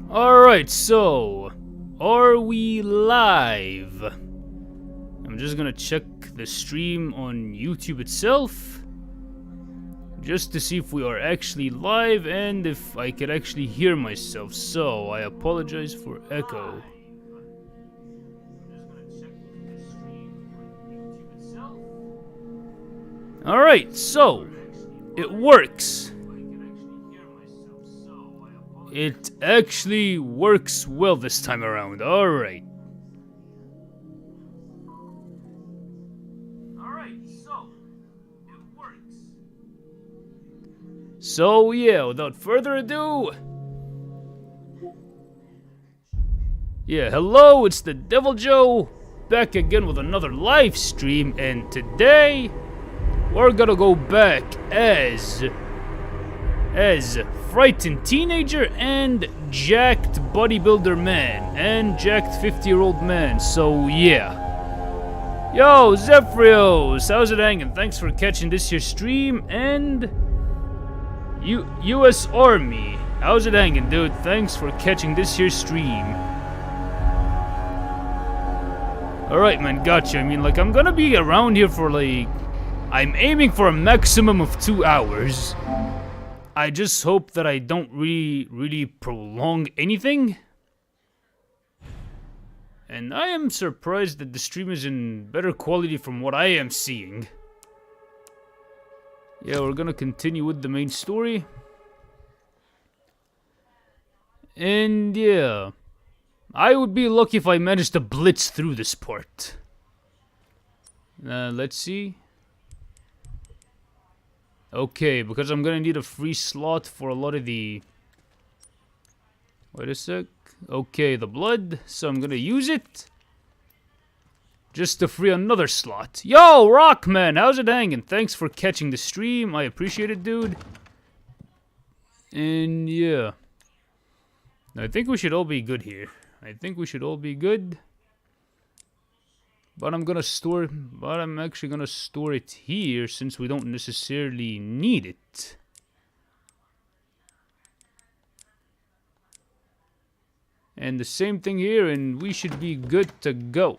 Alright, so, are we live? I'm just gonna check the stream on YouTube itself, just to see if we are actually live and if I can actually hear myself, so I apologize for echo. Alright, so, it works. It actually works well this time around. Alright. So it works. So yeah, without further ado. Yeah, hello, it's the Devil Joe, back again with another live stream, and today we're gonna go back as frightened teenager and jacked bodybuilder man and jacked 50-year-old man. So yeah. Yo, Zephyrios, how's it hanging? Thanks for catching this here stream. And US Army, how's it hanging, dude? Thanks for catching this here stream. Alright, man, gotcha. I mean, like, I'm gonna be around here for, like, I'm aiming for a maximum of 2 hours. I just hope that I don't really prolong anything. And I am surprised that the stream is in better quality from what I am seeing. Yeah, we're gonna continue with the main story. And yeah, I would be lucky if I managed to blitz through this part. Let's see. Okay, because I'm gonna need a free slot for a lot of the... Wait a sec. Okay, the blood, so I'm gonna use it just to free another slot. Yo, Rockman, how's it hanging? Thanks for catching the stream. I appreciate it, dude. And yeah, I think we should all be good here. I think we should all be good. But I'm actually gonna store it here since we don't necessarily need it. And the same thing here, and we should be good to go.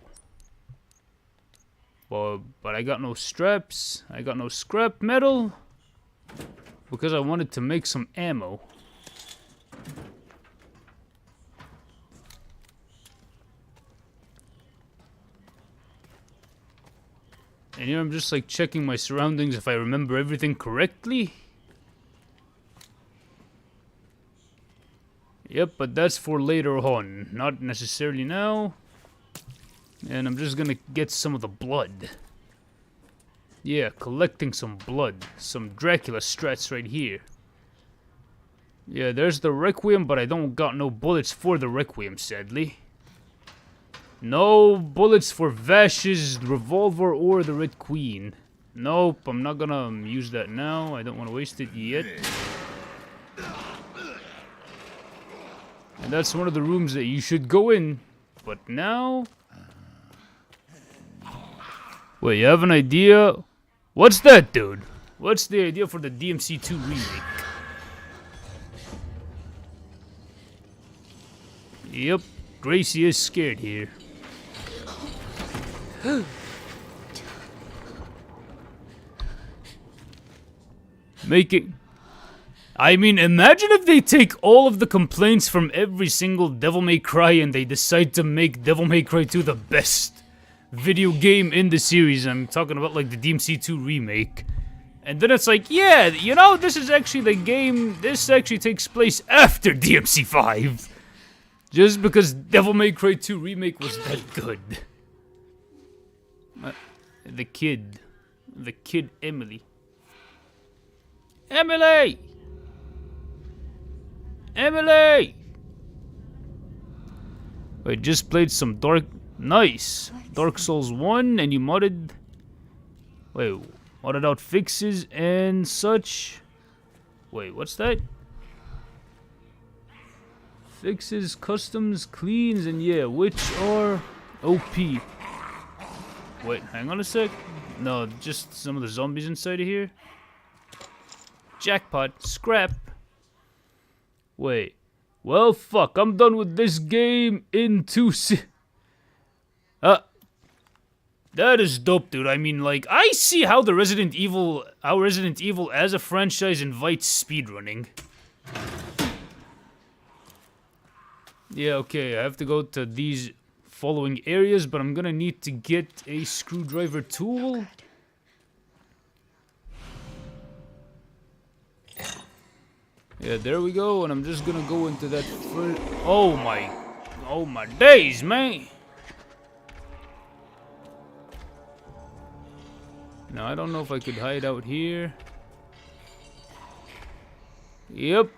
But I got no straps, I got no scrap metal, because I wanted to make some ammo. And here I'm just like checking my surroundings if I remember everything correctly. Yep, but that's for later on, not necessarily now. And I'm just gonna get some of the blood. Yeah, collecting some blood. Some Dracula strats right here. Yeah, there's the Requiem, but I don't got no bullets for the Requiem, sadly. No bullets for Vash's revolver or the Red Queen. Nope, I'm not gonna use that now. I don't want to waste it yet. And that's one of the rooms that you should go in. But now... Wait, you have an idea? What's that, dude? What's the idea for the DMC2 remake? Yep, Gracie is scared here. I mean, imagine if they take all of the complaints from every single Devil May Cry and they decide to make Devil May Cry 2 the best video game in the series. I'm talking about like the DMC2 remake. And then it's like, yeah, you know, this is actually the game, this actually takes place after DMC5. Just because Devil May Cry 2 remake was that good. The kid Emily. Emily! Emily! I just played some nice Dark Souls 1 and you modded out fixes and such. Wait, what's that? Fixes, customs, cleans, and yeah, which are OP. Wait, hang on a sec. No, just some of the zombies inside of here. Jackpot, scrap. Wait, Well, fuck. I'm done with this game in 2 That is dope, dude. I mean, like, I see how Resident Evil as a franchise invites speedrunning. Yeah, okay, I have to go to these following areas, but I'm gonna need to get a screwdriver tool. Yeah, there we go, and I'm just gonna go into that first... Oh my days, man! Now, I don't know if I could hide out here. Yep.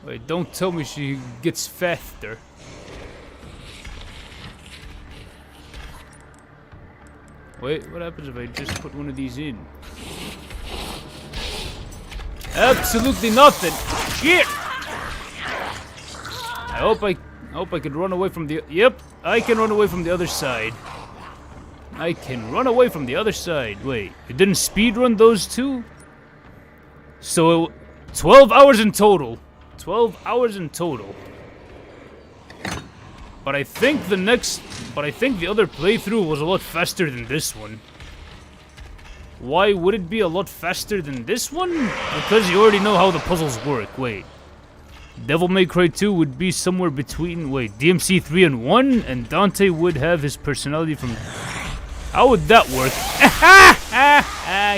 Wait, don't tell me she gets faster. Wait, what happens if I just put one of these in? Absolutely nothing! Shit! I hope I could run away from the... Yep, I can run away from the other side. I can run away from the other side. Wait, it didn't speedrun those two? So, 12 hours in total. 12 hours in total. But I think the other playthrough was a lot faster than this one. Why would it be a lot faster than this one? Because you already know how the puzzles work. Wait. Devil May Cry 2 would be somewhere between... Wait, DMC 3 and 1? And Dante would have his personality from... How would that work?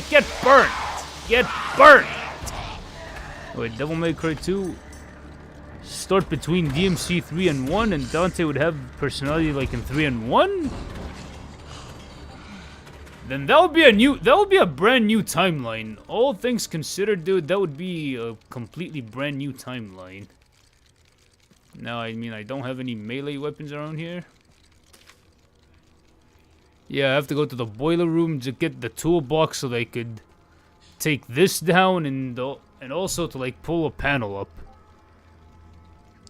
Get burnt! Get burnt! Wait, Devil May Cry 2... Start between DMC 3 and 1, and Dante would have personality like in 3 and 1? Then that would be a brand new timeline. All things considered, dude, that would be a completely brand new timeline. Now, I mean, I don't have any melee weapons around here. Yeah, I have to go to the boiler room to get the toolbox so that I could take this down and also to like pull a panel up.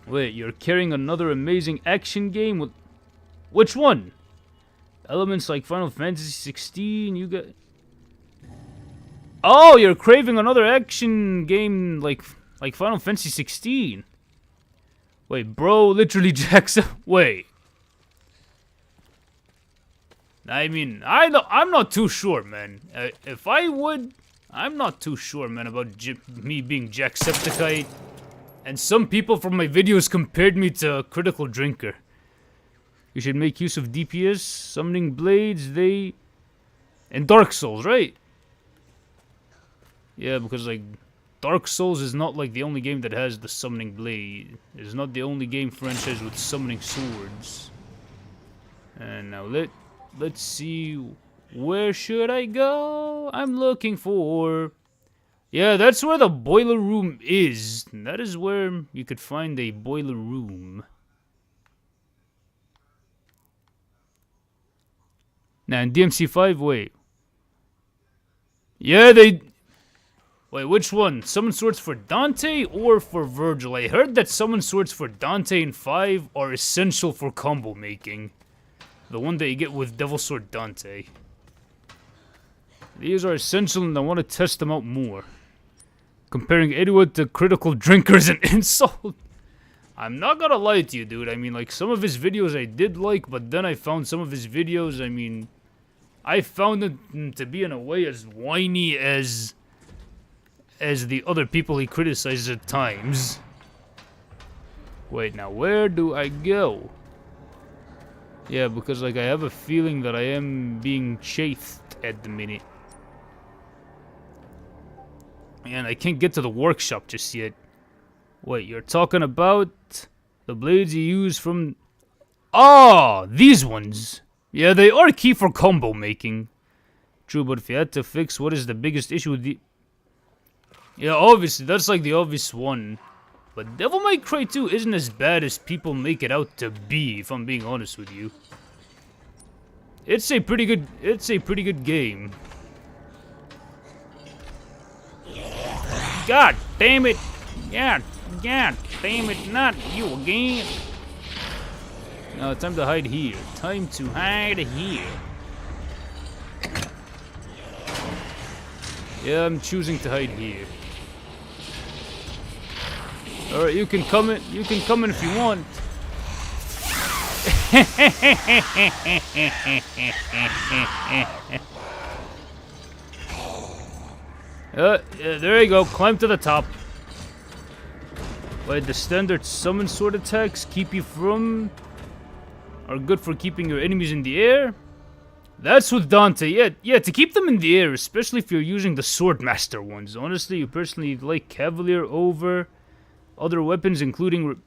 Wait, you're carrying another amazing action game with... Which one? Elements like Final Fantasy 16, you got... Oh, you're craving another action game like Final Fantasy 16. Wait, bro literally jacks up... Wait. I mean, I'm not too sure, man. If I would... I'm not too sure, man, about me being Jacksepticeye. And some people from my videos compared me to a critical drinker. You should make use of DPS, summoning blades, and Dark Souls, right? Yeah, because, like, Dark Souls is not, like, the only game that has the summoning blade. It's not the only game franchise with summoning swords. And now let's see, where should I go? I'm looking for... Yeah, that's where the boiler room is. That is where you could find a boiler room. Now, in DMC5, wait. Yeah, Wait, which one? Summon swords for Dante or for Virgil? I heard that summon swords for Dante in 5 are essential for combo making. The one that you get with Devil Sword Dante. These are essential and I want to test them out more. Comparing anyone to critical drinker is an insult. I'm not gonna lie to you, dude. I mean, like, some of his videos I did like, but then I found some of his videos, I mean... I found them to be in a way as whiny as the other people he criticizes at times. Wait, now where do I go? Yeah, because, like, I have a feeling that I am being chased at the minute. And I can't get to the workshop just yet. Wait, you're talking about the blades you use from... Oh, these ones. Yeah, they are key for combo making. True, but if you had to fix what is the biggest issue with the... Yeah, obviously, that's like the obvious one. But Devil May Cry 2 isn't as bad as people make it out to be, if I'm being honest with you. It's a pretty good game. God damn it! God damn it, not you again! Now, time to hide here. Time to hide here. Yeah, I'm choosing to hide here. Alright, you can come in. You can come in if you want. There you go. Climb to the top. Wait, the standard summon sword attacks keep you from... are good for keeping your enemies in the air? That's with Dante. Yeah, to keep them in the air, especially if you're using the Swordmaster ones. Honestly, you personally like Cavalier over other weapons, including...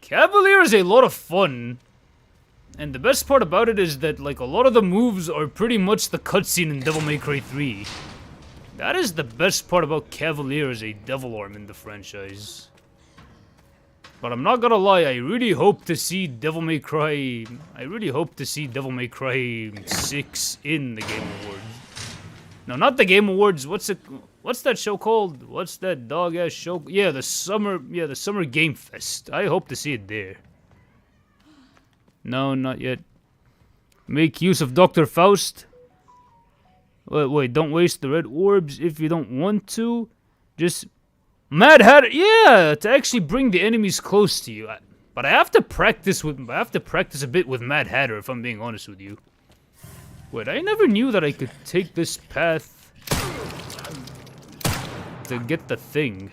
Cavalier is a lot of fun. And the best part about it is that, like, a lot of the moves are pretty much the cutscene in Devil May Cry 3. That is the best part about Cavalier as a Devil Arm in the franchise. But I'm not gonna lie, I really hope to see Devil May Cry... I really hope to see Devil May Cry 6 in the Game Awards. No, not the Game Awards, what's that show called? What's that dog-ass show? Yeah, the Summer Game Fest. I hope to see it there. No, not yet. Make use of Dr. Faust. Wait, don't waste the red orbs if you don't want to. Just... Mad Hatter, yeah, to actually bring the enemies close to you. But I have to practice a bit with Mad Hatter, if I'm being honest with you. Wait, I never knew that I could take this path to get the thing.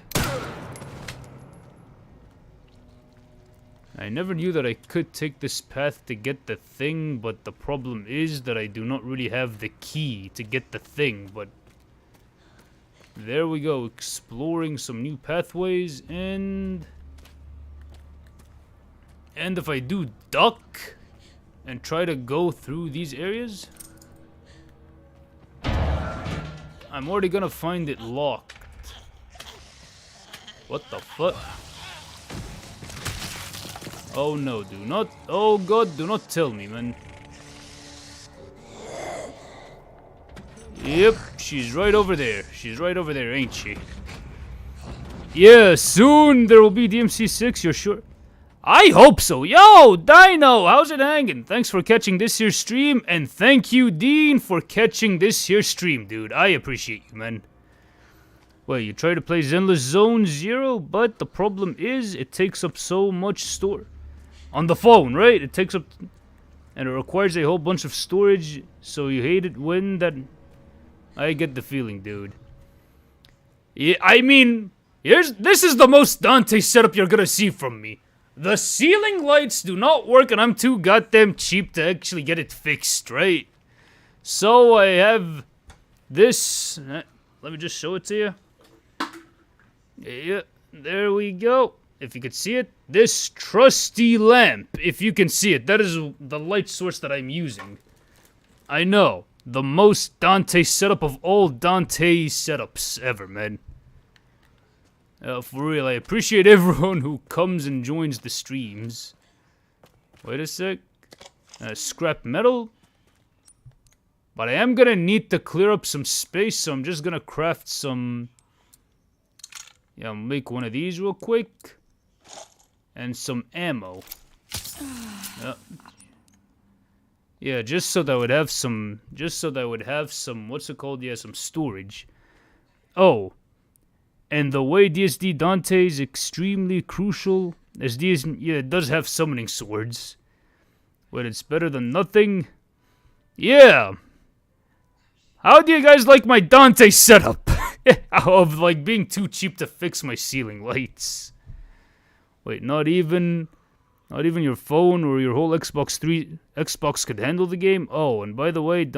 I never knew that I could take this path to get the thing, but the problem is that I do not really have the key to get the thing, but... There we go, exploring some new pathways, and if I do duck and try to go through these areas, I'm already gonna find it locked. What the fuck? Oh no, do not, oh god, do not tell me, man. Yep, she's right over there. She's right over there, ain't she? Yeah, soon there will be DMC6, you're sure? I hope so. Yo, Dino, how's it hanging? Thanks for catching this here stream, and thank you, Dean, for catching this here stream, dude. I appreciate you, man. Wait, you try to play Zenless Zone Zero, but the problem is it takes up so much store. On the phone, right? It takes up... And it requires a whole bunch of storage, so you hate it when that... I get the feeling, dude. Yeah, I mean, this is the most Dante setup you're gonna see from me. The ceiling lights do not work, and I'm too goddamn cheap to actually get it fixed, right? So I have this. Let me just show it to you. Yeah, there we go. If you could see it, this trusty lamp. If you can see it, that is the light source that I'm using. I know. The most Dante setup of all Dante setups ever, man. For real, I appreciate everyone who comes and joins the streams. Wait a sec. Scrap metal. But I am gonna need to clear up some space, so I'm just gonna craft some... Yeah, I'll make one of these real quick. And some ammo. Yeah, just so that I would have some, what's it called? Yeah, some storage. Oh, and the way DSD Dante is extremely crucial, as it does have summoning swords. But it's better than nothing. Yeah. How do you guys like my Dante setup? Of, like, being too cheap to fix my ceiling lights. Wait, not even your phone or your whole Xbox could handle the game? Oh, and by the way,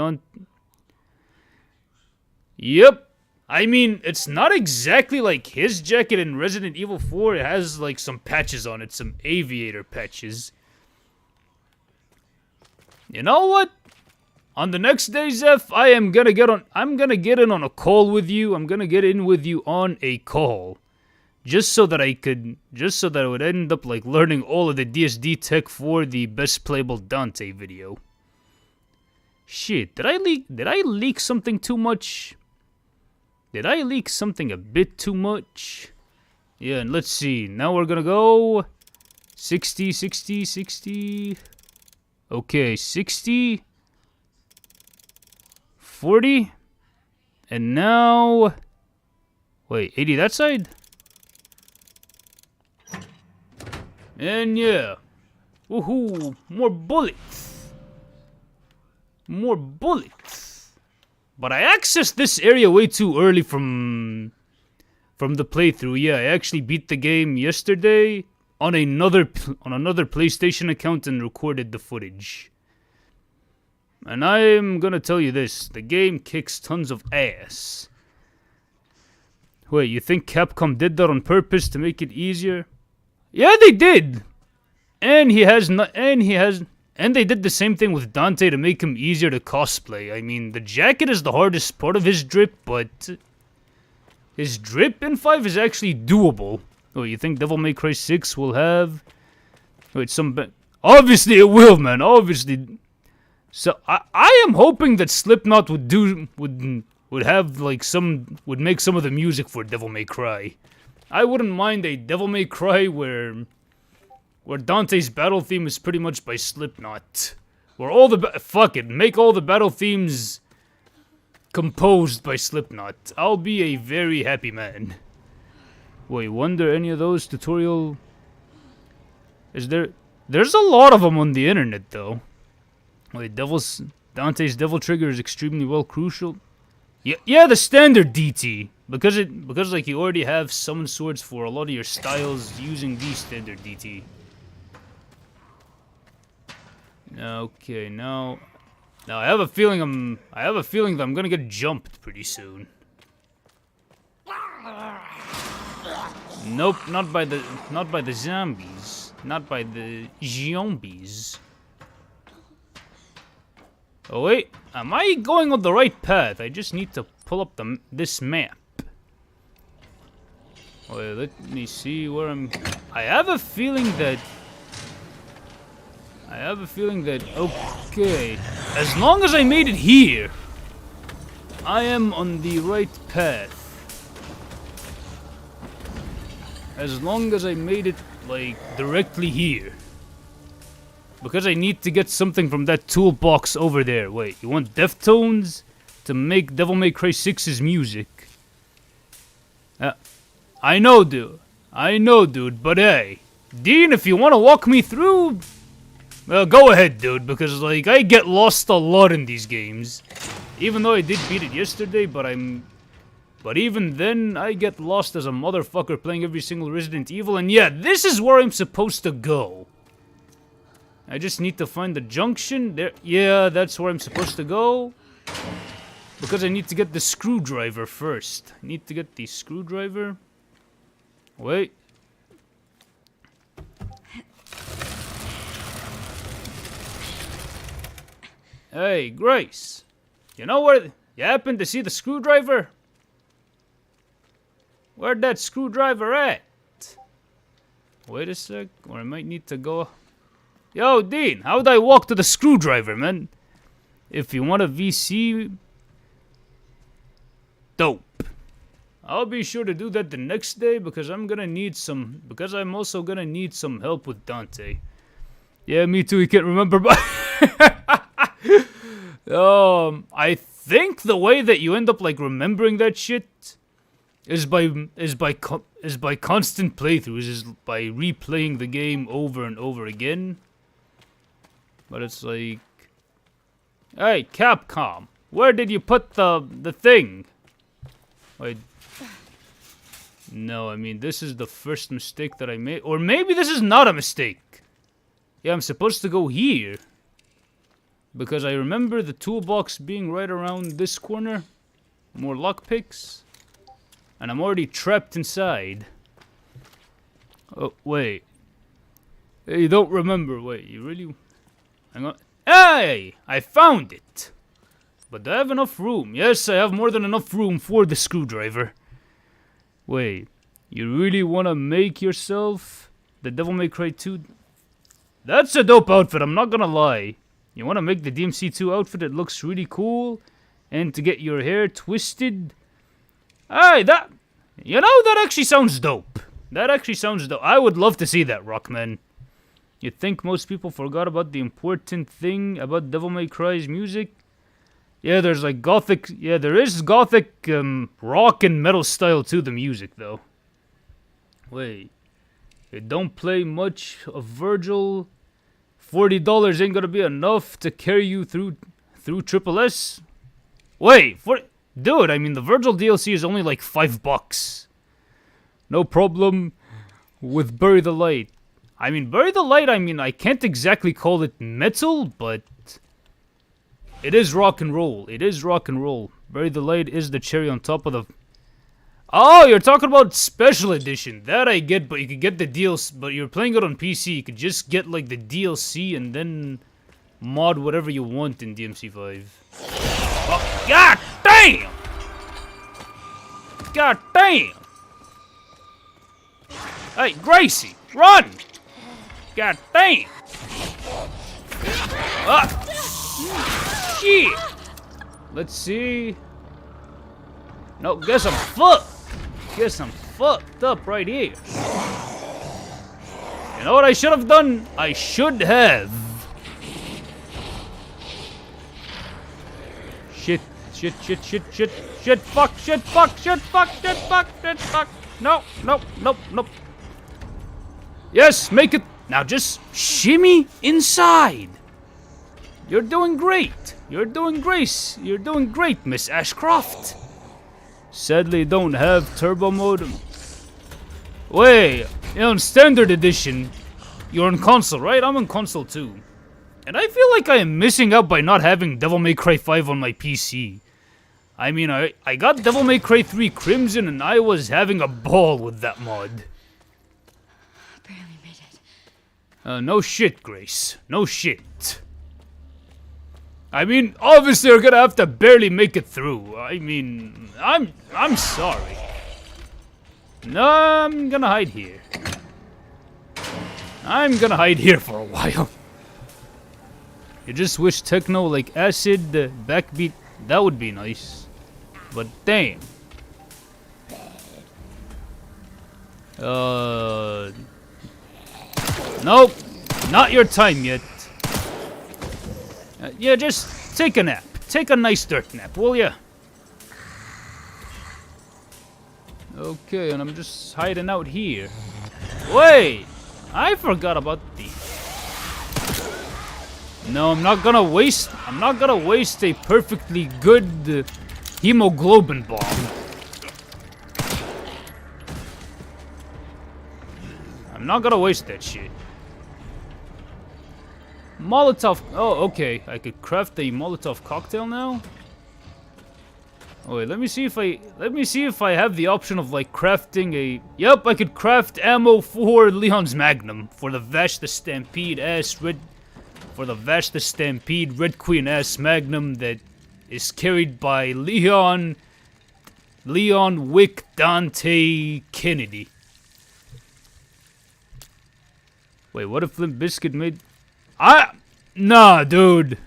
Yep. I mean, it's not exactly like his jacket in Resident Evil 4. It has, like, some patches on it. Some aviator patches. You know what? On the next day, Zeph, I'm gonna get in on a call with you. I'm gonna get in with you on a call. Just so that I would end up, like, learning all of the DSD tech for the best playable Dante video. Shit, did I leak something too much? Did I leak something a bit too much? Yeah, and let's see. Now we're gonna go 60, 60, 60. Okay, 60, 40, And now... Wait, 80 that side? And yeah. Woohoo! More bullets! More bullets! But I accessed this area way too early from the playthrough. Yeah, I actually beat the game yesterday on another PlayStation account and recorded the footage. And I'm gonna tell you this, the game kicks tons of ass. Wait, you think Capcom did that on purpose to make it easier? Yeah, they did. And they did the same thing with Dante to make him easier to cosplay. I mean, the jacket is the hardest part of his drip, but his drip in 5 is actually doable. Oh, you think Devil May Cry 6 will have... Wait, obviously it will, man. Obviously. So I am hoping that Slipknot would have like would make some of the music for Devil May Cry. I wouldn't mind a Devil May Cry where Dante's battle theme is pretty much by Slipknot. Where all the make all the battle themes composed by Slipknot. I'll be a very happy man. Wait, wonder any of those tutorial... There's a lot of them on the internet though. Wait, Dante's Devil Trigger is extremely well crucial. Yeah, the standard DT. Because like you already have summon swords for a lot of your styles using the standard DT. Okay, now I have a feeling that I'm gonna get jumped pretty soon. Nope, not by the zombies. Not by the zombies. Oh wait, am I going on the right path? I just need to pull up this map. Wait, let me see where I'm... I have a feeling that... Okay, as long as I made it here, I am on the right path. As long as I made it, like, directly here. Because I need to get something from that toolbox over there. Wait, you want Deftones to make Devil May Cry 6's music? I know, dude, but hey. Dean, if you want to walk me through... Well, go ahead, dude, because, like, I get lost a lot in these games. Even though I did beat it yesterday, but even then, I get lost as a motherfucker playing every single Resident Evil, and yeah, this is where I'm supposed to go. I just need to find the junction. There, yeah, that's where I'm supposed to go. Because I need to get the screwdriver first. I need to get the screwdriver. Wait. Hey, Grace. You know where... You happen to see the screwdriver? Where'd that screwdriver at? Wait a sec, or I might need to go... Yo, Dean, how'd I walk to the screwdriver, man? If you want a VC... Dope. I'll be sure to do that the next day because I'm also gonna need some help with Dante. Yeah, me too, he can't remember, but... I think the way that you end up, like, remembering that shit is by constant playthroughs, is by replaying the game over and over again. But it's like... Hey, Capcom, where did you put the thing? Wait. No, I mean, this is the first mistake that I made. Or maybe this is not a mistake. Yeah, I'm supposed to go here. Because I remember the toolbox being right around this corner. More lockpicks. And I'm already trapped inside. Oh, wait. Hey, you don't remember. Wait, you really... Hang on. Hey! I found it! But do I have enough room? Yes, I have more than enough room for the screwdriver. Wait, you really want to make yourself the Devil May Cry 2? That's a dope outfit, I'm not gonna lie. You want to make the DMC2 outfit? It looks really cool. And to get your hair twisted. Hey, that actually sounds dope. That actually sounds dope. I would love to see that, Rockman. You'd think most people forgot about the important thing about Devil May Cry's music? Yeah, there's like gothic. Yeah, there is gothic rock and metal style to the music, though. Wait, it don't play much of Virgil. $40 ain't gonna be enough to carry you through Triple S. Wait, dude, I mean the Virgil DLC is only like $5. No problem with Bury the Light. I mean, Bury the Light, I mean, I can't exactly call it metal, but it is rock and roll. It is rock and roll. Bury the Light is the cherry on top of the... Oh, you're talking about Special Edition. That I get, but you could get the DLC, but you're playing it on PC. You could just get, like, the DLC and then mod whatever you want in DMC5. Oh, god damn! God damn! Hey, Gracie, run! God damn! Ah! Shit! Let's see. No, guess I'm fucked. Guess I'm fucked up right here. You know what I should have done? I should have. Shit, shit, shit, shit, shit, shit, fuck, shit, fuck, shit, fuck, shit, fuck, shit, fuck. No, nope, nope, nope. Yes, make it. Now just shimmy inside. You're doing great. You're doing great. You're doing great, Miss Ashcroft. Sadly, don't have turbo mode. Wait, you're on standard edition. You're on console, right? I'm on console too. And I feel like I am missing out by not having Devil May Cry 5 on my PC. I mean, I got Devil May Cry 3 Crimson and I was having a ball with that mod. I barely made it. No shit, Grace. No shit. I mean, obviously you're gonna have to barely make it through. I mean, I'm sorry. No, I'm gonna hide here. I'm gonna hide here for a while. You just wish techno like acid, backbeat, that would be nice. But damn. Nope, not your time yet. Yeah, just take a nap. Take a nice dirt nap, will ya? Okay, and I'm just hiding out here. Wait! I forgot about the... No, I'm not gonna waste a perfectly good hemoglobin bomb. I'm not gonna waste that shit. Molotov. Oh, okay. I could craft a Molotov cocktail now. Oh, wait, let me see if I have the option of like crafting a. Yep, I could craft ammo for Leon's Magnum for the Vash the Stampede Red Queen ass Magnum that is carried by Leon Wick Dante Kennedy. Wait, what if Limp Bizkit made? Nah, dude.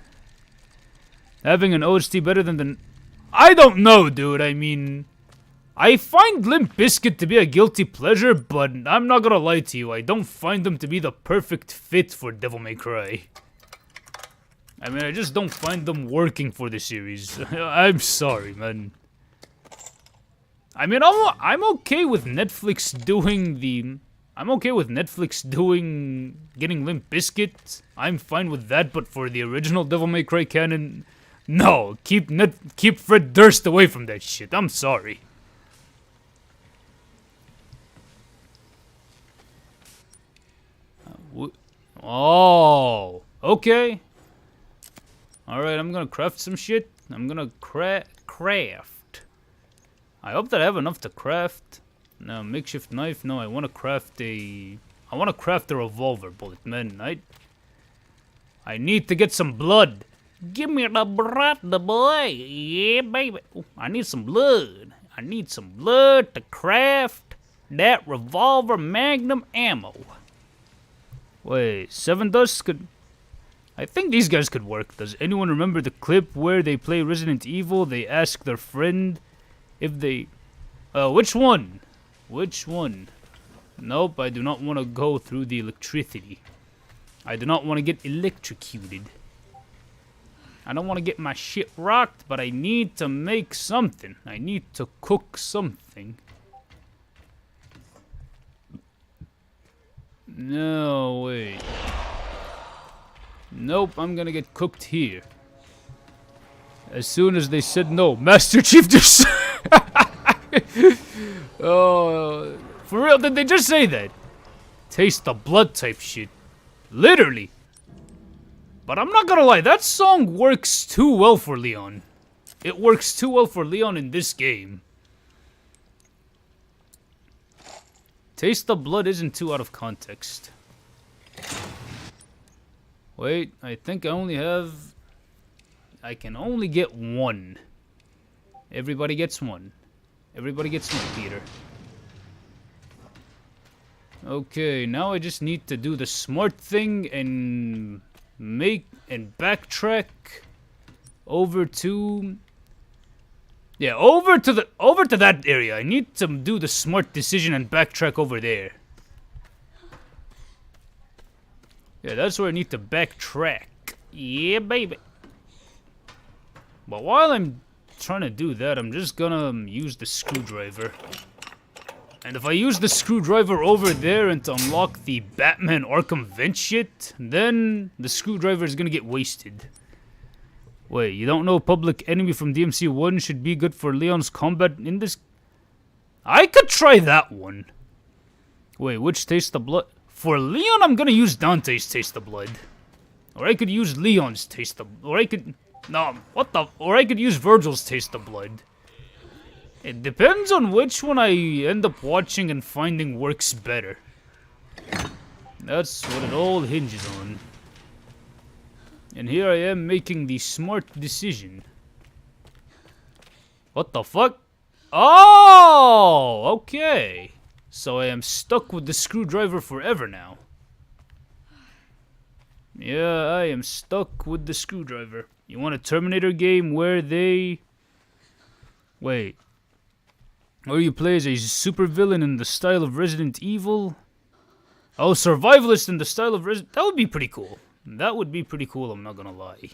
Having an OST better than the... I don't know, dude. I mean, I find Limp Bizkit to be a guilty pleasure, but I'm not gonna lie to you. I don't find them to be the perfect fit for Devil May Cry. I mean, I just don't find them working for the series. I'm sorry, man. I mean, I'm okay with Netflix doing the... I'm okay with Netflix getting Limp Bizkit. I'm fine with that, but for the original Devil May Cry canon, no. Keep Fred Durst away from that shit. I'm sorry. Oh, okay. All right, I'm gonna craft some shit. I'm gonna craft. I hope that I have enough to craft. No, makeshift knife. No, I want to craft a revolver bullet, man. I need to get some blood. Give me the blood, the boy. Yeah, baby. Ooh, I need some blood. I need some blood to craft that revolver magnum ammo. Wait, Seven Dust could... I think these guys could work. Does anyone remember the clip where they play Resident Evil? They ask their friend if they... which one? Which one? Nope, I do not want to go through the electricity. I do not want to get electrocuted. I don't want to get my shit rocked, but I need to make something. I need to cook something. No, wait. Nope, I'm gonna get cooked here. As soon as they said no, Master Chief just... Oh, for real, did they just say that? Taste the blood type shit. Literally. But I'm not gonna lie, that song works too well for Leon. It works too well for Leon in this game. Taste the blood isn't too out of context. Wait, I think I only have... I can only get one. Everybody gets one. Everybody gets one, Peter. Okay, now I just need to do the smart thing and make and backtrack over to... Yeah, over to that area. I need to do the smart decision and backtrack over there. Yeah, that's where I need to backtrack. Yeah, baby. But while I'm trying to do that, I'm just gonna use the screwdriver. And if I use the screwdriver over there and to unlock the Batman Arkham vent shit, then the screwdriver is gonna get wasted. Wait, you don't know Public Enemy from DMC 1 should be good for Leon's combat in this? I could try that one. Wait, which Taste the Blood? For Leon, I'm gonna use Dante's Taste the Blood. Or I could use Leon's Taste the... Or I could... No, what the... Or I could use Virgil's Taste the Blood. It depends on which one I end up watching and finding works better. That's what it all hinges on. And here I am making the smart decision. What the fuck? Oh, okay. So I am stuck with the screwdriver forever now. Yeah, I am stuck with the screwdriver. You want a Terminator game where they... Wait. Where you play as a supervillain in the style of Resident Evil? Oh, survivalist in the style of Resident... That would be pretty cool. That would be pretty cool, I'm not gonna lie.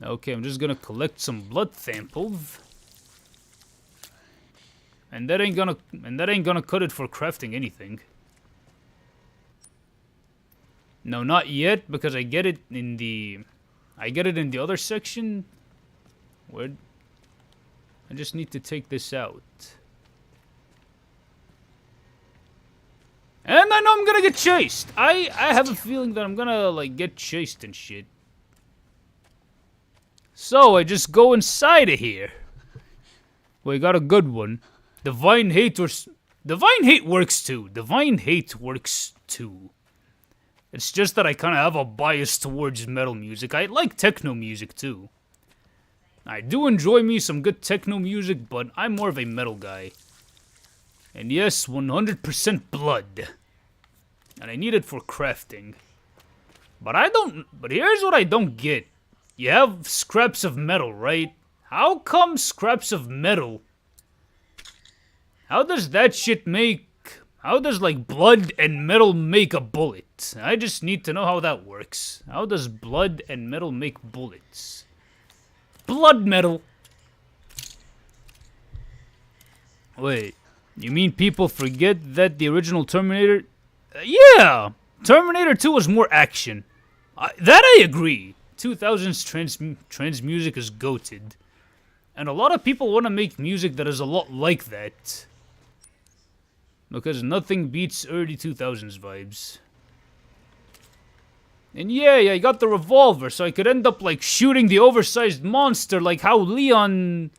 Okay, I'm just gonna collect some blood samples. And that ain't gonna cut it for crafting anything. No, not yet, because I get it in the other section. Where? I just need to take this out. And I know I'm gonna get chased. I have a feeling that I'm gonna, like, get chased and shit. So, I just go inside of here. We got a good one. Divine Hate works too. Divine Hate works too. It's just that I kind of have a bias towards metal music. I like techno music too. I do enjoy me some good techno music, but I'm more of a metal guy. And yes, 100% blood. And I need it for crafting. But here's what I don't get. You have scraps of metal, right? How come scraps of metal? How does that shit make... How does, like, blood and metal make a bullet? I just need to know how that works. How does blood and metal make bullets? Blood metal. Wait, you mean people forget that the original Terminator... yeah! Terminator 2 was more action. That I agree. 2000s trans music is goated. And a lot of people want to make music that is a lot like that. Because nothing beats early 2000s vibes. And yeah, I got the revolver, so I could end up, like, shooting the oversized monster like how Leon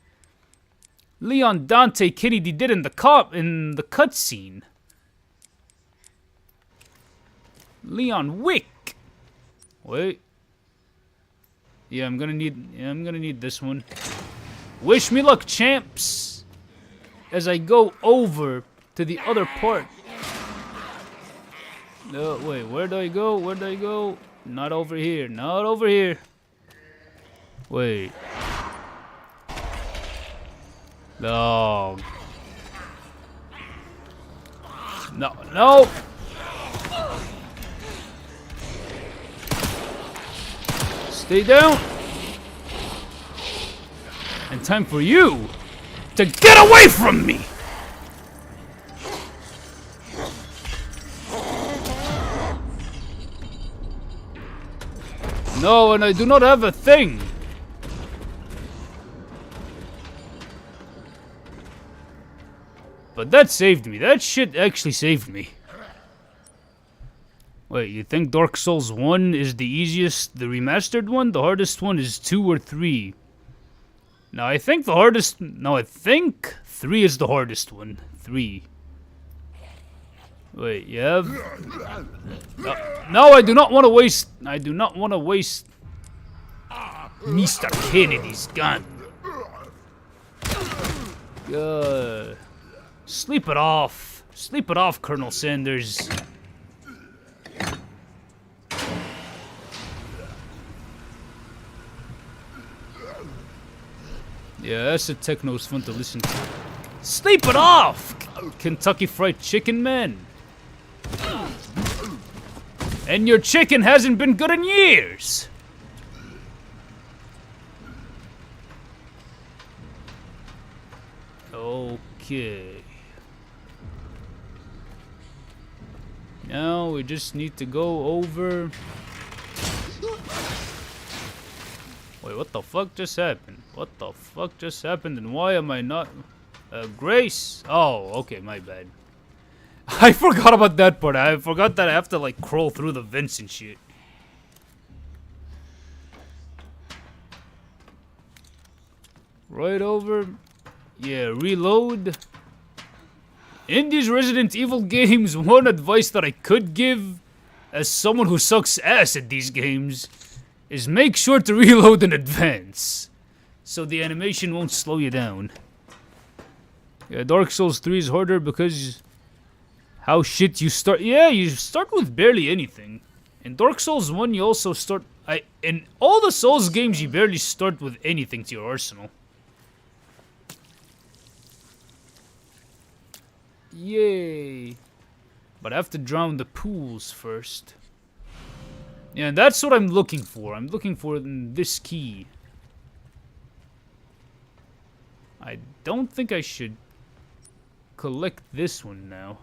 Dante Kennedy did in the cutscene. Leon Wick. Wait. Yeah, I'm gonna need this one. Wish me luck, champs. As I go over to the other part. No, wait, where do I go? Where do I go? Not over here. Not over here. Wait. No. No. No. Stay down. And time for you to get away from me! No, and I do not have a thing. But that saved me. That shit actually saved me. Wait, you think Dark Souls 1 is the easiest, the remastered one? The hardest one is 2 or 3. No, I think the hardest... No, I think 3 is the hardest one. 3. Wait, you have... No, I do not want to waste... I do not want to waste... Mr. Kennedy's gun. Sleep it off. Sleep it off, Colonel Sanders. Yeah, acid techno's fun to listen to. Sleep it off! Kentucky Fried Chicken Man. And your chicken hasn't been good in years! Okay. Now we just need to go over... Wait, what the fuck just happened? What the fuck just happened and why am I not... Grace? Oh, okay, my bad. I forgot about that part. I forgot that I have to like crawl through the vents and shit. Right over. Yeah, reload. In these Resident Evil games, one advice that I could give as someone who sucks ass at these games is make sure to reload in advance so the animation won't slow you down. Yeah, Dark Souls 3 is harder because how shit you start. Yeah, you start with barely anything. In Dark Souls 1, you also start... in all the Souls games, you barely start with anything to your arsenal. Yay. But I have to drown the pools first. Yeah, that's what I'm looking for. I'm looking for this key. I don't think I should collect this one now.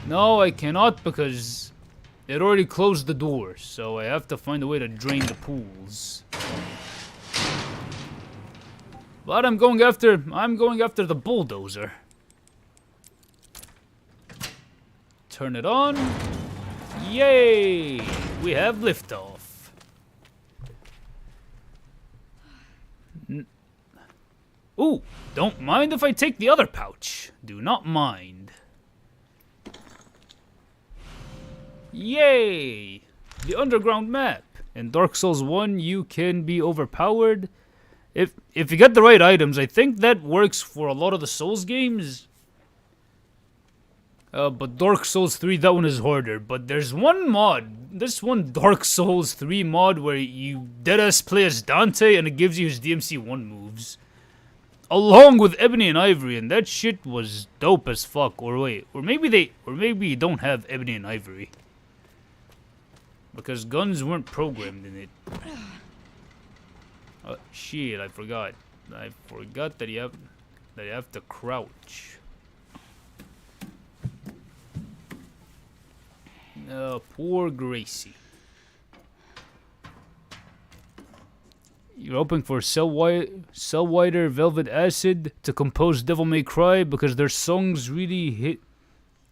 No, I cannot because it already closed the door. So I have to find a way to drain the pools. But I'm going after the bulldozer. Turn it on. Yay! We have liftoff. Ooh, don't mind if I take the other pouch. Do not mind. Yay! The underground map. In Dark Souls 1, you can be overpowered. If you get the right items, I think that works for a lot of the Souls games. But Dark Souls 3, that one is harder. But there's one mod, this one Dark Souls 3 mod where you deadass play as Dante and it gives you his DMC1 moves. Along with Ebony and Ivory, and that shit was dope as fuck. Or wait, or maybe you don't have Ebony and Ivory. Because guns weren't programmed in it. Shit, I forgot. I forgot that you have to crouch. Poor Gracie. You're hoping for Cell Wider Velvet Acid to compose Devil May Cry because their songs really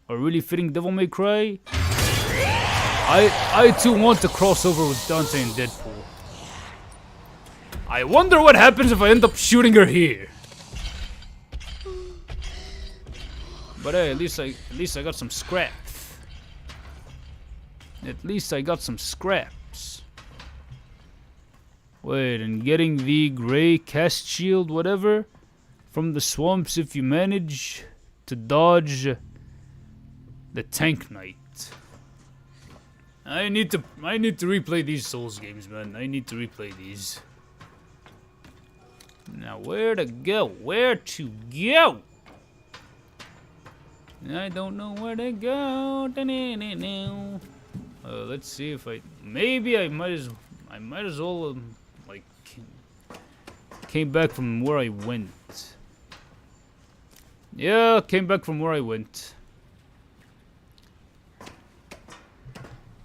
are really fitting Devil May Cry. I too want to cross over with Dante and Deadpool. I wonder what happens if I end up shooting her here. But hey, at least I got some scraps. At least I got some scraps. Wait, and getting the gray cast shield, whatever, from the swamps if you manage to dodge the Tank Knight. I need to replay these Souls games, man. I need to replay these. Now, where to go? Where to go? I don't know where to go. Let's see if maybe I might as well like came back from where I went. Yeah, came back from where I went.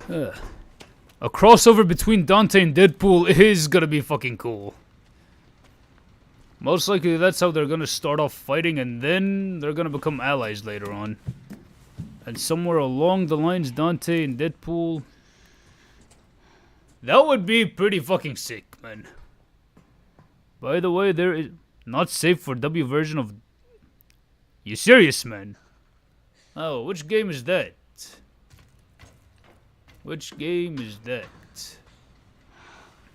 A crossover between Dante and Deadpool is gonna be fucking cool. Most likely that's how they're gonna start off fighting, and then they're gonna become allies later on. And somewhere along the lines, Dante and Deadpool... That would be pretty fucking sick, man. By the way, there is... Not safe for W version of... You serious, man? Oh, which game is that? Which game is that?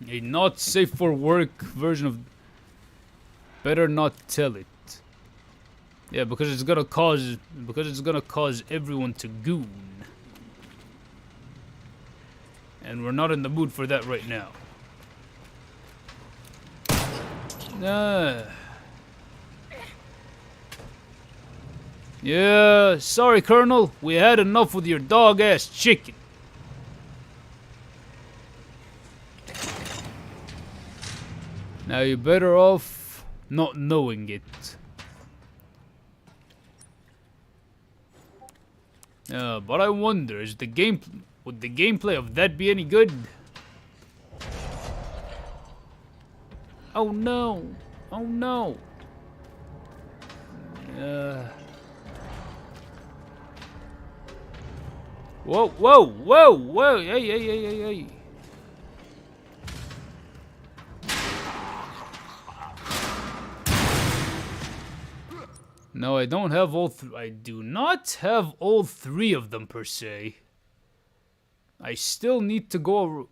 A not safe for work version of... Better not tell it. Yeah, because it's gonna cause everyone to goon. And we're not in the mood for that right now. Yeah, sorry, Colonel. We had enough with your dog-ass chicken. Now you're better off not knowing it. But I wonder, would the gameplay of that be any good? Oh no! Oh no! Whoa, whoa, whoa, whoa! Hey, hey, hey, hey, hey! No, I don't have I do not have all three of them per se. I still need to go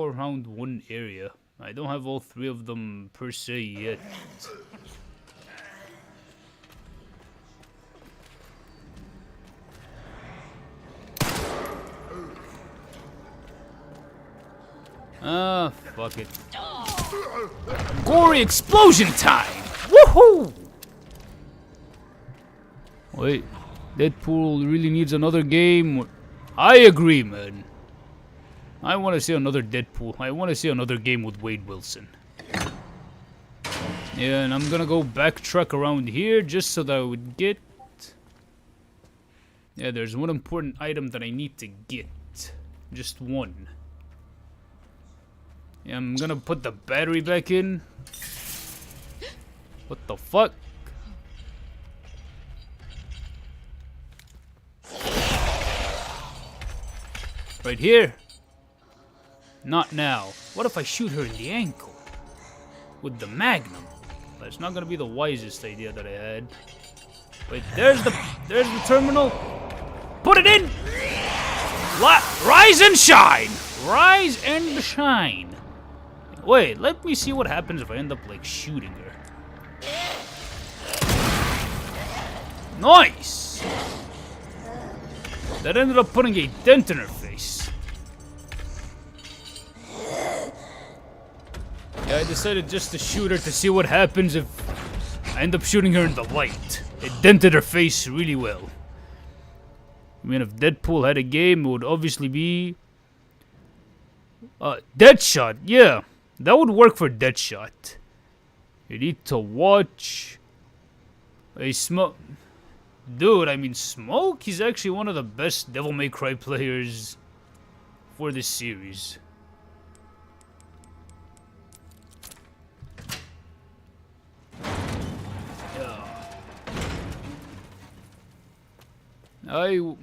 around one area. I don't have all three of them per se yet. Ah, fuck it. Gory explosion time! Woohoo! Wait, Deadpool really needs another game. I agree, man. I want to see another Deadpool. I want to see another game with Wade Wilson. Yeah, and I'm gonna go backtrack around here just so that I would get... Yeah, there's one important item that I need to get. Just one. Yeah, I'm gonna put the battery back in. What the fuck? Right here? Not now. What if I shoot her in the ankle? With the Magnum? That's not gonna be the wisest idea that I had. Wait, there's the terminal. Put it in! Rise and shine! Rise and shine! Wait, let me see what happens if I end up, like, shooting her. Nice! That ended up putting a dent in her face. Yeah, I decided just to shoot her to see what happens if I end up shooting her in the light. It dented her face really well. I mean, if Deadpool had a game, it would obviously be... Deadshot, yeah. That would work for Deadshot. You need to watch... a Smoke... Dude, I mean, Smoke, he's actually one of the best Devil May Cry players for this series. Oh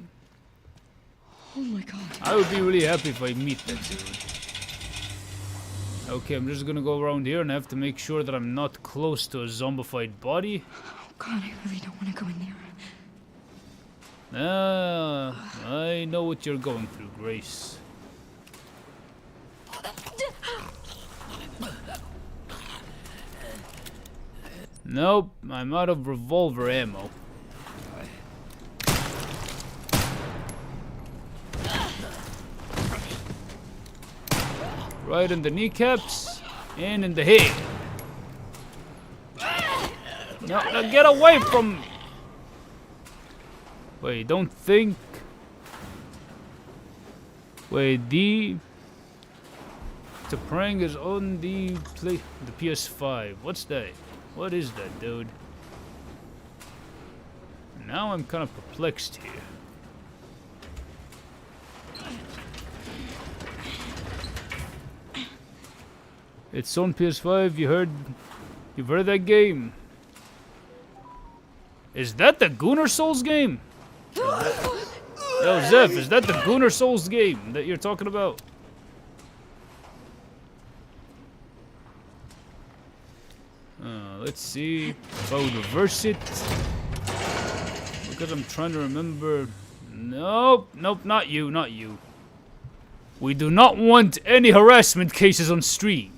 my god. I would be really happy if I meet that dude. Okay, I'm just gonna go around here and I have to make sure that I'm not close to a zombified body. Oh god, I really don't want to go in there. I know what you're going through, Grace. Nope, I'm out of revolver ammo. Right in the kneecaps and in the head. No, get away from me. Wait, don't think. Wait, the Prang is on the PS5. What's that? What is that, dude? Now I'm kind of perplexed here. It's on PS5. You've heard that game? Is that the Gunnar Souls game? Yo, Zeph, is that the Gunnar Souls game that you're talking about? Let's see if I would reverse it. Because I'm trying to remember. Nope, nope, not you, not you. We do not want any harassment cases on stream.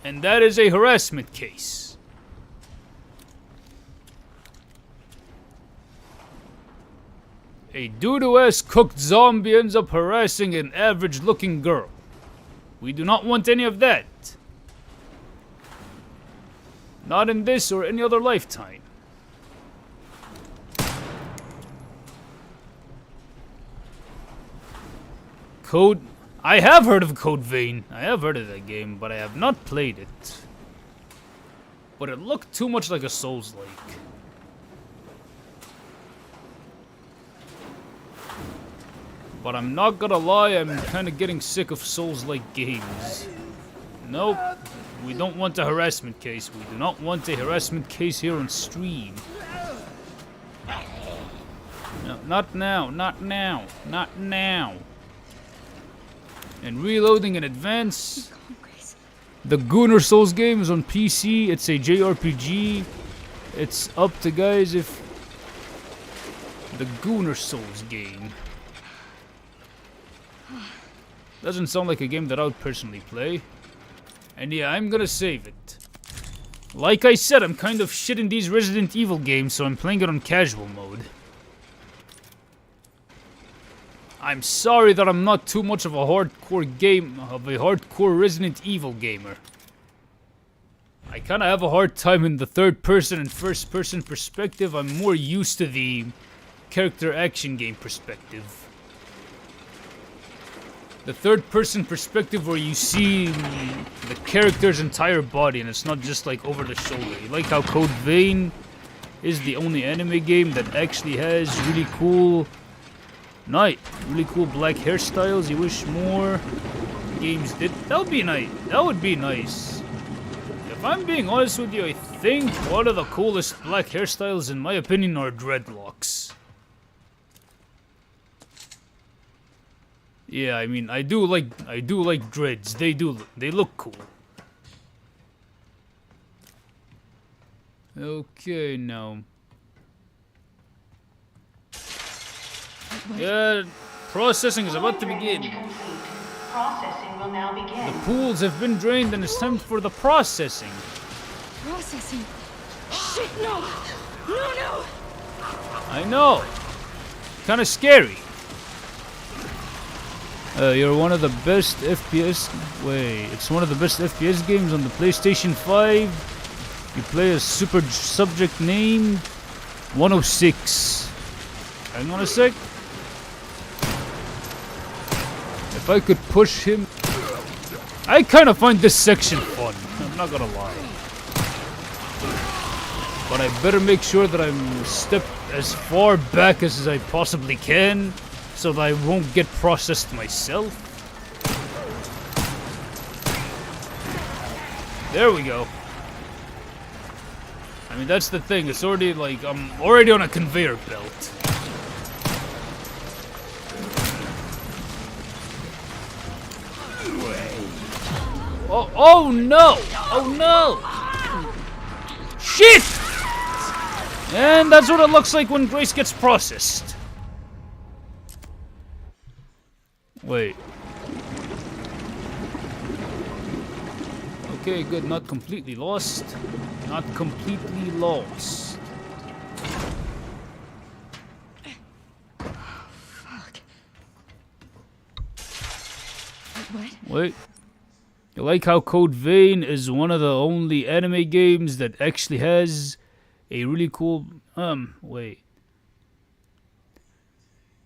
And that is a harassment case. A doo-doo-ass cooked zombie ends up harassing an average-looking girl. We do not want any of that. Not in this or any other lifetime. Code... I have heard of Code Vein. I have heard of that game, but I have not played it. But it looked too much like a Souls-like. But I'm not gonna lie, I'm kinda getting sick of Souls-like games. Nope. We don't want a harassment case. We do not want a harassment case here on stream. No, not now, not now, not now. And reloading in advance. The Gunnar Souls game is on PC. It's a JRPG. It's up to guys if... The Gunnar Souls game. Doesn't sound like a game that I would personally play. And yeah, I'm gonna save it. Like I said, I'm kind of shit in these Resident Evil games, so I'm playing it on casual mode. I'm sorry that I'm not too much of a hardcore Resident Evil gamer. I kinda have a hard time in the third person and first person perspective. I'm more used to the character action game perspective. The third person perspective where you see the character's entire body and it's not just like over the shoulder. You like how Code Vein is the only anime game that actually has really cool black hairstyles. You wish more games did. That would be nice. That would be nice. If I'm being honest with you, I think one of the coolest black hairstyles in my opinion are dreadlocks. Yeah, I mean, I do like dreads. They look cool. Okay, now. Yeah, processing is about to begin. Processing will now begin. The pools have been drained and it's time for the processing. Processing. Shit, no! No, no! I know. Kinda scary. You're one of the best FPS... Wait, it's one of the best FPS games on the PlayStation 5. You play a super subject named 106. Hang on a sec. If I could push him... I kind of find this section fun. I'm not gonna lie. But I better make sure that I'm stepped as far back as I possibly can, so that I won't get processed myself. There we go. I mean, that's the thing. It's already like, I'm already on a conveyor belt. Oh no! Oh no! Shit! And that's what it looks like when Grace gets processed. Wait. Okay, good. Not completely lost. Not completely lost. Fuck. What? Wait. You like how Code Vein is one of the only anime games that actually has a really cool... wait.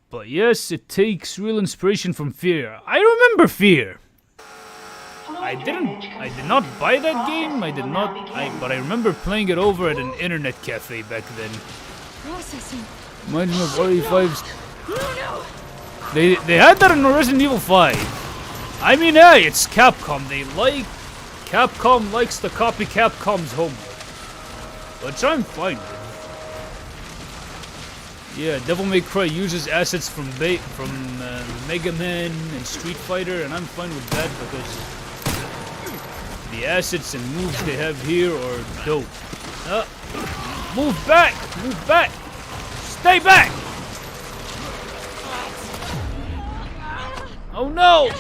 But yes, it takes real inspiration from Fear. I remember Fear. I did not buy that game. But I remember playing it over at an internet cafe back then. Processing. Reminds me of RE5's. No. They had that in Resident Evil 5. I mean, hey, it's Capcom. Capcom likes to copy Capcom's homework, which I'm fine with. Yeah, Devil May Cry uses assets from Mega Man and Street Fighter, and I'm fine with that because the assets and moves they have here are dope. Move back! Move back! Stay back! Oh no!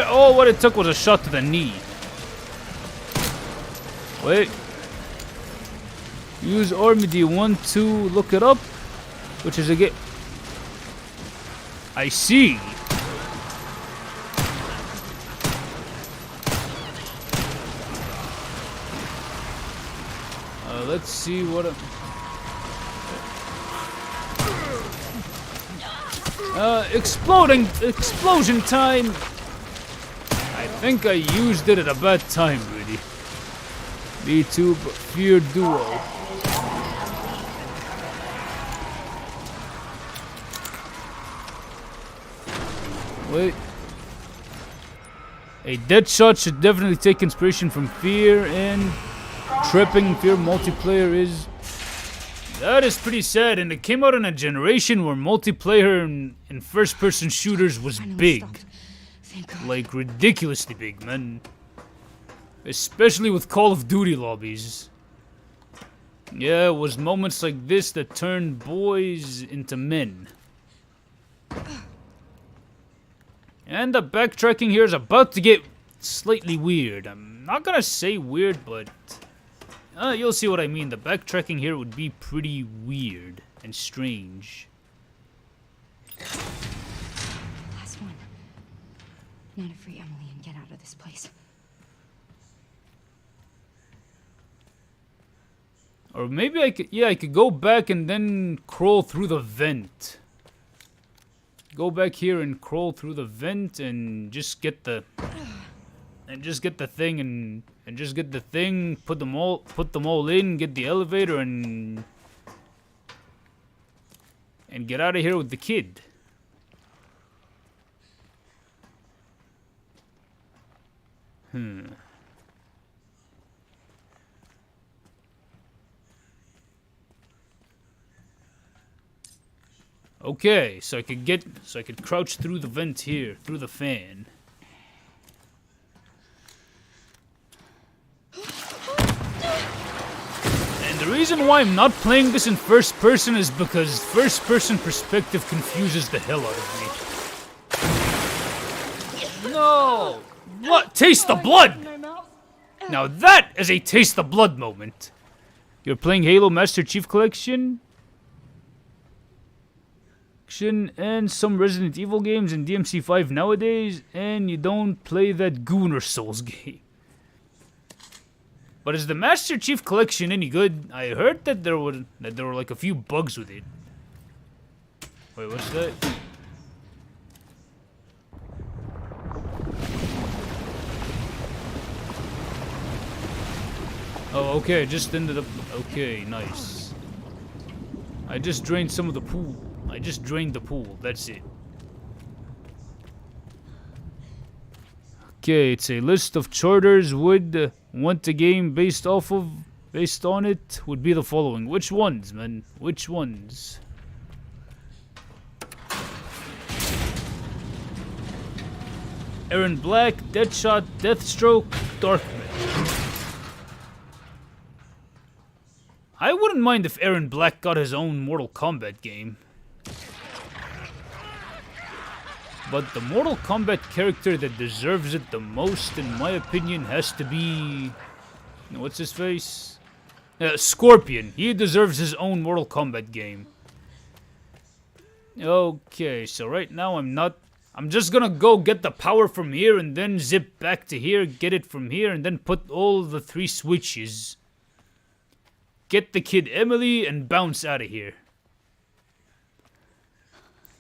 All what it took was a shot to the knee. Wait. Use Armady 1 to look it up, which is again. I see. Let's see what. Explosion time. I think I used it at a bad time, really. Me too, but Fear Duo. Wait. A Deadshot should definitely take inspiration from Fear, and tripping Fear multiplayer is. That is pretty sad, and it came out in a generation where multiplayer in first-person shooters was big. Like, ridiculously big, man. Especially with Call of Duty lobbies. Yeah, it was moments like this that turned boys into men. And the backtracking here is about to get slightly weird. I'm not gonna say weird, but you'll see what I mean. The backtracking here would be pretty weird and strange. Last one. Now to free Emily and get out of this place. Or maybe I could go back and then crawl through the vent. Go back here and crawl through the vent and just get the thing, put them all in, get the elevator and get out of here with the kid. Okay, so I could crouch through the vent here, through the fan. And the reason why I'm not playing this in first person is because first person perspective confuses the hell out of me. No! What? Taste the blood! Now that is a taste the blood moment. You're playing Halo Master Chief Collection? And some Resident Evil games and DMC5 nowadays, and you don't play that Gooner Souls game. But is the Master Chief Collection any good? I heard that there were like a few bugs with it. Wait, what's that? Oh, okay, just ended up. Okay, nice. I just drained some of the pool. I just drained the pool, that's it. Okay, it's a list of charters would want a game based on it would be the following. Which ones, man? Which ones? Aaron Black, Deadshot, Deathstroke, Darkman. I wouldn't mind if Aaron Black got his own Mortal Kombat game. But the Mortal Kombat character that deserves it the most, in my opinion, has to be... What's his face? Scorpion. He deserves his own Mortal Kombat game. Okay, so right now I'm not I'm just gonna go get the power from here and then zip back to here, get it from here, and then put all the 3 switches. Get the kid Emily and bounce out of here.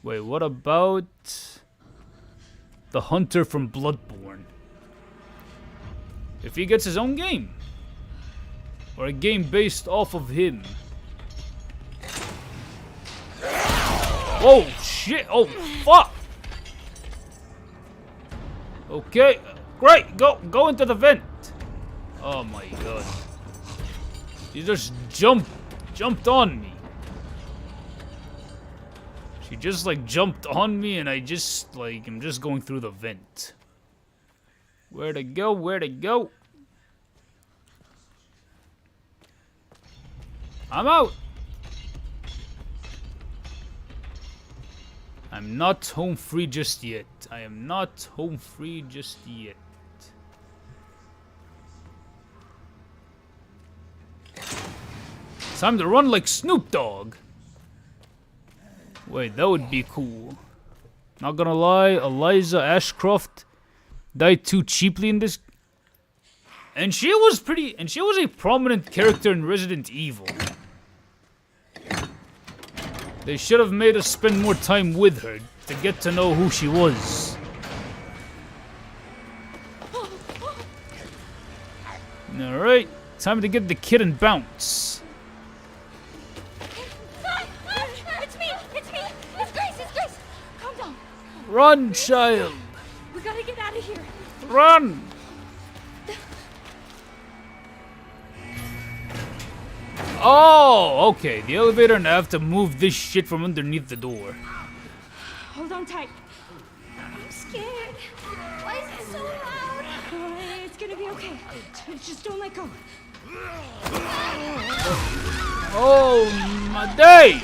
Wait, what about the hunter from Bloodborne? If he gets his own game. Or a game based off of him. Oh, shit. Oh, fuck. Okay, great. Go into the vent. Oh, my God. She just jumped on me. She just, like, jumped on me, and I'm just going through the vent. Where to go? Where to go? I'm out. I'm not home free just yet. I am not home free just yet. Time to run like Snoop Dogg. Wait, that would be cool. Not gonna lie, Eliza Ashcroft died too cheaply in this. And she was a prominent character in Resident Evil. They should have made us spend more time with her to get to know who she was. Alright, time to get the kid and bounce. It's me! It's Grace! Calm down. Run, child! We gotta get out of here. Run! Oh, okay. The elevator, and I have to move this shit from underneath the door. Hold on tight. I'm scared. Why is it so loud? It's gonna be okay. Just don't let go. Oh, my day!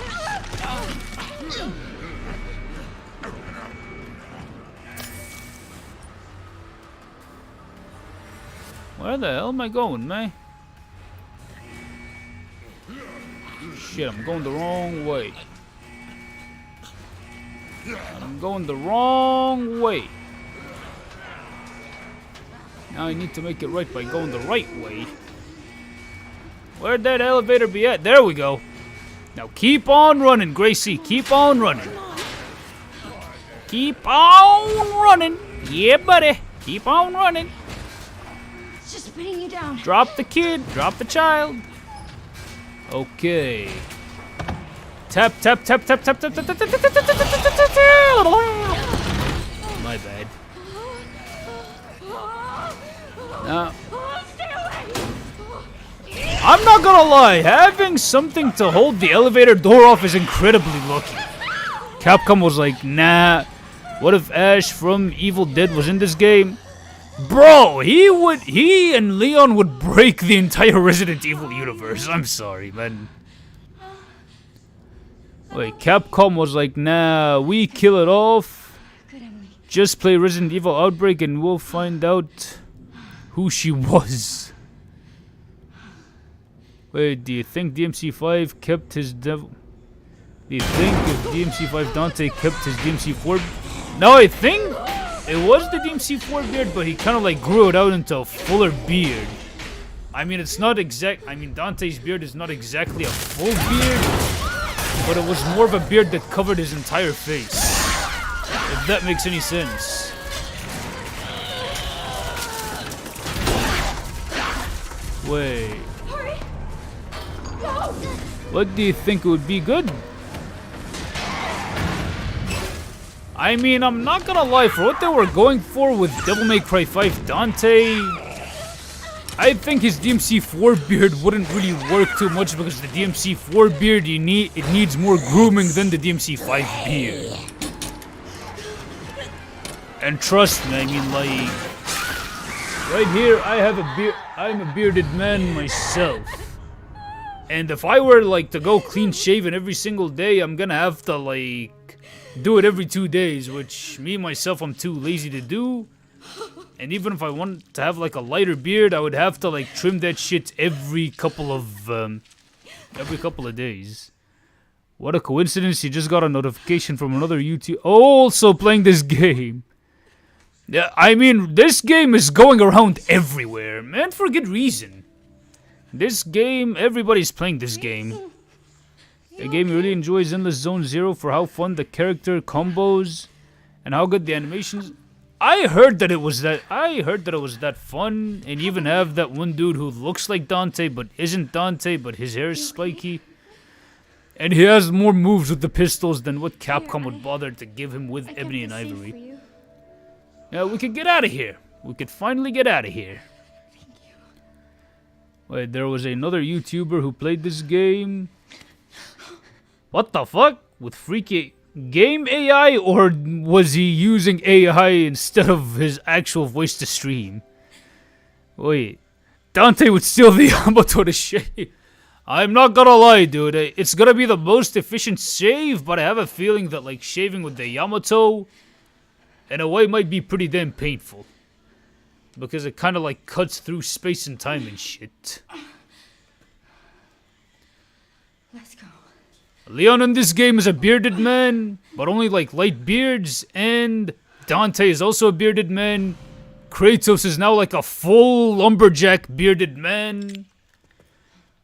Where the hell am I going, man? Shit, I'm going the wrong way. I'm going the wrong way. Now I need to make it right by going the right way. Where'd that elevator be at? There we go. Now keep on running, Gracie. Keep on running. Keep on running. Yeah, buddy. Keep on running. It's just putting you down. Drop the kid. Drop the child. Okay. Tap, tap, tap, tap, tap, tap, tap, tap, tap, tap, tap, tap, tap, tap, tap. My bad. Now, I'm not gonna lie, having something to hold the elevator door off is incredibly lucky. Capcom was like, nah, what if Ash from Evil Dead was in this game? Bro, he and Leon would break the entire Resident Evil universe. I'm sorry, man. Wait, Capcom was like, nah, we kill it off. Just play Resident Evil Outbreak and we'll find out who she was. Wait, do you think DMC5 kept his devil? Do you think if DMC5 Dante kept his DMC4? No, I think it was the DMC4 beard, but he kind of like grew it out into a fuller beard. I mean, it's not exact. I mean, Dante's beard is not exactly a full beard, but it was more of a beard that covered his entire face. If that makes any sense. Wait. Hurry! No! What do you think would be good? I mean, I'm not gonna lie, for what they were going for with Devil May Cry 5 Dante, I think his DMC4 beard wouldn't really work too much because the DMC4 beard, it needs more grooming than the DMC5 beard. And trust me, I mean, like, right here, I'm a bearded man myself. And if I were, like, to go clean shaven every single day, I'm gonna have to, like, do it every 2 days, which me myself I'm too lazy to do. And even if I want to have like a lighter beard, I would have to like trim that shit every couple of days. What a coincidence, he just got a notification from another YouTube also playing this game. Yeah, I mean, this game is going around everywhere, man, for good reason. This game, everybody's playing this game. A game really enjoys Endless Zone Zero for how fun the character combos and how good the animations. I heard that it was that fun, and even have that one dude who looks like Dante but isn't Dante, but his hair is spiky. And he has more moves with the pistols than what Capcom would bother to give him with Ebony and Ivory. Yeah, we could get out of here. We could finally get out of here. Wait, there was another YouTuber who played this game. What the fuck? With freaky game AI, or was he using AI instead of his actual voice to stream? Wait, Dante would steal the Yamato to shave. I'm not gonna lie, dude. It's gonna be the most efficient shave, but I have a feeling that like shaving with the Yamato in a way might be pretty damn painful. Because it kind of like cuts through space and time and shit. Let's go. Leon in this game is a bearded man, but only like light beards, and Dante is also a bearded man. Kratos is now like a full lumberjack bearded man.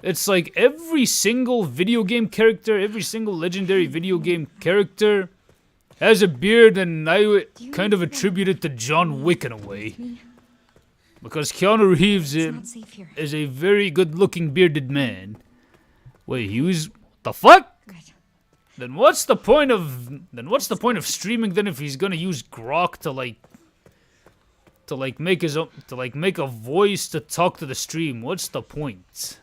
It's like every single video game character, every single legendary video game character has a beard, and I would kind of attribute it to John Wick in a way. Because Keanu Reeves is a very good-looking bearded man. Wait, he was... the fuck? Then what's the point of streaming then if he's gonna use Grok to make a voice to talk to the stream? What's the point?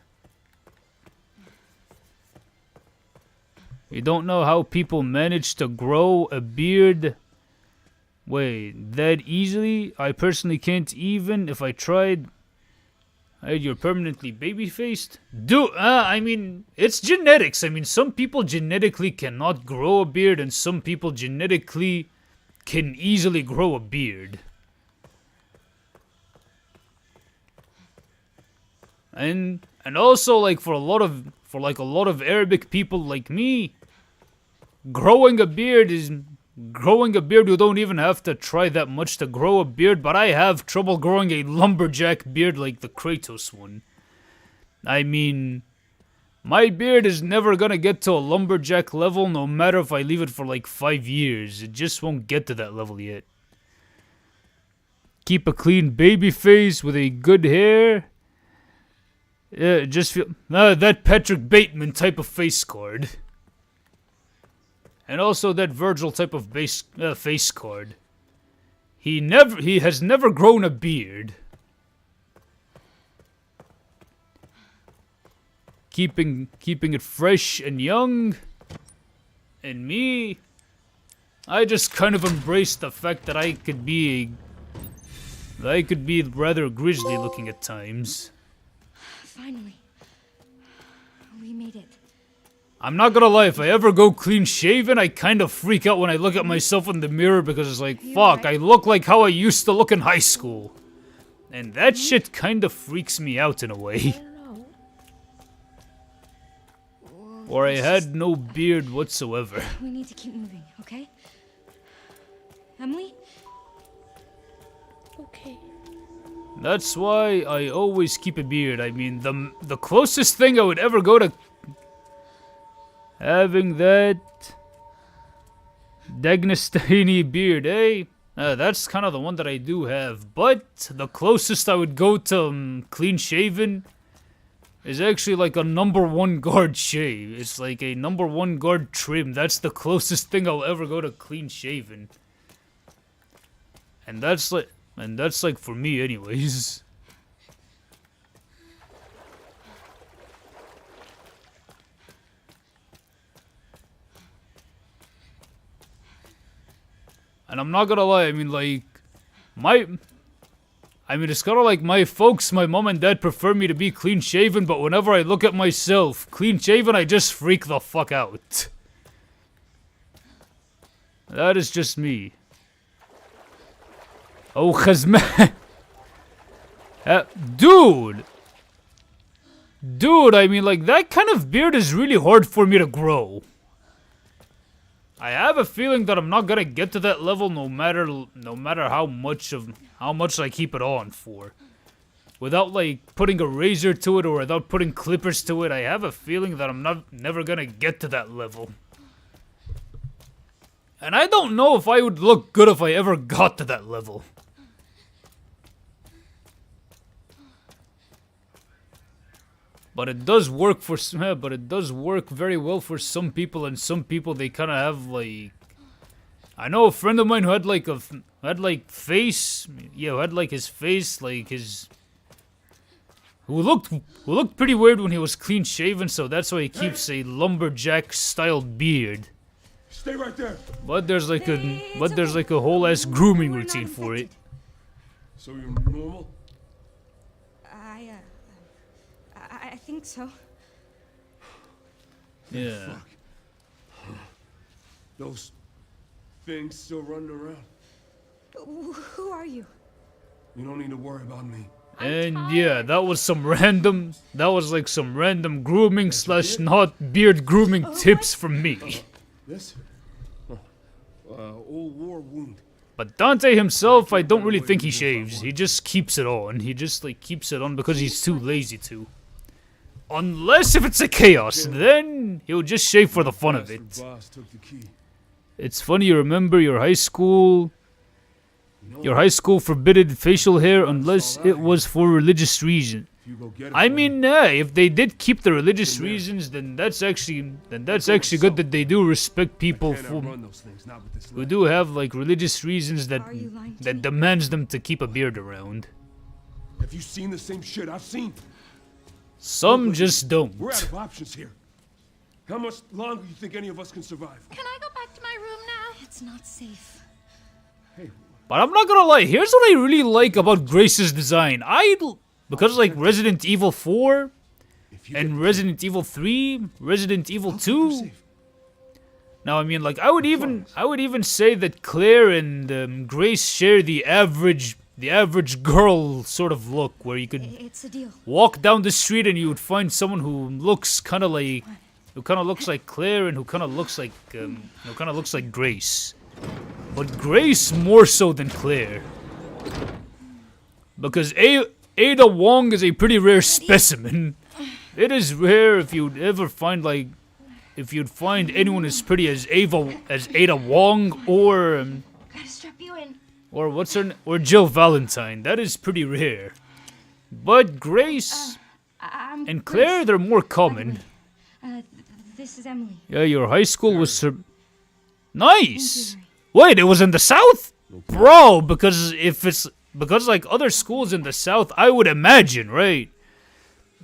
You don't know how people manage to grow a beard? Wait, that easily? I personally can't even if I tried. You're permanently baby-faced? I mean, it's genetics. I mean, some people genetically cannot grow a beard, and some people genetically can easily grow a beard. And also, like, for a lot of Arabic people like me, growing a beard, you don't even have to try that much to grow a beard, but I have trouble growing a lumberjack beard like the Kratos one. I mean, my beard is never gonna get to a lumberjack level no matter if I leave it for like 5 years. It just won't get to that level yet. Keep a clean baby face with a good hair. Yeah, just feel... that Patrick Bateman type of face card. And also that Virgil type of face card. He has never grown a beard. Keeping it fresh and young. And me, I just kind of embraced the fact that I could be rather grizzly looking at times. Finally. We made it. I'm not gonna lie, if I ever go clean shaven, I kind of freak out when I look at myself in the mirror because it's like, fuck, I look like how I used to look in high school. And that shit kind of freaks me out in a way. Or I had no beard whatsoever. We need to keep moving, okay? Emily? Okay. That's why I always keep a beard. I mean, the closest thing I would ever go to having that Dagnastani beard, eh? That's kind of the one that I do have. But the closest I would go to clean shaven is actually like a #1 guard shave. It's like a #1 guard trim. That's the closest thing I'll ever go to clean shaven. And that's like for me anyways. And I'm not gonna lie, I mean, it's kinda like my folks, my mom and dad prefer me to be clean shaven, but whenever I look at myself clean shaven, I just freak the fuck out. That is just me. Oh, Khazman. Dude, I mean, like, that kind of beard is really hard for me to grow. I have a feeling that I'm not gonna get to that level no matter how much I keep it on for. Without like putting a razor to it or without putting clippers to it, I have a feeling that I'm never gonna get to that level. And I don't know if I would look good if I ever got to that level. But it does work very well for some people, and some people they kind of have like. I know a friend of mine who had like face, who had like his face like his. Who looked pretty weird when he was clean shaven, so that's why he keeps a lumberjack style beard. Stay right there. But there's like a whole ass grooming routine for it. So you're normal? I think so. Yeah. Fuck. Those things still running around. Who are you? You don't need to worry about me. And yeah, that was like some random grooming / not beard grooming tips from me. This? Old war wound. But Dante himself, I don't really think he shaves. He just keeps it on. He just like keeps it on because he's too lazy to. Unless if it's a chaos, then he'll just shave for the fun of it. It's funny, you remember your high school forbidden facial hair unless it was for religious reason. I mean, if they did keep the religious reasons, then that's actually good that they do respect people who do have like religious reasons that demands them to keep a beard around. Have you seen the same shit I've seen? Some just don't. We're out of options here. How much longer do you think any of us can survive? Can I go back to my room now? It's not safe. Hey. But I'm not gonna lie, here's what I really like about Grace's design. Because like Resident Evil 4 and Resident Evil 3, Resident Evil 2. Now I mean like I would even say that Claire and Grace share the average girl sort of look, where you could walk down the street and you would find someone who looks kind of looks like Claire and who kind of looks like Grace. But Grace more so than Claire. Because Ada Wong is a pretty rare specimen. It is rare if you'd find anyone as pretty as Ada Wong or Gotta strap you in. or Jill Valentine. That is pretty rare. But Grace and Claire, they're more common. This is Emily. Yeah, your high school was nice. Wait, it was in the South? Bro, because like other schools in the South, I would imagine, right?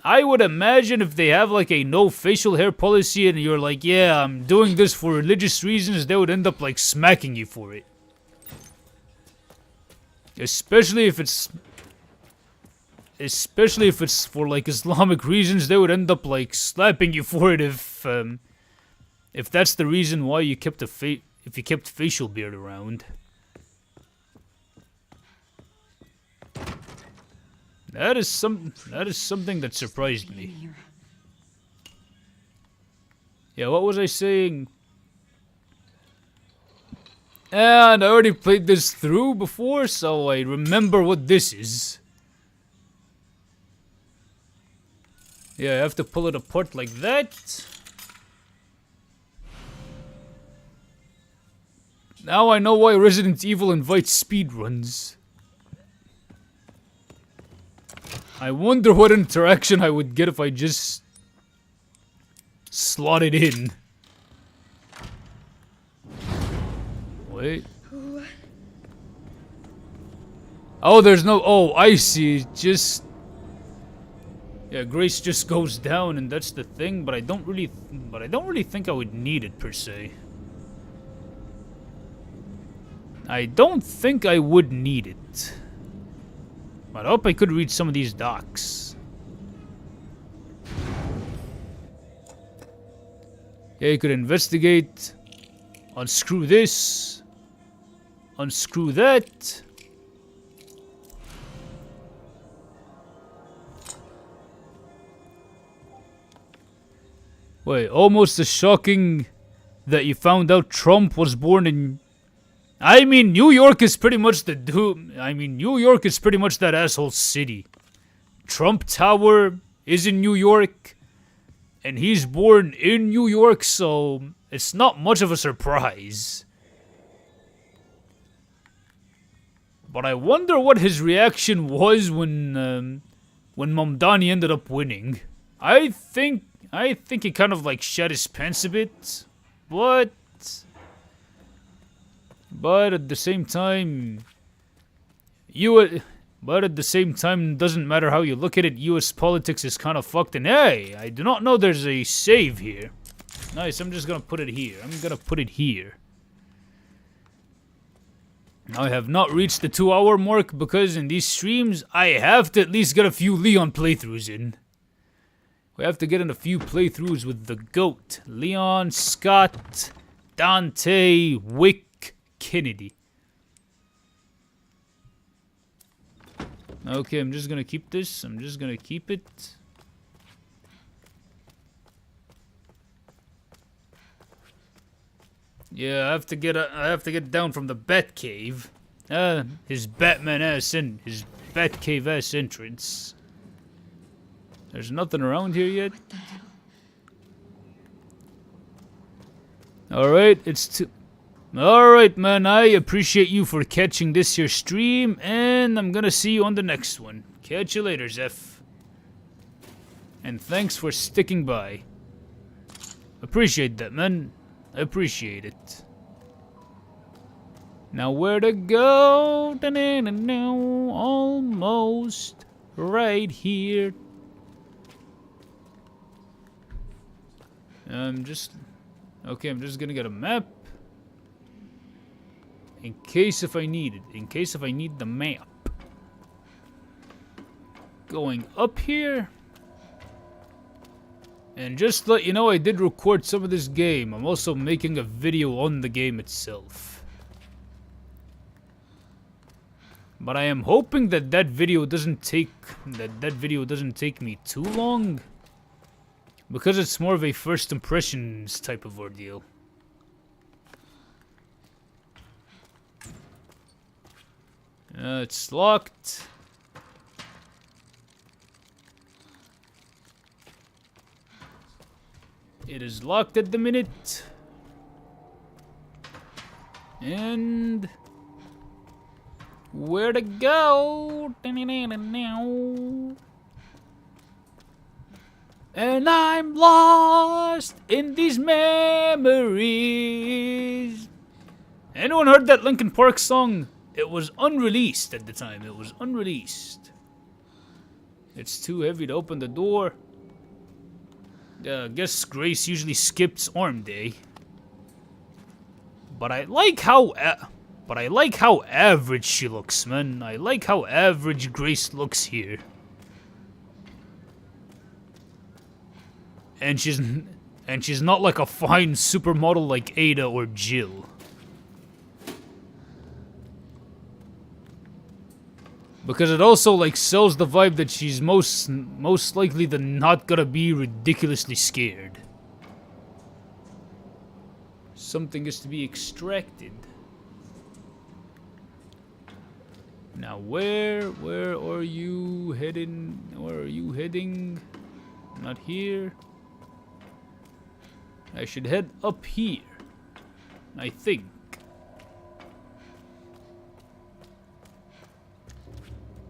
I would imagine if they have like a no facial hair policy and you're like, yeah, I'm doing this for religious reasons, they would end up like smacking you for it. Especially if it's for like Islamic reasons, they would end up like slapping you for it if that's the reason why you kept if you kept facial beard around. That is something that surprised me. Yeah, what was I saying? And I already played this through before, so I remember what this is. Yeah, I have to pull it apart like that. Now I know why Resident Evil invites speedruns. I wonder what interaction I would get if I just slot it in. Wait. Oh, there's no. Oh, I see. Just. Yeah, Grace just goes down, and that's the thing. But I don't really think I would need it per se. I don't think I would need it. But I hope I could read some of these docs. Yeah, you could investigate. Unscrew this. Unscrew that. Wait, almost as shocking that you found out Trump was born in... I mean, New York is pretty much the New York is pretty much that asshole city. Trump Tower is in New York, and he's born in New York, so it's not much of a surprise. But I wonder what his reaction was when Mamdani ended up winning. I think he kind of like shat his pants a bit, but at the same time, doesn't matter how you look at it, U.S. politics is kind of fucked. And hey, I do not know there's a save here. Nice, I'm just gonna put it here. Now, I have not reached the 2-hour mark because in these streams, I have to at least get a few Leon playthroughs in. We have to get in a few playthroughs with the GOAT. Leon, Scott, Dante, Wick, Kennedy. Okay, I'm just gonna keep this. I'm just gonna keep it. Yeah, I have to get down from the Bat Cave. His Batman ass in his Bat Cave ass entrance. There's nothing around here yet. What the hell? Alright, Alright, man, I appreciate you for catching this here stream, and I'm gonna see you on the next one. Catch you later, Zeph. And thanks for sticking by. Appreciate that, man. Appreciate it. Now where to go? Almost right here. I'm just gonna get a map. In case if I need it. In case if I need the map. Going up here. And just to let you know, I did record some of this game. I'm also making a video on the game itself. But I am hoping that that video doesn't take me too long. Because it's more of a first impressions type of ordeal. It's locked. It is locked at the minute. And where to go? And I'm lost in these memories. Anyone heard that Linkin Park song? It was unreleased at the time. It was unreleased. It's too heavy to open the door. I guess Grace usually skips arm day. But I like how average she looks, man. I like how average Grace looks here. And she's not like a fine supermodel like Ada or Jill. Because it also like sells the vibe that she's most likely than not gonna be ridiculously scared. Something is to be extracted. Now where are you heading? Where are you heading? Not here. I should head up here. I think.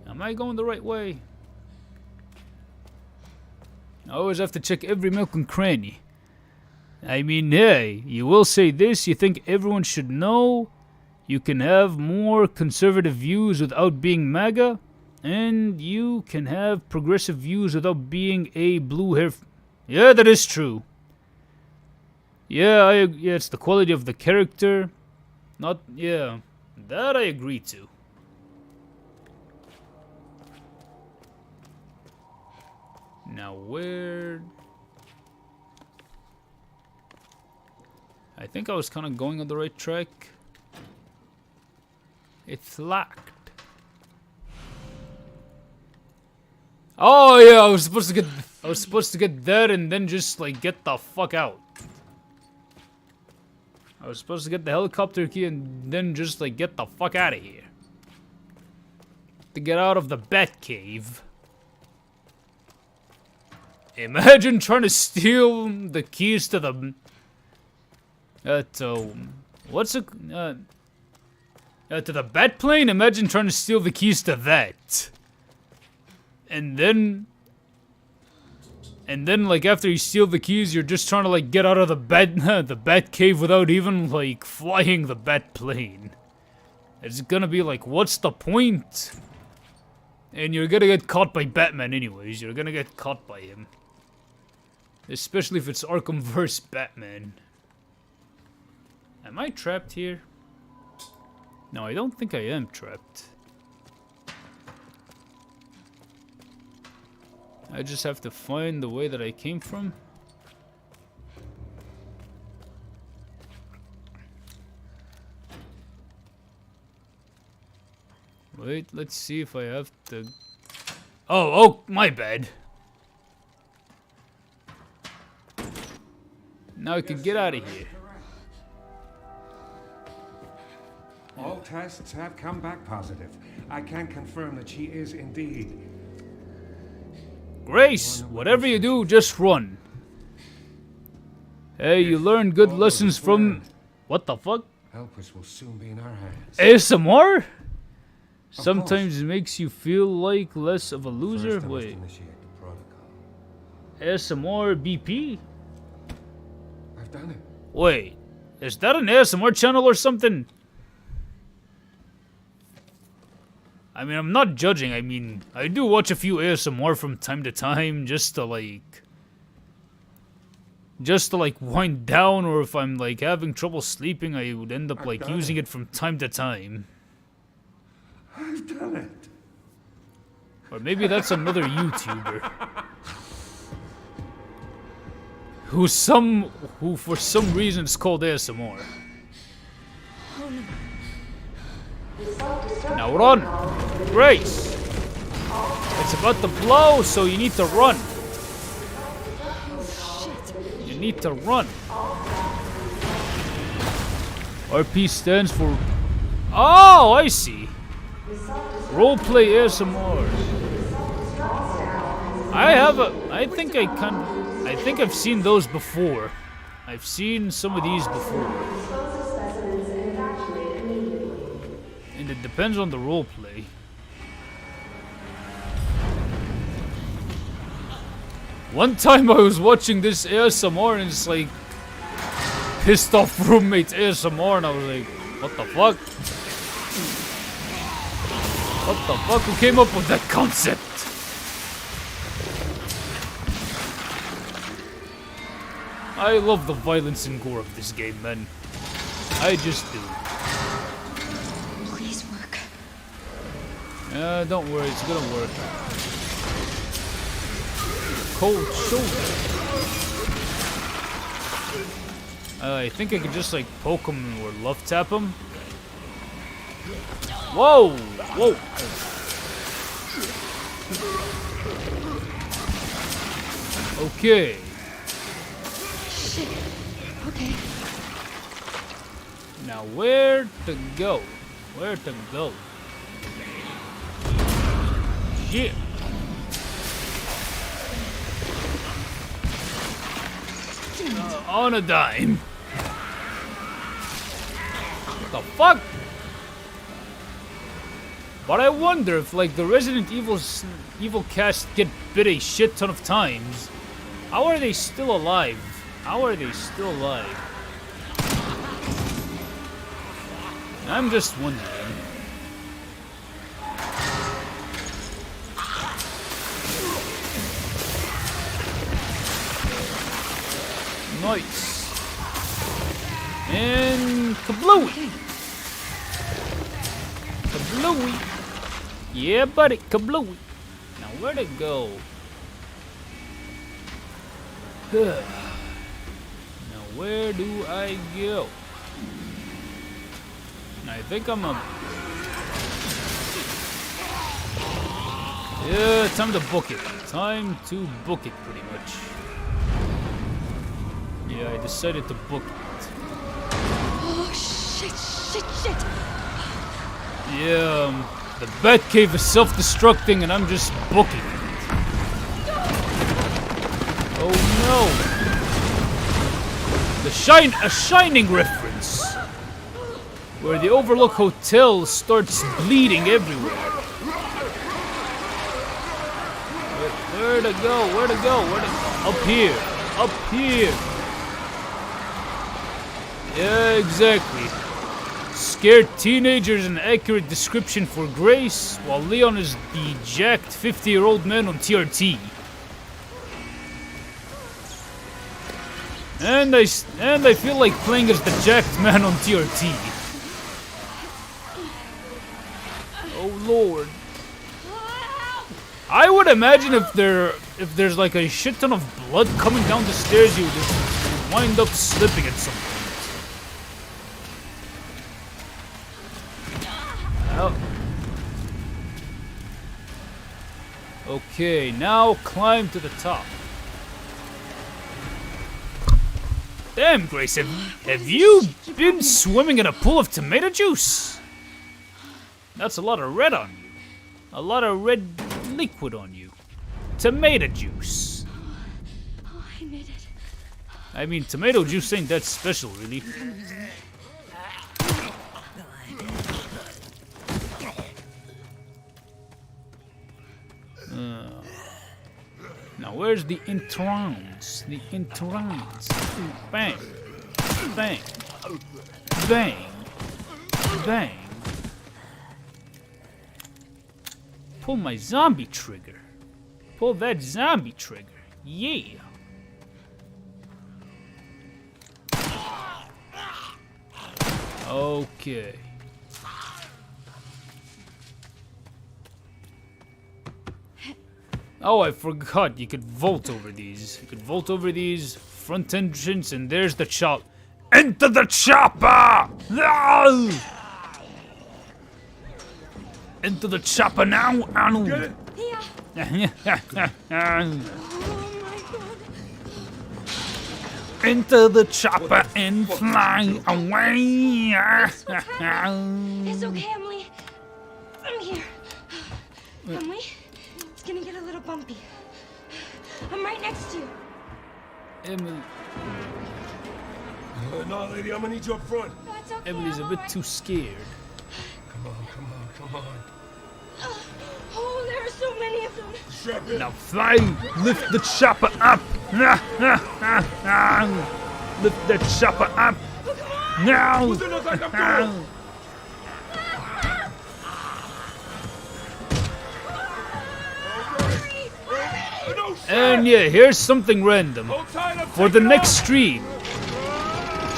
Am I going the right way? I always have to check every nook and cranny. I mean, hey, you will say this, you think everyone should know you can have more conservative views without being MAGA, and you can have progressive views without being a blue hair... Yeah, that is true. Yeah, it's the quality of the character. Not... Yeah, that I agree to. Now where... I think I was kind of going on the right track. It's locked. Oh yeah, I was supposed to get that and then just like get the fuck out. I was supposed to get the helicopter key and then just, like, get the fuck out of here. To get out of the bat cave. Imagine trying to steal the keys to the... what's it... to the bat plane? Imagine trying to steal the keys to that. And then, like, after you steal the keys, you're just trying to, like, get out of the bat cave without even, like, flying the bat plane. It's gonna be like, what's the point? And you're gonna get caught by Batman anyways. You're gonna get caught by him. Especially if it's Arkham-verse Batman. Am I trapped here? No, I don't think I am trapped. I just have to find the way that I came from. Wait, let's see if I have to... Oh, my bad. Now I can get out of here. All tests have come back positive. I can confirm that she is indeed... Grace, whatever you do, just run. Hey, you learned good lessons from... What the fuck? Elpis will soon be in our hands. ASMR? Sometimes it makes you feel like less of a loser. Wait. ASMR BP? I've done it. Wait, is that an ASMR channel or something? I mean, I'm not judging. I mean, I do watch a few ASMR from time to time just to like wind down, or if I'm like having trouble sleeping, I would end up like using it from time to time. I've done it. Or maybe that's another YouTuber who for some reason is called ASMR. Now run! Grace! It's about to blow, so you need to run. You need to run. RP stands for... Oh, I see. Roleplay ASMR. I think I've seen those before. I've seen some of these before. And it depends on the roleplay. One time I was watching this ASMR and it's like pissed off roommate ASMR, and I was like, what the fuck? What the fuck? Who came up with that concept? I love the violence and gore of this game, man. I just do. Please work. Don't worry, it's gonna work. Cold shoulder. I think I could just like poke him or love tap him. Whoa! Whoa! Okay. Shit. Okay. Now where to go? Where to go? Shit. On a dime. What the fuck? But I wonder if, like, the Resident Evil cast get bit a shit ton of times, how are they still alive? How are they still alive? I'm just wondering. Nice. And kablooey. Kablooey. Yeah, buddy, kablooey. Now where to go? Now where do I go? I think I'm a... Yeah, time to book it. Time to book it, pretty much. Yeah, I decided to book it. Shit. Yeah, the Batcave is self-destructing and I'm just booking it. Oh no! A Shining reference! Where the Overlook Hotel starts bleeding everywhere. Where to go? Up here. Yeah, exactly. Scared teenagers, an accurate description for Grace, while Leon is the jacked 50-year-old man on TRT. And I feel like playing as the jacked man on TRT. Oh Lord. I would imagine if there's like a shit ton of blood coming down the stairs, you would just wind up slipping at some point. Oh. Okay, now climb to the top. Damn, Grace, have you been swimming in a pool of tomato juice? That's a lot of red on you. A lot of red liquid on you. Tomato juice. Oh, I made it. I mean, tomato juice ain't that special, really. Now, where's the entrance? The entrance. Bang. Bang. Bang. Bang. Pull my zombie trigger. Pull that zombie trigger. Yeah. Okay. Oh, I forgot. You could vault over these. Front entrance, and there's the chop. Into the chopper! No! Into the chopper now, Arnold. Get it? Yeah. Oh my god. Into the chopper and fly away. It's okay, Emily. I'm here. Emily, it's gonna get a little bumpy. I'm right next to you. Emily, No, lady, I'm gonna need you up front. No, it's okay. Emily's a I'm bit alright. too scared. Come on. Oh, there are so many of them. Strap in. Now fly, lift the chopper up. Lift the chopper up. Now. Usted no saca duro. No shit. And yeah, here's something random. Hold tight, I'm For the taking next off. stream,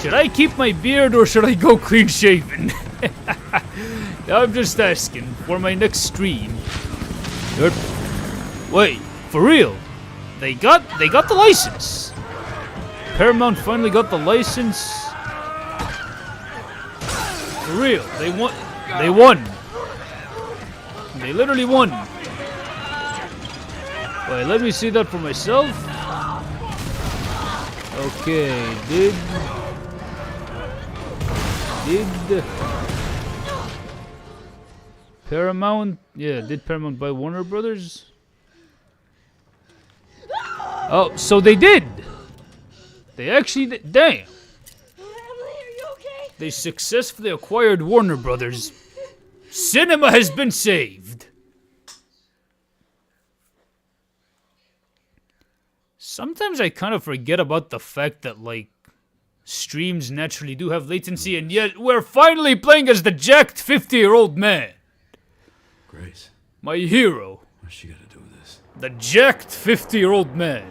should I keep my beard or should I go clean shaven? I'm just asking for my next stream. Wait, for real? They got the license. Paramount finally got the license. For real, they won. They literally won. Wait, let me see that for myself. Okay, did Paramount? Yeah, did Paramount buy Warner Brothers? Oh, so they did. They actually did. Damn. Emily, are you okay? They successfully acquired Warner Brothers. Cinema has been saved. Sometimes I kind of forget about the fact that, like, streams naturally do have latency, and yet we're finally playing as the jacked 50-year-old man. Grace, My hero. what's she got to do with this? The jacked 50-year-old man.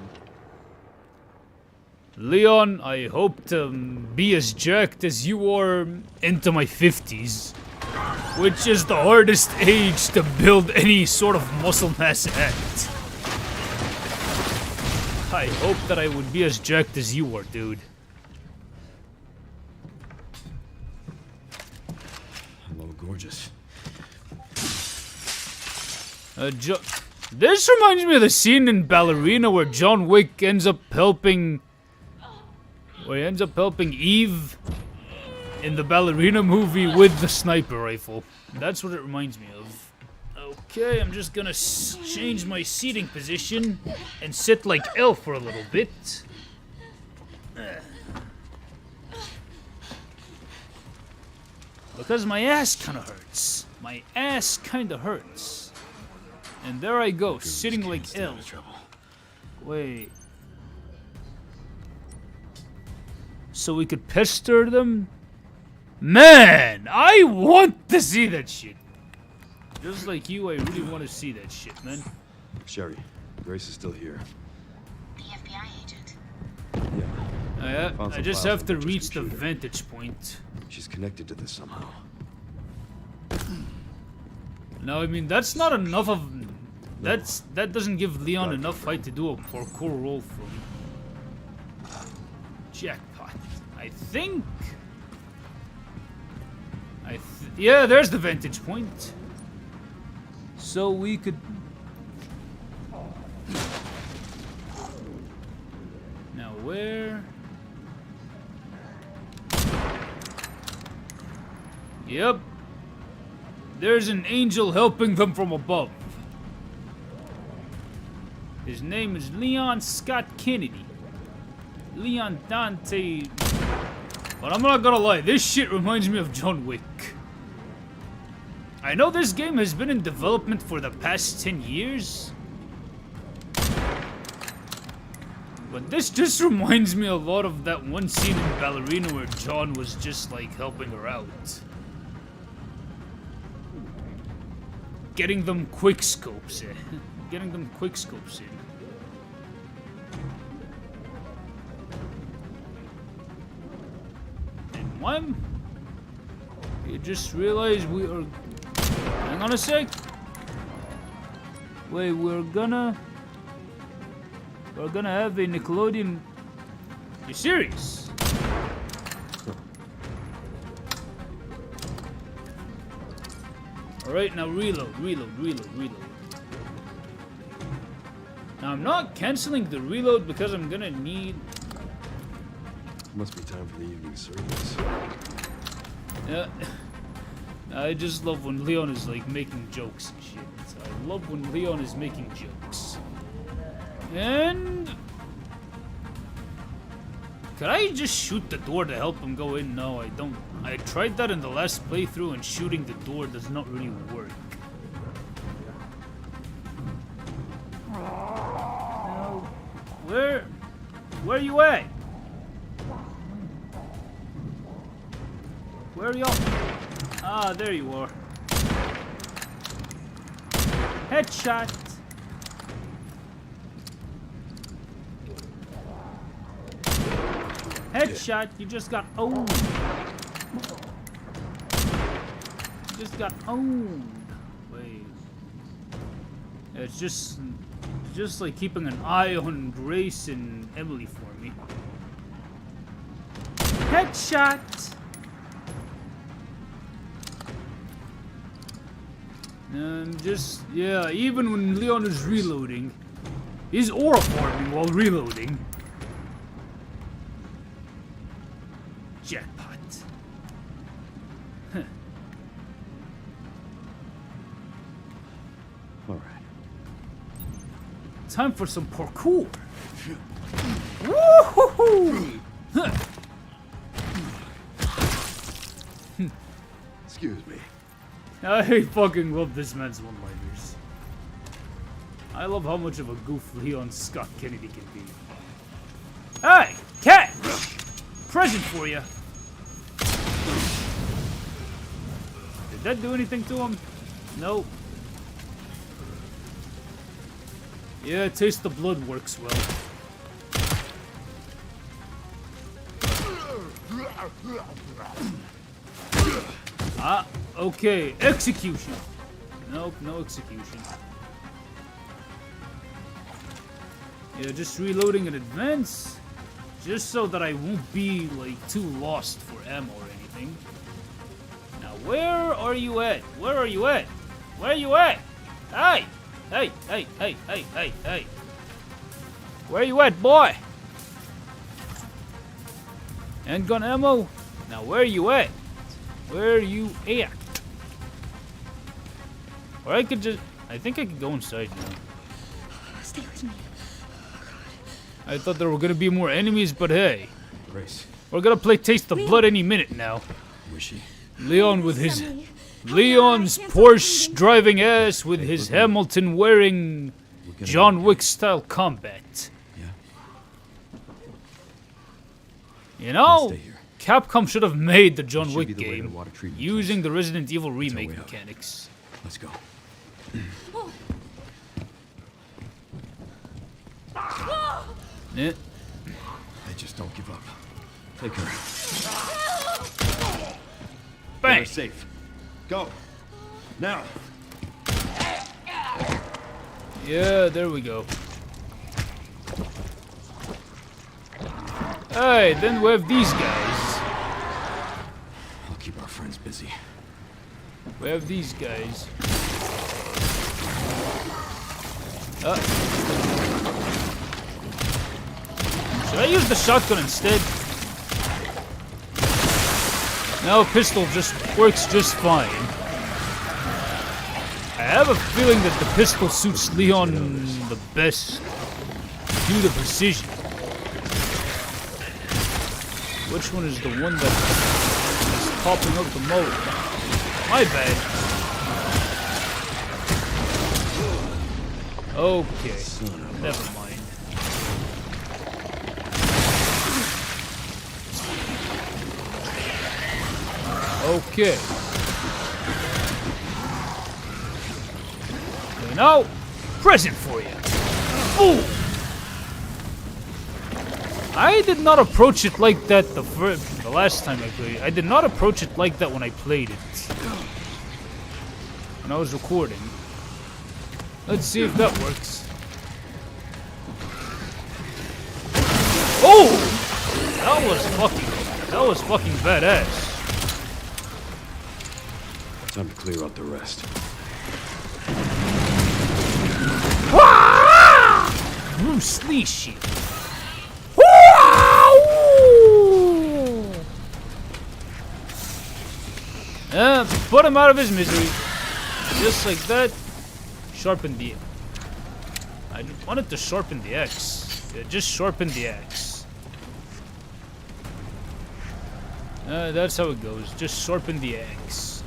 Leon, I hope to be as jacked as you are into my 50s. Which is the hardest age to build any sort of muscle mass at. I hope that I would be as jacked as you are, dude. Hello, gorgeous. This reminds me of the scene in Ballerina where John Wick ends up helping... Where he ends up helping Eve in the ballerina movie with the sniper rifle. That's what it reminds me of. Okay, I'm just gonna change my seating position and sit like L for a little bit. Because my ass kinda hurts. My ass kinda hurts. And there I go, sitting like L. Wait. So we could pester them? Man, I want to see that shit. Just like you, I really want to see that shit, man. Sherry, Grace is still here. The FBI agent. Yeah. I just have to reach the vantage point. She's connected to this somehow. No, I mean, that's not enough of... That doesn't give Leon enough fight to do a parkour roll from. Jackpot. I think... yeah, there's the vantage point. So we could... Now where... Yep. There's an angel helping them from above. His name is Leon Scott Kennedy. Leon Dante... But I'm not gonna lie, this shit reminds me of John Wick. I know this game has been in development for the past 10 years. But this just reminds me a lot of that one scene in Ballerina where John was just like helping her out. Getting them quick scopes in. Getting them quick scopes in. And one, you just realized we are... Hang on a sec. Wait, we're gonna have a Nickelodeon... You serious? Alright, now reload. Now I'm not canceling the reload because I'm gonna need... Must be time for the evening service. Yeah. I just love when Leon is like making jokes and shit. I love when Leon is making jokes. And... Could I just shoot the door to help him go in? No, I don't. I tried that in the last playthrough and shooting the door does not really work. Now, where are you at? Where are y'all? Ah, there you are. Headshot. Headshot, you just got owned. You just got owned. Wait. It's just like keeping an eye on Grace and Emily for me. Headshot. Yeah, even when Leon is reloading, he's aura farming while reloading. Jackpot. Huh. All right. Time for some parkour. Woo-hoo-hoo! Huh. Excuse me. I fucking love this man's one-liners. I love how much of a goof Leon Scott Kennedy can be. Hey, cat! Present for you. Did that do anything to him? Nope. Yeah, taste the blood works well. Ah, okay. Execution. Nope, no execution. Yeah, just reloading in advance. Just so that I won't be, like, too lost for ammo or anything. Now, where are you at? Where are you at? Where are you at? Hey! Hey, hey, hey, hey, hey, hey. Where are you at, boy? Handgun ammo? Now, where you at? Where you at? Or I could just... I think I could go inside now. Stay with me. I thought there were gonna be more enemies, but hey. Grace, We're gonna play Taste the Blood any minute now. where's she? Leon with his... Emily. Leon's I can't stop Porsche breathing. driving ass with his Hamilton wearing We're gonna John be Wick style combat. Yeah. You know, Stay here. Capcom should have made the John Should Wick be the way to game water treatment using the Resident Evil our remake way out. mechanics. Let's go. Eh, They just don't give up. Take her. bang! We're safe. Go. Now. Yeah, there we go. Hey, then we have these guys. I'll keep our friends busy. We have these guys. Should I use the shotgun instead? No, pistol just works just fine. I have a feeling that the pistol suits Leon the best due to precision. Which one is the one that is popping up the most? My bad. Okay, never mind. Okay. You know, present for you. Ooh. I did not approach it like that the last time I played it. I did not approach it like that when I played it. When I was recording. Let's see if that works. Oh! That was fucking badass. Time to clear out the rest. Bruce Lee shit. Put him out of his misery. Just like that. Sharpen the... I wanted to sharpen the axe. Yeah, just sharpen the axe. That's how it goes. Just sharpen the axe.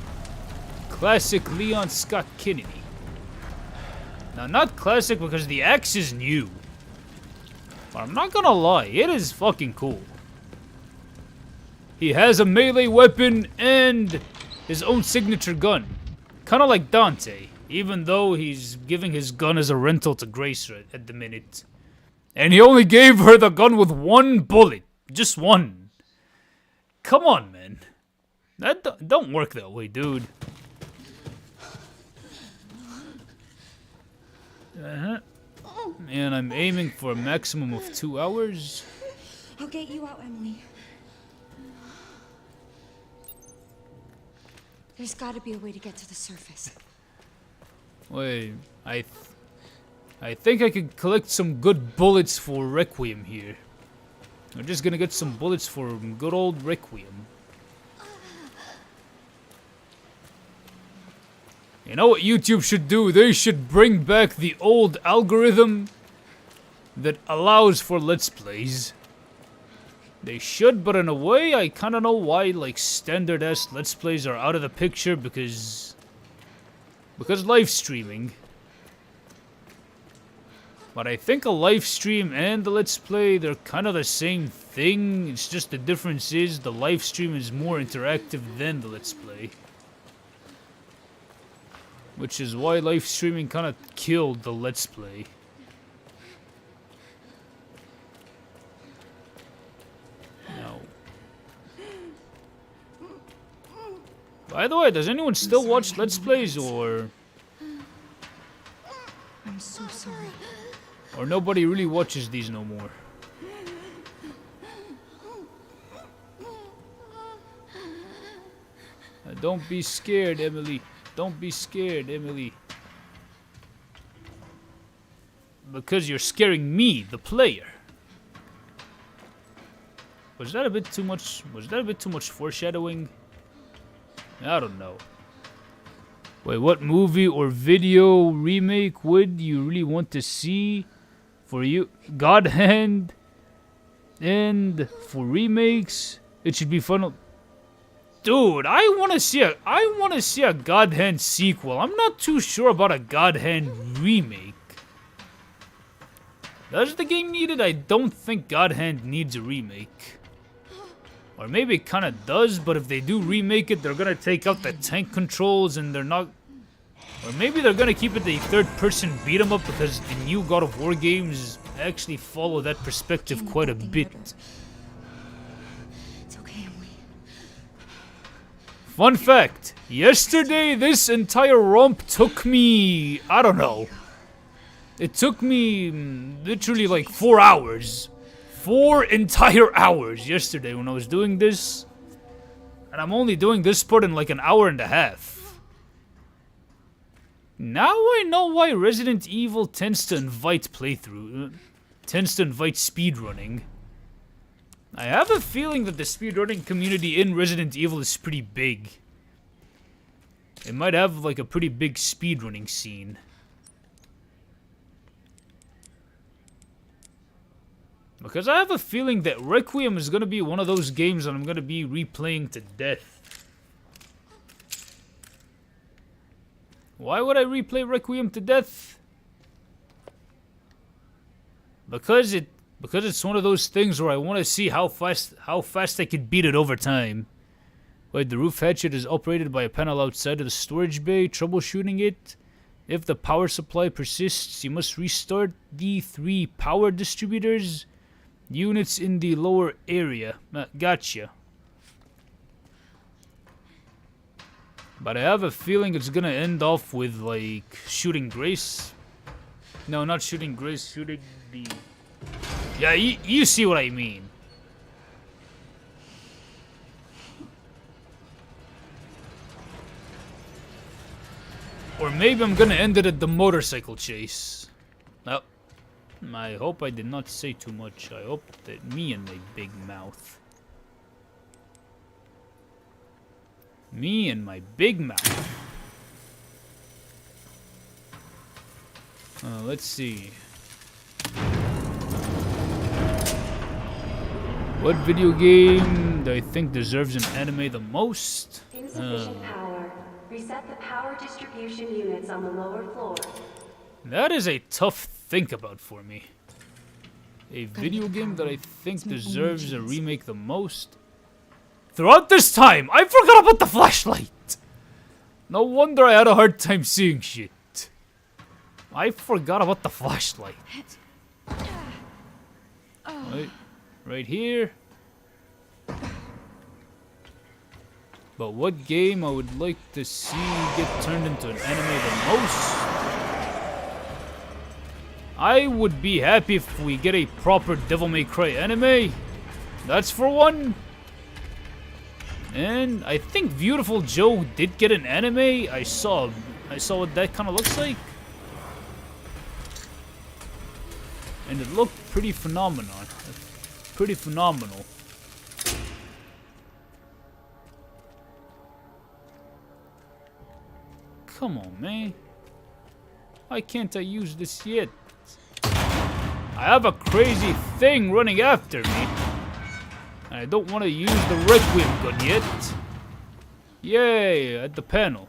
Classic Leon Scott Kennedy. Now, not classic because the axe is new. But I'm not gonna lie, it is fucking cool. He has a melee weapon and his own signature gun. Kinda like Dante, even though he's giving his gun as a rental to Grace at the minute. And he only gave her the gun with one bullet. Just one. Come on, man. That don't work that way, dude. And I'm aiming for a maximum of 2 hours. I'll get you out, Emily. There's got to be a way to get to the surface. Wait, I think I could collect some good bullets for Requiem here. I'm just gonna get some bullets for good old Requiem. You know what YouTube should do? They should bring back the old algorithm that allows for Let's Plays. They should, but in a way, I kinda know why, like, standard-ass Let's Plays are out of the picture, because live streaming. But I think a live stream and the Let's Play, they're kind of the same thing. It's just the difference is the live stream is more interactive than the Let's Play. Which is why live streaming kind of killed the Let's Play. No. By the way, does anyone still watch Let's Plays, or I'm so sorry. nobody really watches these no more? Don't be scared, Emily. Don't be scared, Emily. Because you're scaring me, the player. Was that a bit too much? Was that a bit too much foreshadowing? I don't know. Wait, what movie or video remake would you really want to see? For you, God Hand, and for remakes, it should be fun. Dude, I want to see a God Hand sequel. I'm not too sure about a God Hand remake. Does the game need it? I don't think God Hand needs a remake. Or maybe it kind of does, but if they do remake it, they're gonna take out the tank controls and they're not. Or maybe they're gonna keep it the third-person beat 'em up because the new God of War games actually follow that perspective quite a bit. It's okay, Emily. Fun fact: yesterday, this entire romp took me, I don't know. It took me literally like 4 hours. 4 entire hours yesterday when I was doing this. And I'm only doing this part in like an hour and a half. Now I know why Resident Evil tends to invite playthrough. Tends to invite speedrunning. I have a feeling that the speedrunning community in Resident Evil is pretty big. It might have like a pretty big speedrunning scene. Because I have a feeling that Requiem is going to be one of those games that I'm going to be replaying to death. Why would I replay Requiem to death? Because it's one of those things where I want to see how fast I can beat it over time. Wait, the roof hatchet is operated by a panel outside of the storage bay. Troubleshooting it. If the power supply persists, you must restart the 3 power distributors. Units in the lower area. Gotcha. But I have a feeling it's gonna end off with, like, shooting Grace. No, not shooting Grace, shooting the... Yeah, you see what I mean. Or maybe I'm gonna end it at the motorcycle chase. No. I hope I did not say too much. I hope that me and my big mouth. Me and my big mouth. Let's see. What video game do I think deserves an anime the most? Insufficient power. Reset the power distribution units on the lower floor. That is a tough think about for me. A video game that I think deserves a remake the most. Throughout this time, I forgot about the flashlight. No wonder I had a hard time seeing shit. I forgot about the flashlight. Right here. But what game I would like to see get turned into an anime the most? I would be happy if we get a proper Devil May Cry anime. That's for one. And I think Beautiful Joe did get an anime. I saw what that kind of looks like. And it looked pretty phenomenal. Pretty phenomenal. Come on, man. Why can't I use this yet? I have a crazy thing running after me. And I don't want to use the Requiem gun yet. Yay, at the panel.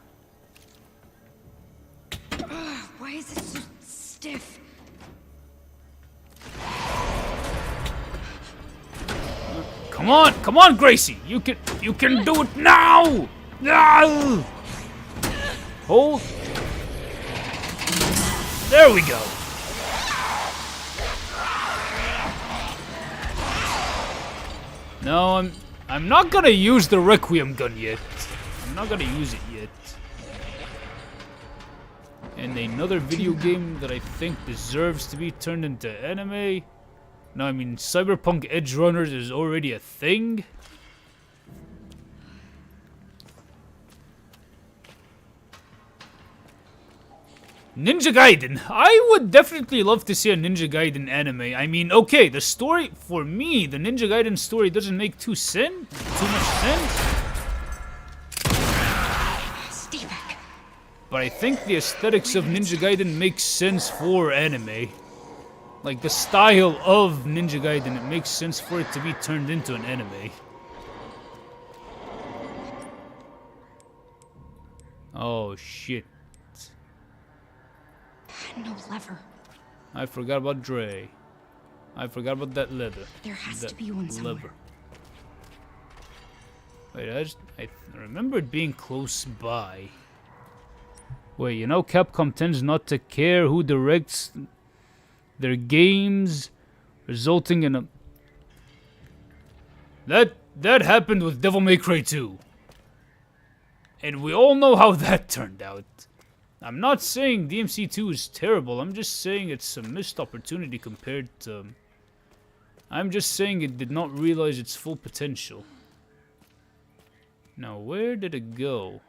Why is it so stiff? Come on, Gracie. You can do it now. No! Hold. There we go. No, I'm not gonna use the Requiem gun yet. I'm not gonna use it yet. And another video game that I think deserves to be turned into anime. No, I mean Cyberpunk Edge Runners is already a thing. Ninja Gaiden. I would definitely love to see a Ninja Gaiden anime. I mean, okay, the story, for me, the Ninja Gaiden story doesn't make too much sense. Stay back. But I think the aesthetics of Ninja Gaiden makes sense for anime. Like, the style of Ninja Gaiden, it makes sense for it to be turned into an anime. Oh, shit. No lever. I forgot about Dre. I forgot about that leather. There has That to be one somewhere. lever. Wait, I remember it being close by. Wait, you know Capcom tends not to care who directs their games, resulting in a... That happened with Devil May Cry 2. And we all know how that turned out. I'm not saying DMC2 is terrible, I'm just saying it's a missed opportunity compared to... I'm just saying it did not realize its full potential. Now, where did it go?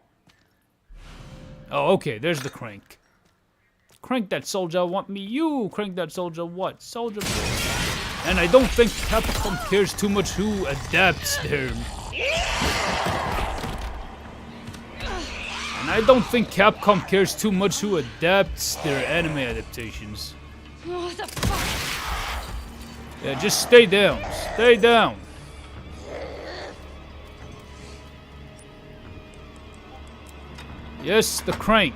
Oh, okay, there's the crank. Crank that soldier, want me you! Crank that soldier, what? Soldier... And I don't think Capcom cares too much who adapts their... And I don't think Capcom cares too much who adapts their anime adaptations. What the fuck? Yeah, just stay down. Stay down. Yes, the crank.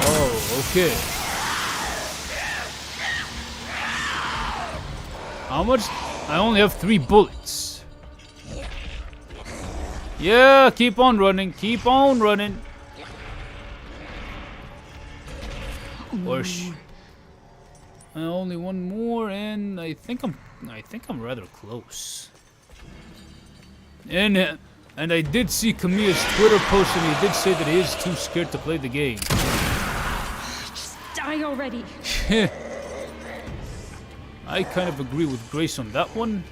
Oh, okay. How much? I only have 3 bullets. Yeah, keep on running. Keep on running. Or only one more, and I think I'm rather close. And I did see Kamiya's Twitter post, and he did say that he is too scared to play the game. Just die already. I kind of agree with Grace on that one.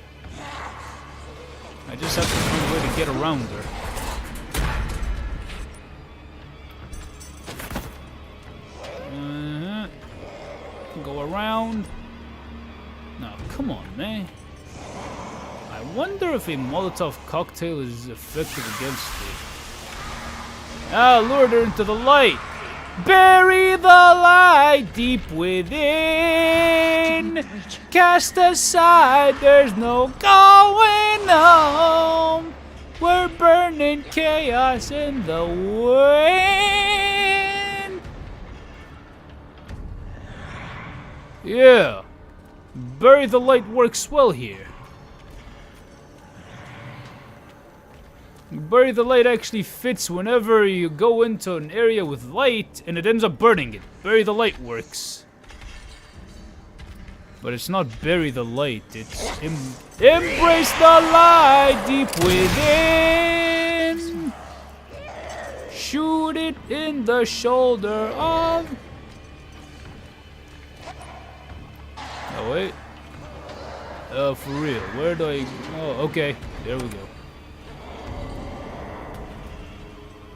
I just have to find a way to get around her. Go around. No, come on, man. I wonder if a Molotov cocktail is effective against it. Ah, lured her into the light. Bury the light deep within. Cast aside, there's no going home. We're burning chaos in the wind. Yeah. Bury the light works well here. Bury the light actually fits whenever you go into an area with light and it ends up burning it. Bury the light works. But it's not bury the light, it's embrace the light deep within. Shoot it in the shoulder of... Oh wait. For real, where do I... Oh, okay, there we go.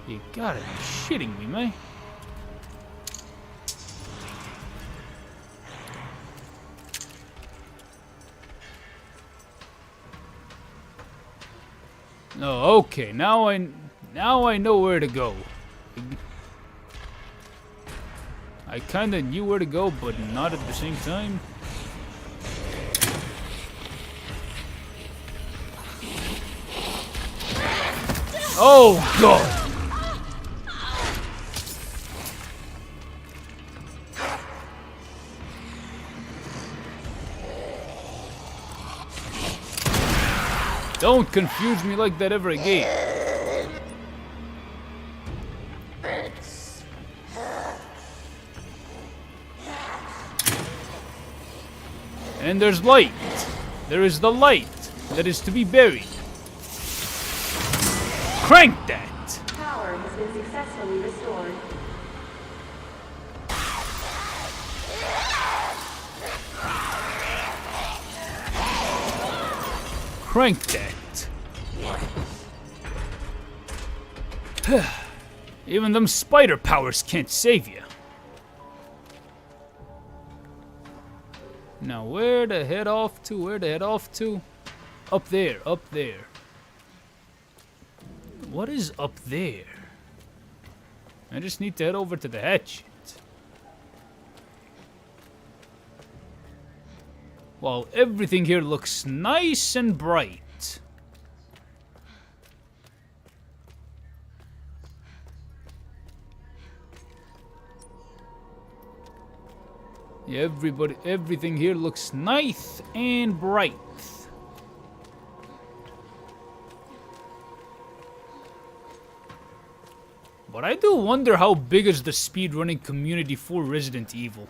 You gotta be shitting me, man. Oh, okay. Now I know where to go. I kinda knew where to go, but not at the same time. Oh God! Don't confuse me like that ever again. And there's light. There is the light that is to be buried. Crank that! Power has been successfully restored. Crank that. Even them spider powers can't save you. Now, where to head off to? Where to head off to? Up there, up there. What is up there? I just need to head over to the hatchet. While everything here looks nice and bright. Yeah, everything here looks nice and bright. But I do wonder how big is the speedrunning community for Resident Evil.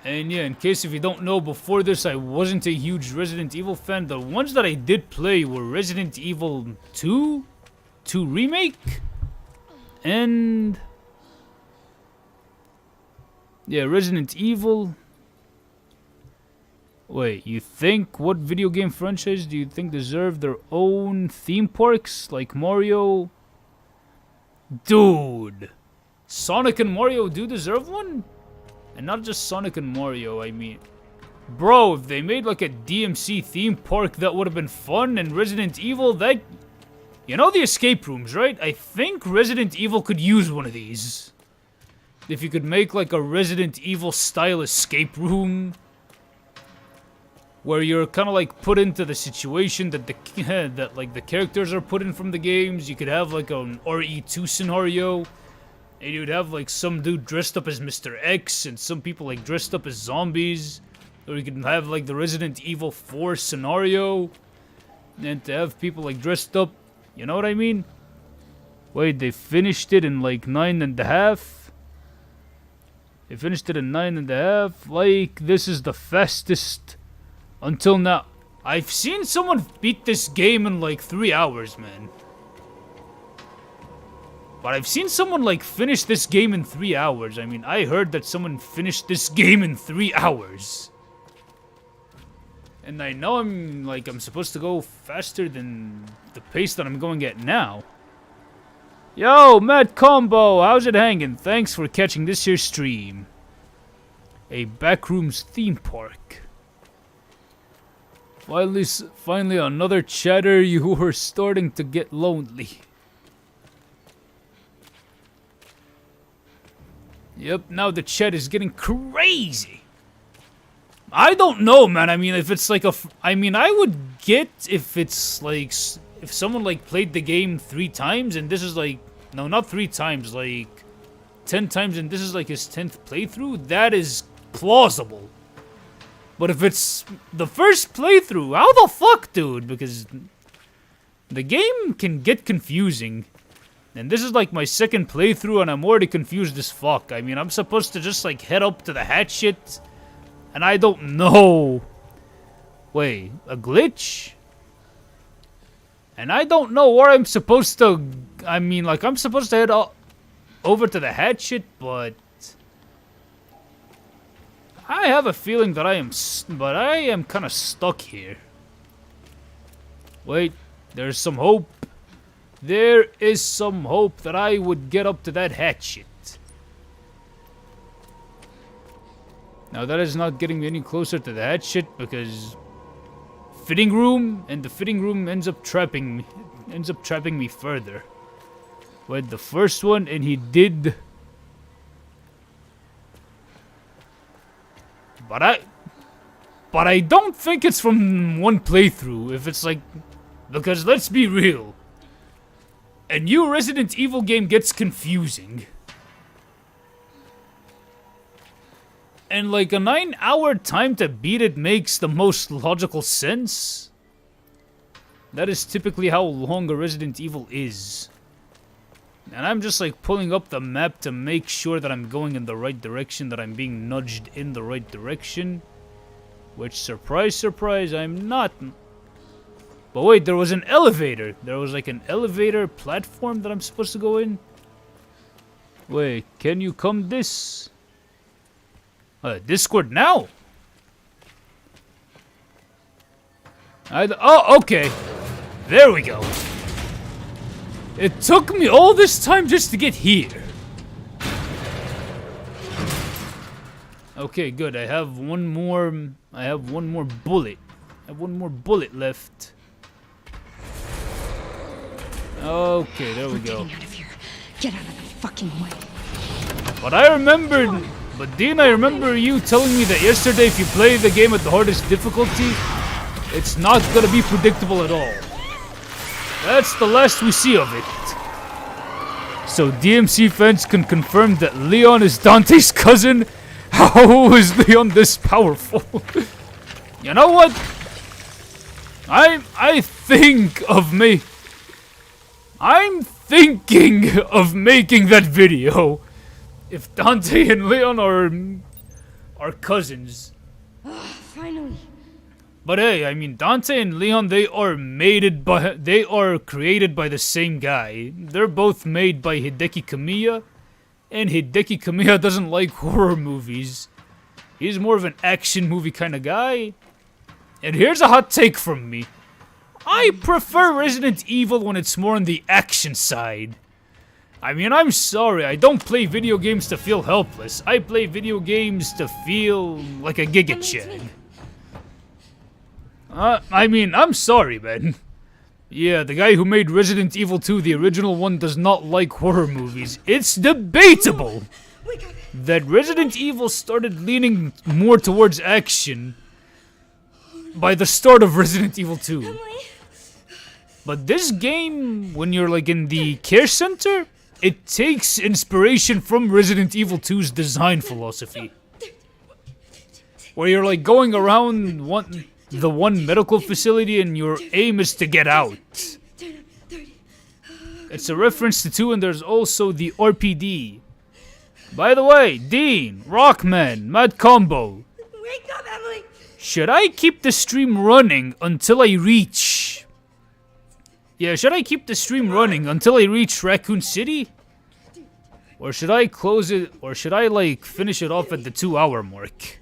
And yeah, in case if you don't know, before this I wasn't a huge Resident Evil fan. The ones that I did play were Resident Evil 2 Remake, and yeah, Resident Evil. Wait, you think what video game franchise do you think deserve their own theme parks like Mario? Dude, Sonic and Mario do deserve one? And not just Sonic and Mario, I mean. Bro, if they made like a DMC theme park, that would have been fun. And Resident Evil, that... You know the escape rooms, right? I think Resident Evil could use one of these. If you could make like a Resident Evil style escape room, where you're kind of like put into the situation that the characters are put in from the games. You could have like an RE2 scenario, and you'd have like some dude dressed up as Mr. X and some people like dressed up as zombies. Or you could have like the Resident Evil 4 scenario, and to have people like dressed up, you know what I mean? Wait, they finished it in like 9.5? They finished it in 9.5? Like, this is the fastest until now. I've seen someone beat this game in like 3 hours, man. But I've seen someone like finish this game in 3 hours. I mean, I heard that someone finished this game in 3 hours. And I know I'm supposed to go faster than the pace that I'm going at now. Yo, Matt Combo, how's it hanging? Thanks for catching this here stream. A Backrooms theme park. Finally another chatter. You were starting to get lonely. Yep, now the chat is getting crazy. I don't know, man. I mean, if it's like I would get if it's like... If someone like played the game 3 times and this is like... No, not 3 times, like 10 times and this is like his 10th playthrough, that is plausible. But if it's the first playthrough, how the fuck, dude? Because the game can get confusing. And this is like my 2nd playthrough and I'm already confused as fuck. I mean, I'm supposed to just like head up to the hatchet and I don't know. Wait, a glitch? And I don't know where I'm supposed to... I mean, like, I'm supposed to head over to the hatchet, but... I have a feeling that I am kind of stuck here. Wait, there's some hope. There is some hope that I would get up to that hatchet. Now, that is not getting me any closer to the hatchet, because... Fitting room, and the fitting room ends up trapping me further. Wait, the first one, and he did... But I don't think it's from one playthrough, if it's like... Because let's be real. A new Resident Evil game gets confusing. And like a 9-hour time to beat it makes the most logical sense. That is typically how long a Resident Evil is. And I'm just like pulling up the map to make sure that I'm going in the right direction, that I'm being nudged in the right direction. Which, surprise, surprise, I'm not. But wait, there was an elevator. There was like an elevator platform that I'm supposed to go in. Wait, can you come this? Discord now? Oh, okay. There we go. It took me all this time just to get here. Okay, good. I have one more bullet. I have one more bullet left. Okay, there we go. Getting out of here. Get out of the fucking way. But I remembered... But Dean, I remember you telling me that yesterday if you play the game at the hardest difficulty, it's not gonna be predictable at all. That's the last we see of it. So DMC fans can confirm that Leon is Dante's cousin. How is Leon this powerful? You know what? I'm thinking of making that video. If Dante and Leon are cousins. Finally. But hey, I mean Dante and Leon, they are created by the same guy. They're both made by Hideki Kamiya, and Hideki Kamiya doesn't like horror movies. He's more of an action movie kind of guy. And here's a hot take from me. I prefer Resident Evil when it's more on the action side. I mean, I'm sorry, I don't play video games to feel helpless. I play video games to feel like a Giga Chad. I mean, I'm sorry, man. Yeah, the guy who made Resident Evil 2, the original one, does not like horror movies. It's debatable that Resident Evil started leaning more towards action by the start of Resident Evil 2. But this game, when you're like in the care center, it takes inspiration from Resident Evil 2's design philosophy. Where you're like going around the one medical facility and your aim is to get out. It's a reference to 2, and there's also the RPD. By the way, Dean, Rockman, Mad Combo. Wake up, Emily! Should I keep the stream running until I reach... Yeah, should I keep the stream running until I reach Raccoon City? Or should I close it, or should I, like, finish it off at the 2-hour mark?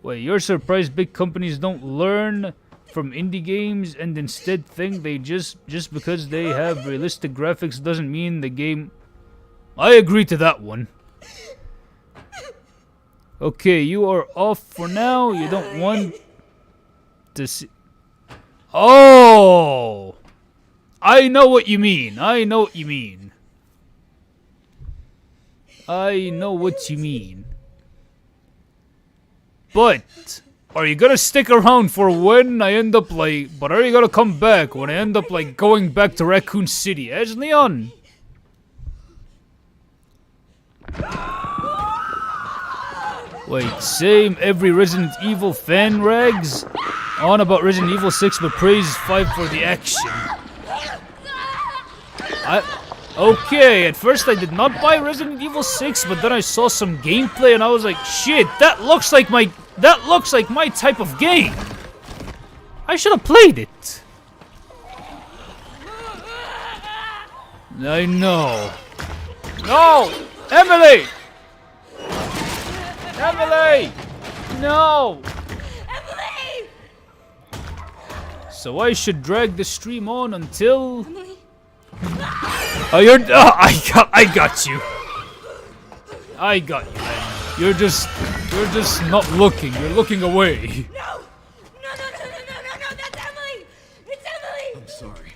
Wait, you're surprised big companies don't learn from indie games and instead think they just because they have realistic graphics doesn't mean the game... I agree to that one. Okay, you are off for now. You don't want to see... Oh! I know what you mean. I know what you mean. I know what you mean. But, are you gonna stick around for when I end up like... But are you gonna come back when I end up like going back to Raccoon City as Leon? Wait, same every Resident Evil fan rags on about Resident Evil 6 but praise 5 for the action. Okay, at first I did not buy Resident Evil 6, but then I saw some gameplay and I was like, shit, that looks like my type of game. I should have played it. I know. No! Emily! Emily! No! Emily! So I should drag the stream on until... Emily? Oh, you're... Oh, I got you. I got you, man. You're just not looking. You're looking away. No! No, that's Emily! It's Emily! I'm sorry.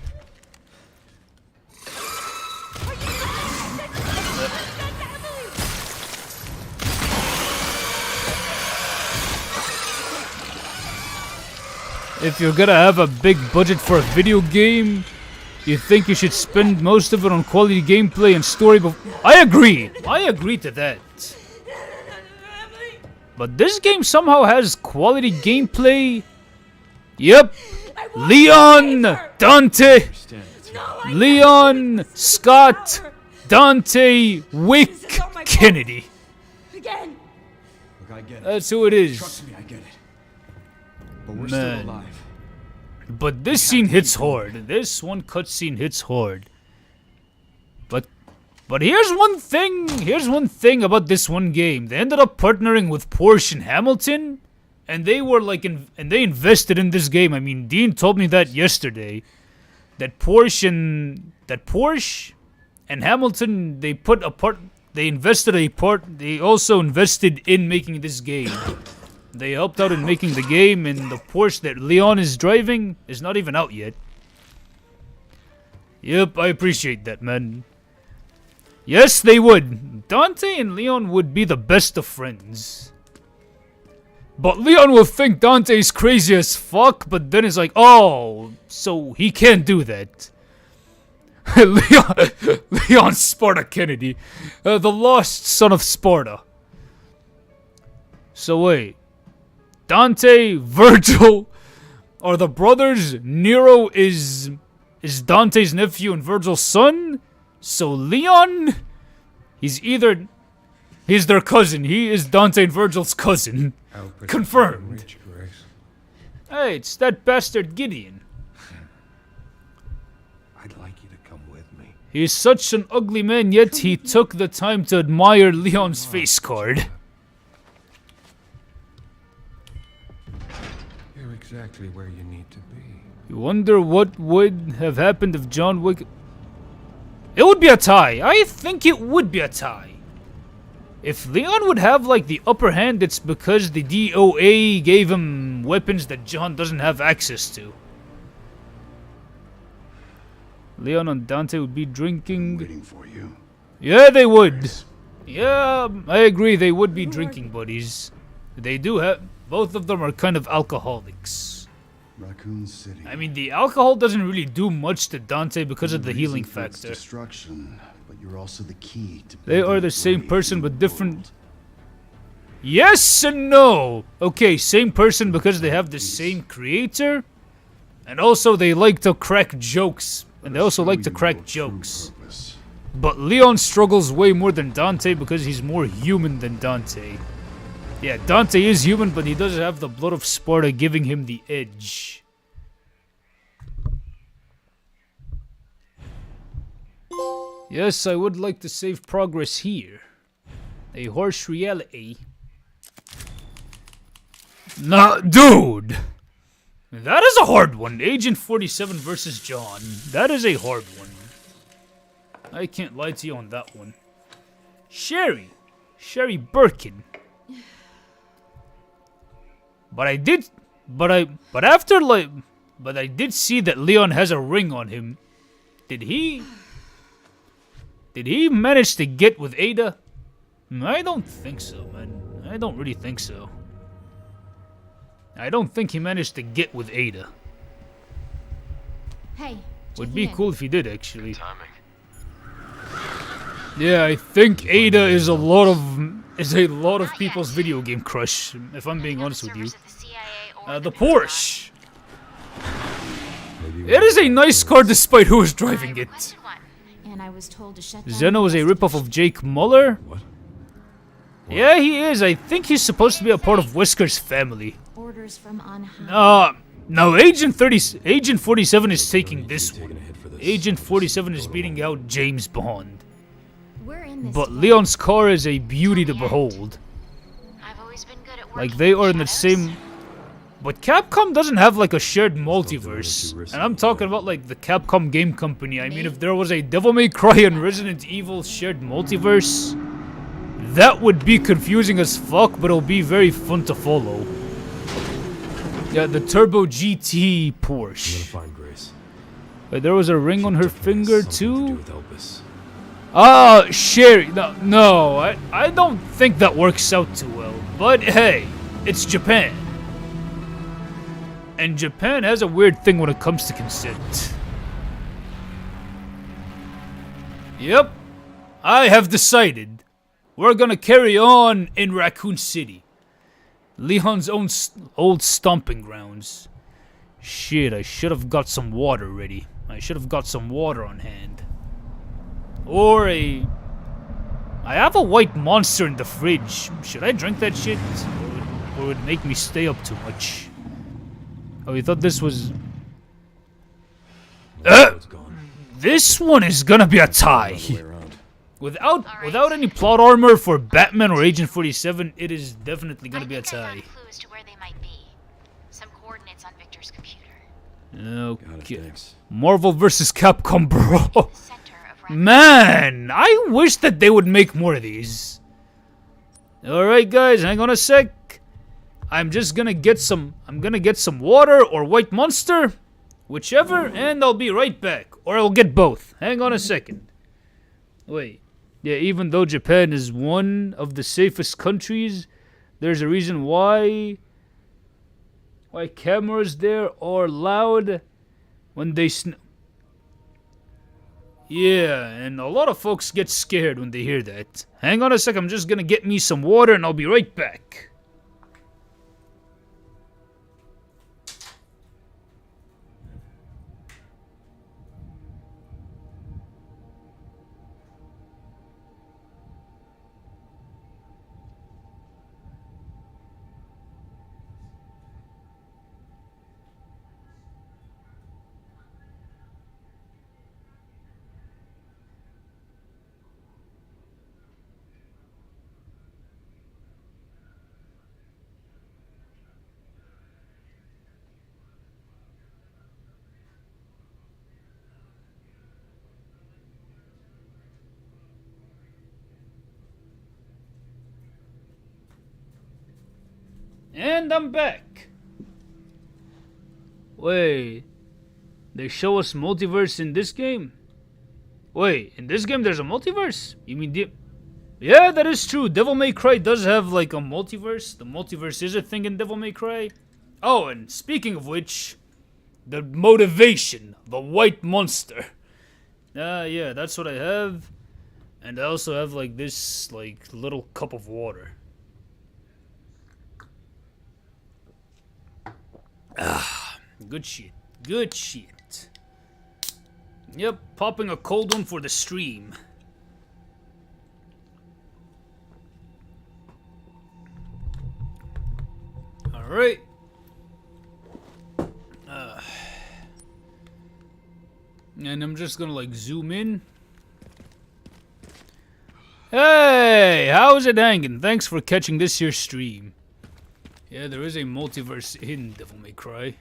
If you're gonna have a big budget for a video game, you think you should spend most of it on quality gameplay and story I agree! I agree to that. But this game somehow has quality gameplay. Yep. Leon, Dante, Leon, Scott, Dante, Wick, Kennedy. Again! Look, I get it. That's who it is. Trust me, I get it. But we're Man. still alive. But this scene hits hard. This one cutscene hits hard. But here's one thing about this one game. They ended up partnering with Porsche and Hamilton, and they were like, and they invested in this game. I mean, Dean told me that yesterday. that Porsche and Hamilton, they also invested in making this game. They helped out in making the game, and the Porsche that Leon is driving is not even out yet. Yep, I appreciate that, man. Yes, they would. Dante and Leon would be the best of friends. But Leon will think Dante's crazy as fuck, but then it's like, oh, so he can't do that. Leon Sparta Kennedy, the lost son of Sparta. So wait, Dante, Virgil, are the brothers? Nero is Dante's nephew and Virgil's son? So Leon, he's their cousin. He is Dante and Virgil's cousin. Confirmed. Rich, Grace. Hey, it's that bastard Gideon. I'd like you to come with me. He's such an ugly man, yet he took the time to admire Leon's face card. You're exactly where you need to be. You wonder what would have happened if John Wick... It would be a tie. I think it would be a tie. If Leon would have, like, the upper hand, it's because the DOA gave him weapons that John doesn't have access to. Leon and Dante would be drinking... Waiting for you. Yeah, they would. Yeah, I agree, they would be drinking buddies. They do have... Both of them are kind of alcoholics. Raccoon City. I mean, the alcohol doesn't really do much to Dante because of the healing Reason for its factor. Destruction, but you're also the key to They are building the a same brave person new but different... world. Yes and no! Okay, same person because they have the same creator. And also they like to crack jokes. And they also like to crack jokes. But Leon struggles way more than Dante because he's more human than Dante. Yeah, Dante is human, but he doesn't have the blood of Sparta giving him the edge. Yes, I would like to save progress here. A harsh reality. Nah, dude! That is a hard one. Agent 47 versus John. That is a hard one. I can't lie to you on that one. Sherry Birkin. But I did see that Leon has a ring on him. Did he manage to get with Ada? I don't think so, man. I don't really think so. I don't think he managed to get with Ada. Hey, Would be cool if he did, actually. Timing. Yeah, I think Ada is a lot of people's video game crush, if I'm being honest with you. The Porsche. It is a nice car despite who is driving it. and I was told to shut down. Zeno is a ripoff of Jake Muller? What? Yeah, he is. I think he's supposed to be a part of Wesker's family. Orders from on high. No, Agent 47 is taking this Taking one. a hit for this. Agent 47 is beating out James Bond. We're in this But together. Leon's car is a beauty to behold. I've always been good at Like, working they in are in the shadows. same... But Capcom doesn't have, like, a shared multiverse. too risky. And I'm talking about, like, the Capcom game company. I mean, if there was a Devil May Cry and Resident Evil shared multiverse, that would be confusing as fuck, but it'll be very fun to follow. Yeah, the Turbo GT I'm gonna Porsche. find Grace. There was a ring on her Definitely has finger, something to do too? with Elvis. Sherry. No, I don't think that works out too well. But hey, it's Japan. And Japan has a weird thing when it comes to consent. Yep, I have decided. We're gonna carry on in Raccoon City. Leon's own old stomping grounds. Shit, I should have got some water ready. I should have got some water on hand. Or I have a white monster in the fridge. Should I drink that shit? Or would it make me stay up too much? Oh, you thought this was... It's gone. This one is gonna be a tie. Other way around. Without any plot armor for Batman or Agent 47, it is definitely gonna be a I tie. found clues to where they might be. Some coordinates on Victor's computer. Okay. thanks. Marvel vs. Capcom, bro. Center of Man, I wish that they would make more of these. Alright guys, hang on a sec. I'm just gonna get some water or white monster. Whichever, and I'll be right back. Or I'll get both. Hang on a second. Wait. Yeah, even though Japan is one of the safest countries, there's a reason why cameras there are loud when they Yeah, and a lot of folks get scared when they hear that. Hang on a sec, I'm just gonna get me some water and I'll be right back. And I'm back. Wait, they show us multiverse in this game? Wait, in this game there's a multiverse? You mean Yeah, that is true. Devil May Cry does have like a multiverse. The multiverse is a thing in Devil May Cry. Oh, and speaking of which, the motivation, the white monster. Yeah, that's what I have. And I also have like this like little cup of water. Good shit. Good shit. Yep, popping a cold one for the stream. Alright. And I'm just gonna like zoom in. Hey, how's it hanging? Thanks for catching this here stream. Yeah, there is a multiverse in Devil May Cry.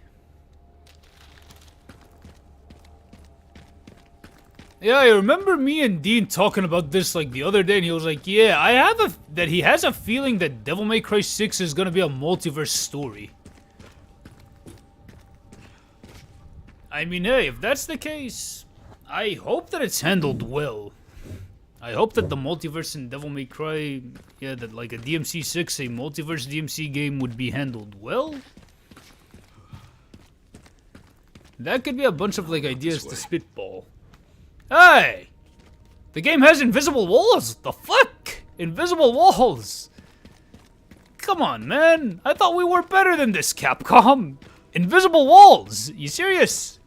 Yeah, I remember me and Dean talking about this like the other day, and he was like, "Yeah, he has a feeling that Devil May Cry 6 is gonna be a multiverse story." I mean, hey, if that's the case, I hope that it's handled well. I hope that the multiverse in Devil May Cry, that like a DMC 6, a multiverse DMC game would be handled well. That could be a bunch of like ideas to spitball. Hey! The game has invisible walls! The fuck? Invisible walls! Come on, man. I thought we were better than this, Capcom. Invisible walls! You serious?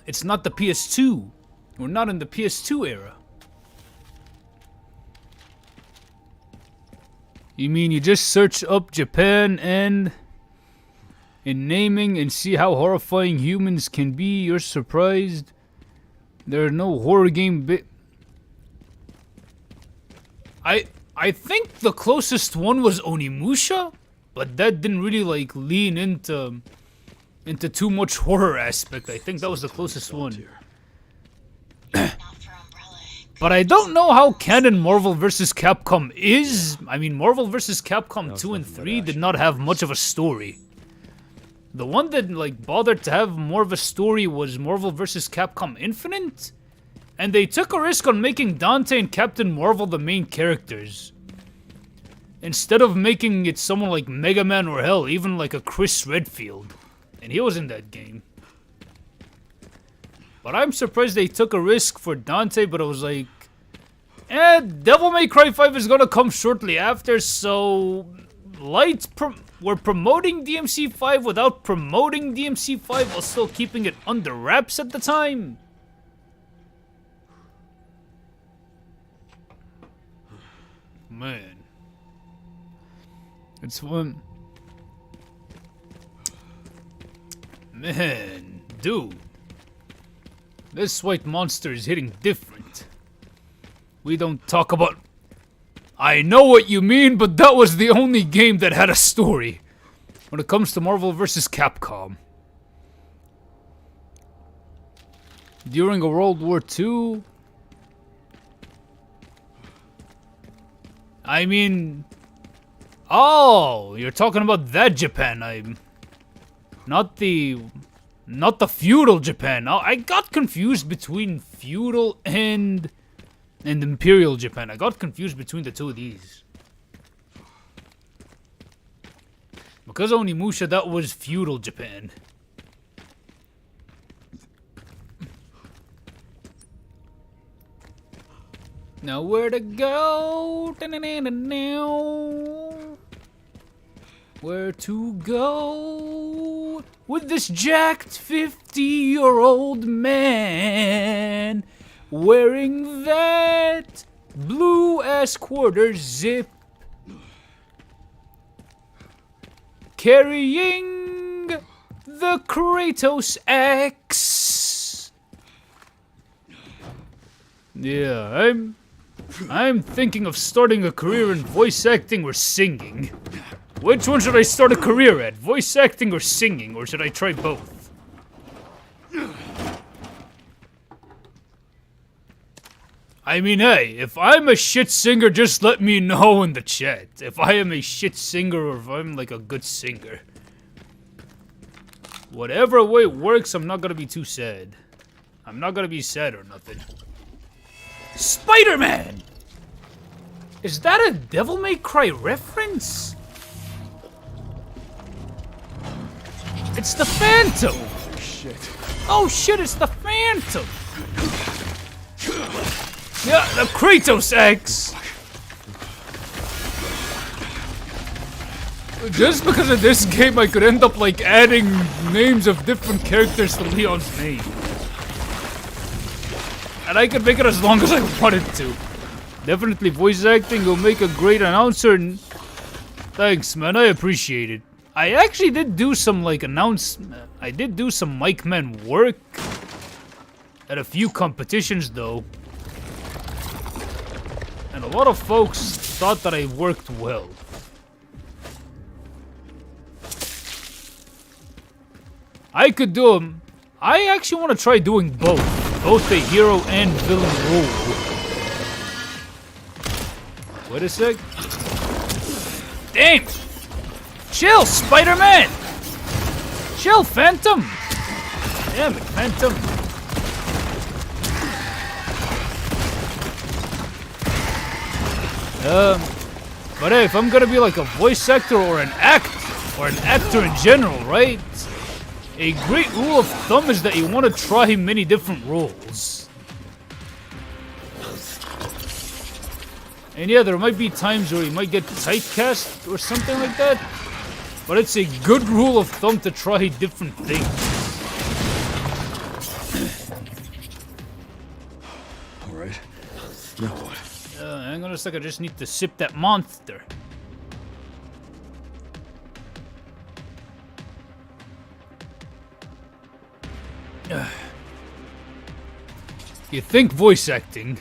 It's not the PS2. We're not in the PS2 era. You mean you just search up Japan and in naming and see how horrifying humans can be? You're surprised there are no horror game I think the closest one was Onimusha, but that didn't really like lean into too much horror aspect. I think that was the closest one. But I don't know how canon Marvel vs. Capcom is. I mean, Marvel vs. Capcom 2 and 3 did not have much of a story. The one that like bothered to have more of a story was Marvel vs. Capcom Infinite. And they took a risk on making Dante and Captain Marvel the main characters. Instead of making it someone like Mega Man or hell, even like a Chris Redfield. And he was in that game. But I'm surprised they took a risk for Dante, but I was like, Devil May Cry 5 is gonna come shortly after, so we're promoting DMC 5 without promoting DMC 5 while still keeping it under wraps at the time. Man. It's one. Man, dude. This white monster is hitting different. We don't talk about... I know what you mean, but that was the only game that had a story. when it comes to Marvel vs. Capcom. During a World War II, I mean, oh, you're talking about that Japan. I'm not the feudal Japan. Oh, I got confused between feudal and imperial Japan. I got confused between the two of these. Because Onimusha, that was feudal Japan. Now where to go? Where to go with this jacked 50-year-old man wearing that blue-ass quarter zip, carrying the Kratos axe. Yeah, I'm thinking of starting a career in voice acting or singing. Which one should I start a career at? Voice acting or singing, or should I try both? I mean, hey, if I'm a shit singer, just let me know in the chat. If I am a shit singer or if I'm like a good singer. Whatever way it works, I'm not gonna be too sad. I'm not gonna be sad or nothing. Spider-Man! Is that a Devil May Cry reference? It's the Phantom! Shit. Oh shit, it's the Phantom! Yeah, the Kratos axe! Just because of this game, I could end up like adding names of different characters to Leon's name. And I could make it as long as I wanted to. Definitely voice acting will make a great announcer. And thanks, man, I appreciate it. I actually did do some like I did do some mic man work at a few competitions though. And a lot of folks thought that I worked well. I could do them. I actually want to try doing both a hero and villain role. Wait a sec. Damn! Chill, Spider-Man! Chill, Phantom! Damn it, Phantom. But hey, if I'm gonna be like a voice actor or an actor in general, right? A great rule of thumb is that you want to try many different roles. And yeah, there might be times where you might get typecast or something like that. But it's a good rule of thumb to try different things. Alright. Now what? Hang on a sec, I just need to sip that monster. You think voice acting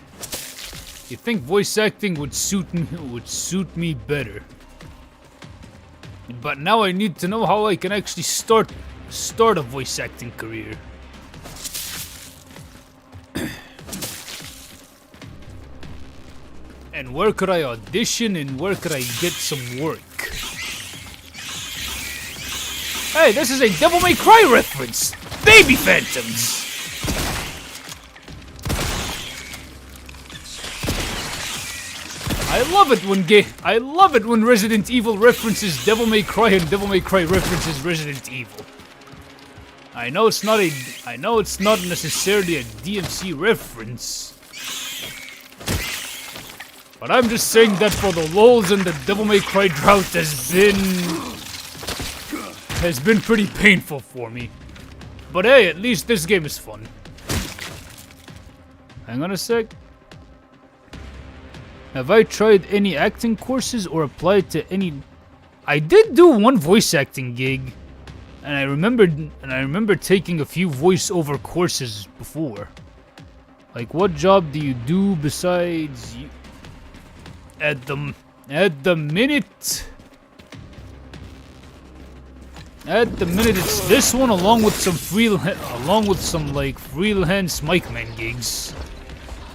would suit me better. But now I need to know how I can actually start a voice acting career. And where could I audition and where could I get some work? Hey, this is a Devil May Cry reference! Baby Phantoms! I love it when Resident Evil references Devil May Cry and Devil May Cry references Resident Evil. I know it's not necessarily a DMC reference. But I'm just saying that for the lulz and the Devil May Cry drought has been pretty painful for me. But hey, at least this game is fun. Hang on a sec. Have I tried any acting courses or applied to any? I did do one voice acting gig, and I remember taking a few voiceover courses before. Like, what job do you do besides you? At the minute, At the minute, it's this one along with some like freelance mic man gigs,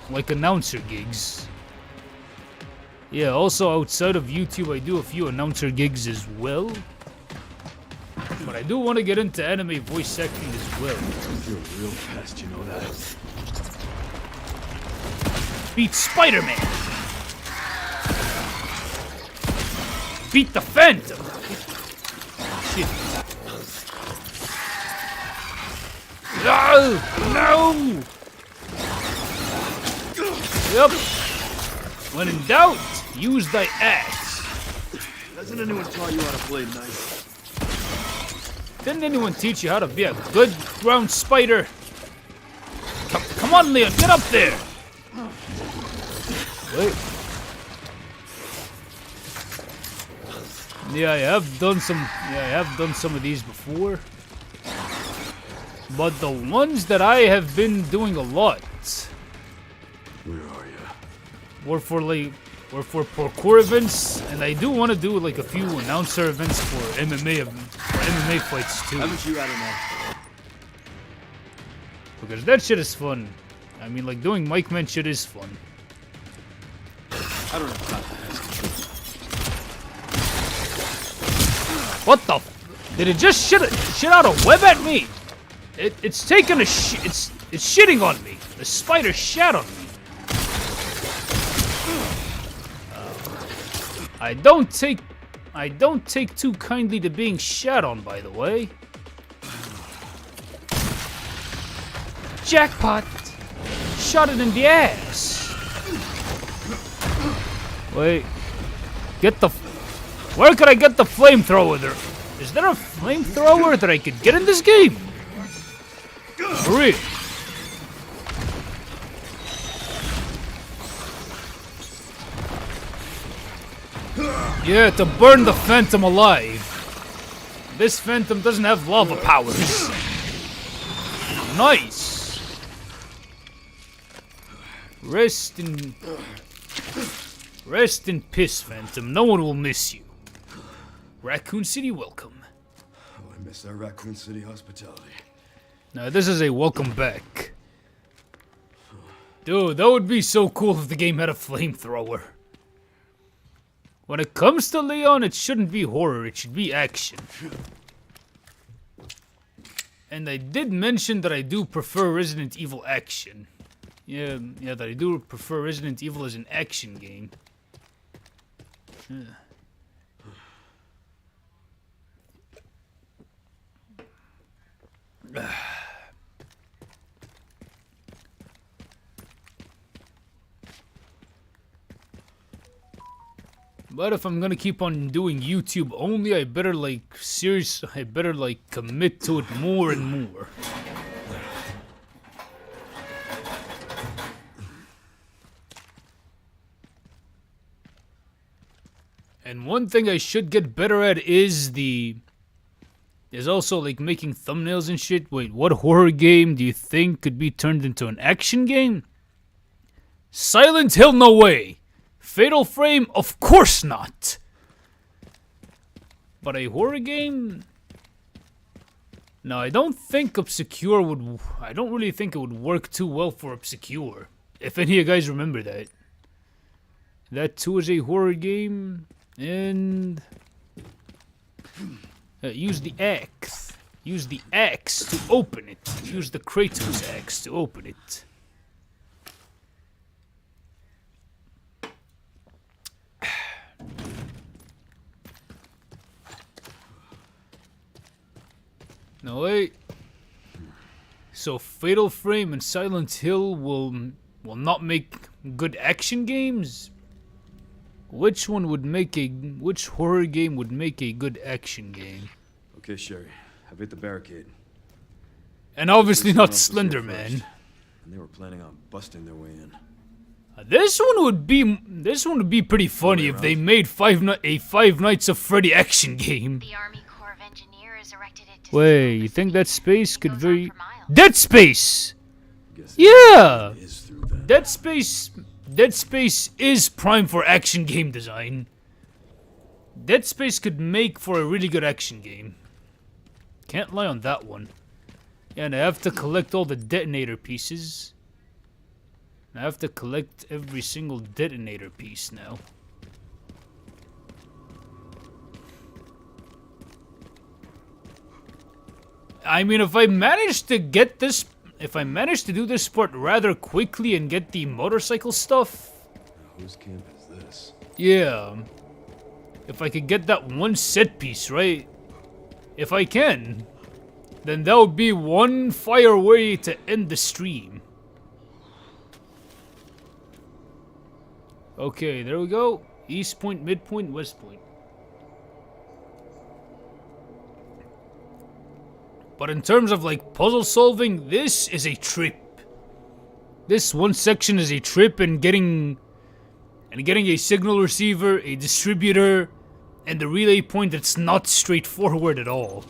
like announcer gigs. Yeah. Also, outside of YouTube, I do a few announcer gigs as well. But I do want to get into anime voice acting as well. You're real fast, you know that. Beat Spider-Man. Beat the Phantom. Shit. No! No! Yep. When in doubt, use thy axe. Hasn't anyone taught you how to play nice? Didn't anyone teach you how to be a good ground spider? Come on, Leon, get up there! Wait. Yeah, I have done some of these before. But the ones that I have been doing a lot Where are you? were for parkour events, and I do want to do like a few announcer events for MMA fights too. Haven't you had enough? Because that shit is fun. I mean, like doing mic man shit is fun. I don't have time to ask you. What the? Did it just shit out a web at me? It's taking a shit. It's shitting on me. The spider shat on me. I don't take too kindly to being shat on, by the way. Jackpot! Shot it in the ass. Wait. Where could I get the flamethrower there? Is there a flamethrower that I could get in this game? For real. Yeah, to burn the Phantom alive. This Phantom doesn't have lava powers. Nice. Rest in piss, Phantom. No one will miss you. Raccoon City, welcome. Oh, I miss that Raccoon City hospitality. Now, this is a welcome back. Dude, that would be so cool if the game had a flamethrower. When it comes to Leon, it shouldn't be horror, it should be action. And I did mention that I do prefer Resident Evil action. Yeah, that I do prefer Resident Evil as an action game. Yeah. But if I'm gonna keep on doing YouTube only, I better commit to it more and more. And one thing I should get better at is also like making thumbnails and shit. Wait, what horror game do you think could be turned into an action game? Silent Hill, no way. Fatal Frame, of course not. But a horror game? No, I don't think Obscure would. I don't really think it would work too well for Obscure. If any of you guys remember that. That too is a horror game. And use the axe. Use the axe to open it. Use the Kratos axe to open it. No, wait. So Fatal Frame and Silent Hill will not make good action games? Which horror game would make a good action game? Okay, Sherry. I've hit the barricade. And obviously not First Slender one was Man. here first, and they were planning on busting their way in. This one would be pretty funny if they made Five Nights of Freddy action game. The Army Corps of Engineers erected it to Wait, seal you the think city. that space It could goes very on for miles. Dead Space? Guess Yeah! it is through that. Dead Space is prime for action game design. Dead Space could make for a really good action game. Can't lie on that one. And I have to collect all the detonator pieces. I have to collect every single detonator piece now. I mean, if I manage to get this... If I manage to do this part rather quickly and get the motorcycle stuff... Whose camp is this? Yeah. If I could get that one set piece, right? If I can, then that would be one fire way to end the stream. Okay, there we go. East point, midpoint, west point. But in terms of like puzzle solving, this is a trip. This one section is a trip, and getting a signal receiver, a distributor, and the relay point, that's not straightforward at all.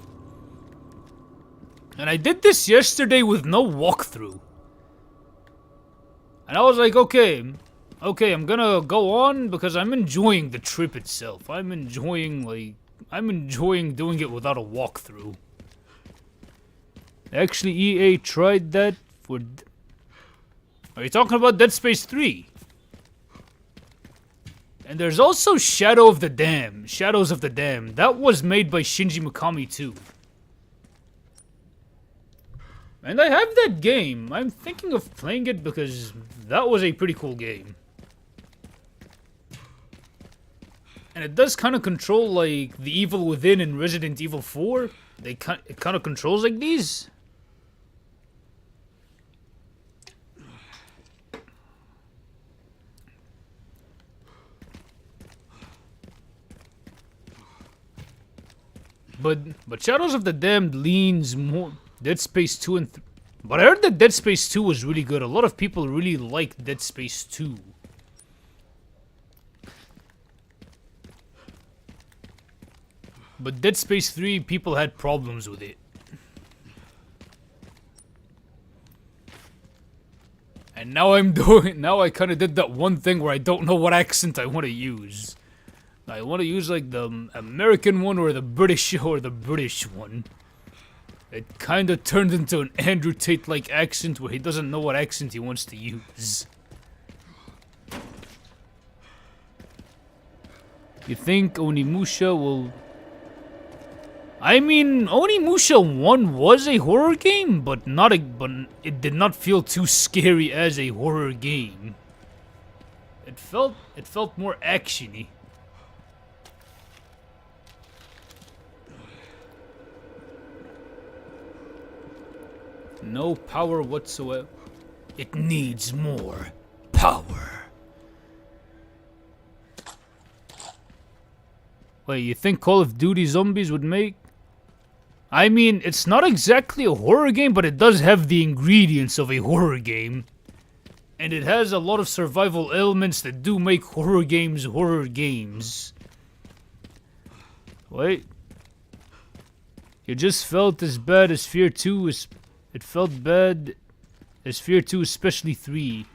And I did this yesterday with no walkthrough. And I was like, okay, I'm gonna go on because I'm enjoying the trip itself. I'm enjoying doing it without a walkthrough. Actually, EA tried that for... Are you talking about Dead Space 3? And there's also Shadows of the Dam. That was made by Shinji Mikami too. And I have that game. I'm thinking of playing it because that was a pretty cool game. And it does kind of control like the Evil Within in Resident Evil 4. It kind of controls like these. But Shadows of the Damned leans more Dead Space 2 and but I heard that Dead Space 2 was really good. A lot of people really liked Dead Space 2. But Dead Space 3, people had problems with it. And now I kind of did that one thing where I don't know what accent I want to use. I want to use like the American one or the British one. It kind of turned into an Andrew Tate-like accent where he doesn't know what accent he wants to use. You think Onimusha will... I mean, Onimusha 1 was a horror game, but it did not feel too scary as a horror game. It felt more actiony. No power whatsoever. It needs more power. Wait, you think Call of Duty Zombies would make? I mean, it's not exactly a horror game, but it does have the ingredients of a horror game. And it has a lot of survival elements that do make horror games horror games. Wait. You just felt as bad as Fear 2 is... It felt bad as Fear 2, especially 3.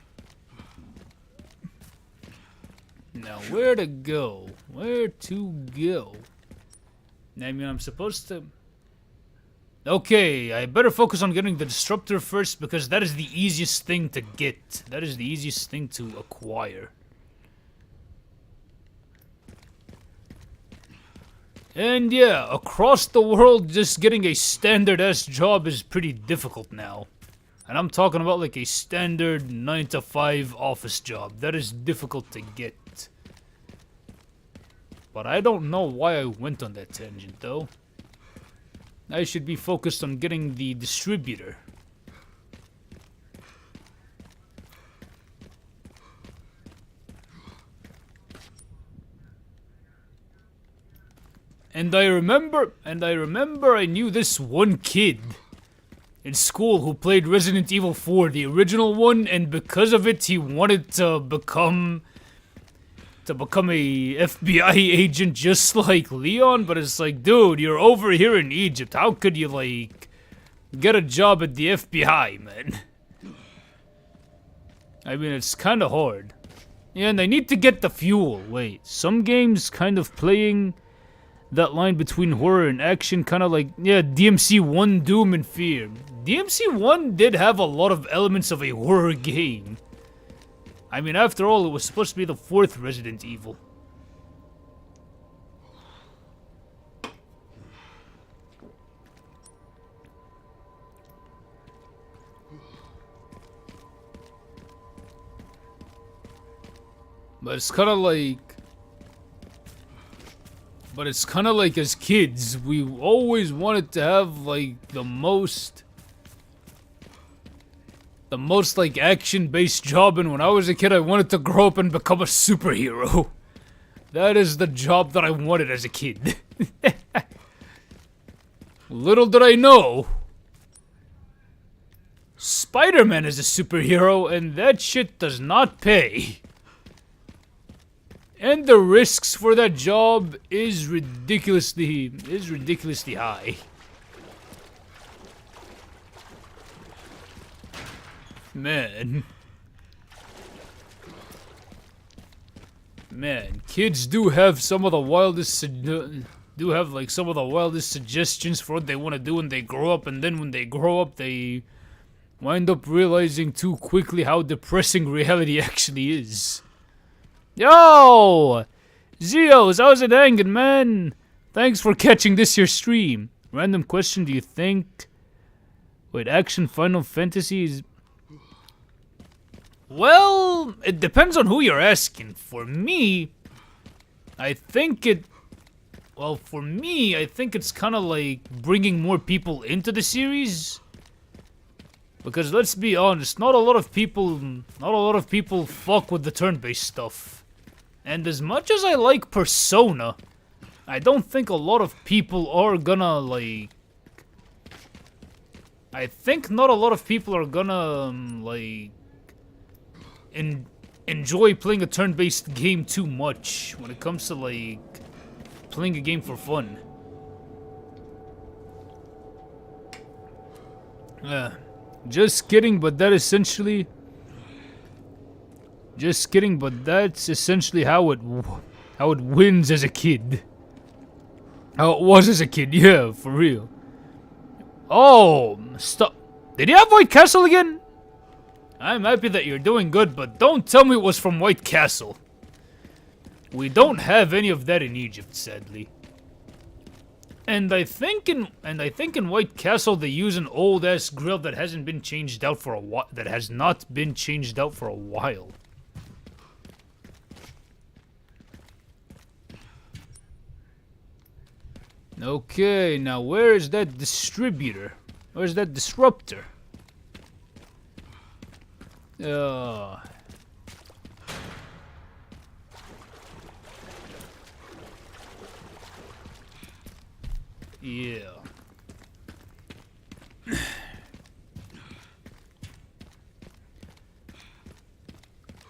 Now, where to go? Where to go? I mean, I'm supposed to... Okay, I better focus on getting the Disruptor first because that is the easiest thing to get. That is the easiest thing to acquire. And yeah, across the world, just getting a standard-ass job is pretty difficult now. And I'm talking about like a standard 9-to-5 office job. That is difficult to get. But I don't know why I went on that tangent, though. I should be focused on getting the distributor. And I remember I knew this one kid in school who played Resident Evil 4, the original one, and because of it he wanted to become a FBI agent just like Leon, but it's like, dude, you're over here in Egypt. How could you like get a job at the FBI, man? I mean, it's kind of hard. Yeah, and I need to get the fuel. Wait, some games kind of playing that line between horror and action, kind of like, yeah, DMC 1 Doom and Fear. DMC 1 did have a lot of elements of a horror game. I mean, after all, it was supposed to be the 4th Resident Evil. But it's kind of like... But it's kind of like as kids, we always wanted to have like the most like action-based job, and when I was a kid I wanted to grow up and become a superhero. That is the job that I wanted as a kid. Little did I know, Spider-Man is a superhero and that shit does not pay. And the risks for that job is ridiculously high. Man, kids do have some of the wildest suggestions for what they want to do when they grow up, and then when they grow up, they wind up realizing too quickly how depressing reality actually is. Yo! Zeos, how's it hanging, man? Thanks for catching this here stream. Random question, do you think... Wait, action Final Fantasy is... Well, it depends on who you're asking. For me, I think it... Well, for me, I think it's kind of like bringing more people into the series. Because let's be honest, not a lot of people fuck with the turn-based stuff. And as much as I like Persona, I don't think a lot of people are gonna, like... I think not a lot of people are gonna, like... enjoy playing a turn-based game too much when it comes to, like... playing a game for fun. Just kidding, but that essentially... Just kidding, but that's essentially how it wins as a kid. How it was as a kid, yeah, for real. Oh, stop. Did you have White Castle again? I'm happy that you're doing good, but don't tell me it was from White Castle. We don't have any of that in Egypt, sadly. And I think in White Castle they use an old ass grill that hasn't been changed out for a while. That has not been changed out for a while. Okay, now where is that distributor? Where's that disruptor? Yeah.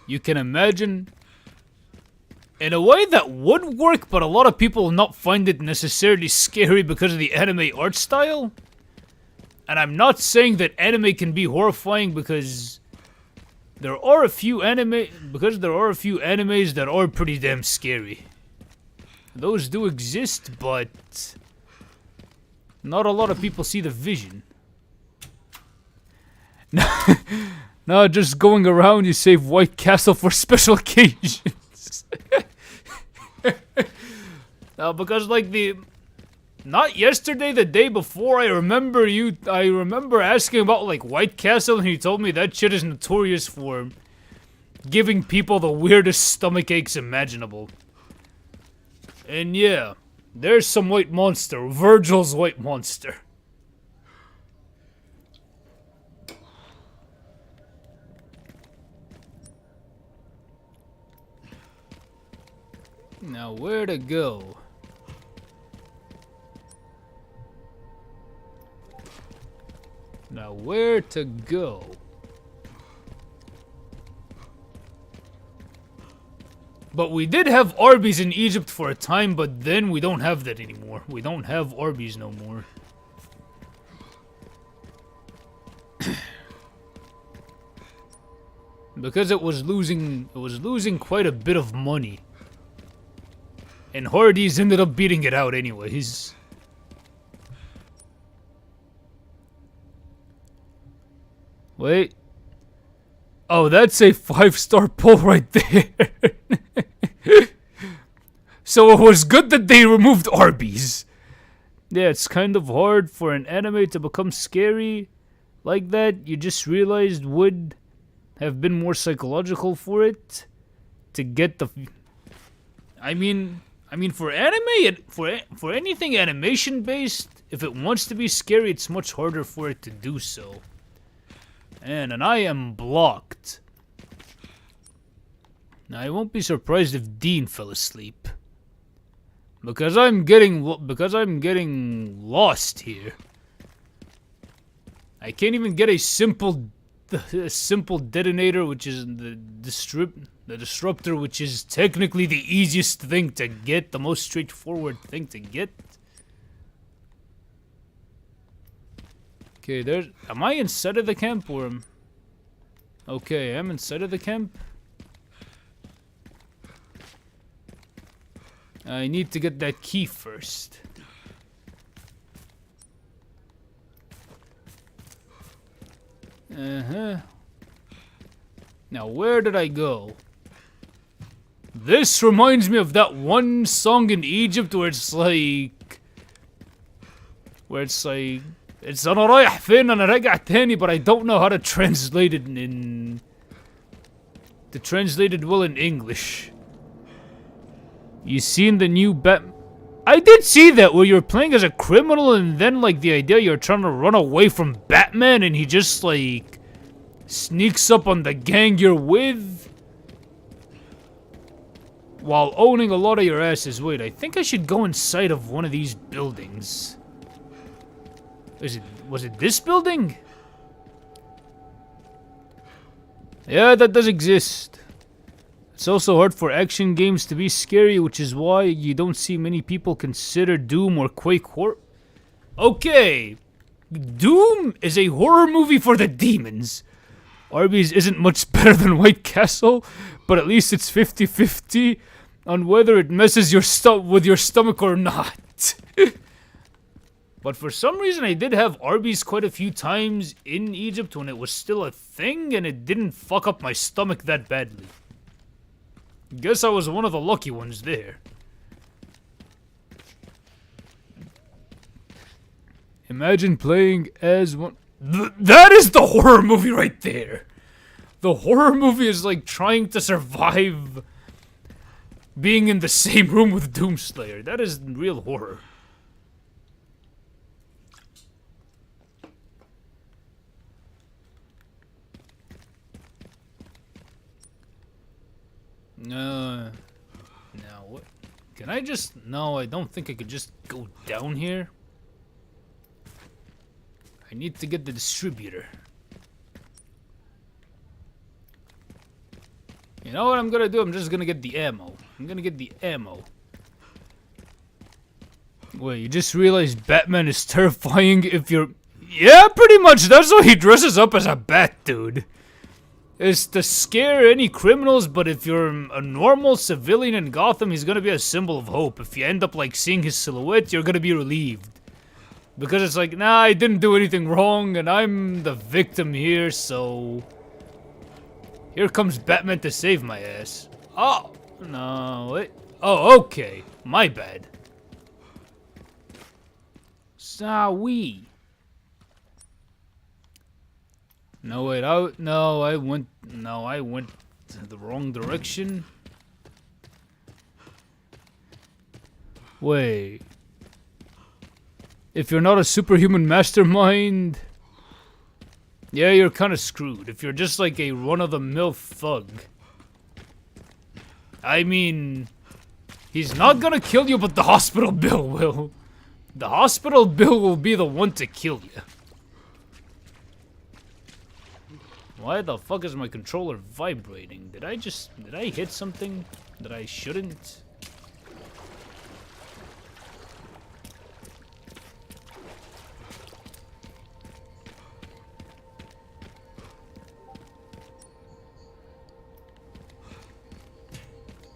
You can imagine, in a way that would work, but a lot of people will not find it necessarily scary because of the anime art style. And I'm not saying that anime can be horrifying because there are a few animes that are pretty damn scary. Those do exist, but not a lot of people see the vision. No, just going around, you save White Castle for special occasions. No, because like not yesterday, the day before, I remember asking about like White Castle, and he told me that shit is notorious for giving people the weirdest stomach aches imaginable. And yeah, there's some white monster, Virgil's white monster. Now, where to go? Now, where to go? But we did have Arby's in Egypt for a time, but then we don't have that anymore. We don't have Arby's no more. Because it was losing quite a bit of money. And Hardee's ended up beating it out anyways. Wait. Oh, that's a 5-star pull right there. So it was good that they removed Arby's. Yeah, it's kind of hard for an anime to become scary like that. You just realized would have been more psychological for it to get the... I mean for anime, for anything animation based, if it wants to be scary, it's much harder for it to do so. And I am blocked. Now I won't be surprised if Dean fell asleep. Because I'm getting lost here. I can't even get a simple detonator, which is the disruptor, which is technically the easiest thing to get, the most straightforward thing to get. Okay, am I inside of the camp or am... Okay, I'm inside of the camp. I need to get that key first. Uh-huh. Now, where did I go? This reminds me of that one song in Egypt where it's like... It's أنا رايح فين أنا راجع تاني, but I don't know how to translate it to translate it well in English. You seen the new I did see that where you're playing as a criminal and then like the idea you're trying to run away from Batman and he just like sneaks up on the gang you're with while owning a lot of your asses. Wait, I think I should go inside of one of these buildings. Was it this building? Yeah, that does exist. It's also hard for action games to be scary, which is why you don't see many people consider Doom or Quake horror. Okay, Doom is a horror movie for the demons. Arby's isn't much better than White Castle, but at least it's 50-50 on whether it messes with your stomach or not. But for some reason, I did have Arby's quite a few times in Egypt when it was still a thing, and it didn't fuck up my stomach that badly. Guess I was one of the lucky ones there. Imagine playing as one... That is the horror movie right there! The horror movie is like trying to survive being in the same room with Doomslayer. That is real horror. Now what? Can I just... No, I don't think I could just go down here. I need to get the distributor. You know what I'm gonna do? I'm just gonna get the ammo. I'm gonna get the ammo. Wait, you just realized Batman is terrifying if you're... Yeah, pretty much. That's why he dresses up as a bat, dude. Is to scare any criminals, but if you're a normal civilian in Gotham, he's gonna be a symbol of hope. If you end up like seeing his silhouette, you're gonna be relieved. Because it's like, nah, I didn't do anything wrong, and I'm the victim here, so... Here comes Batman to save my ass. Oh, no, wait. Oh, okay. My bad. Sorry. No, wait, I went the wrong direction. Wait. If you're not a superhuman mastermind, yeah, you're kind of screwed. If you're just like a run-of-the-mill thug. I mean, he's not gonna kill you, but the hospital bill will. The hospital bill will be the one to kill you. Why the fuck is my controller vibrating? Did I hit something that I shouldn't?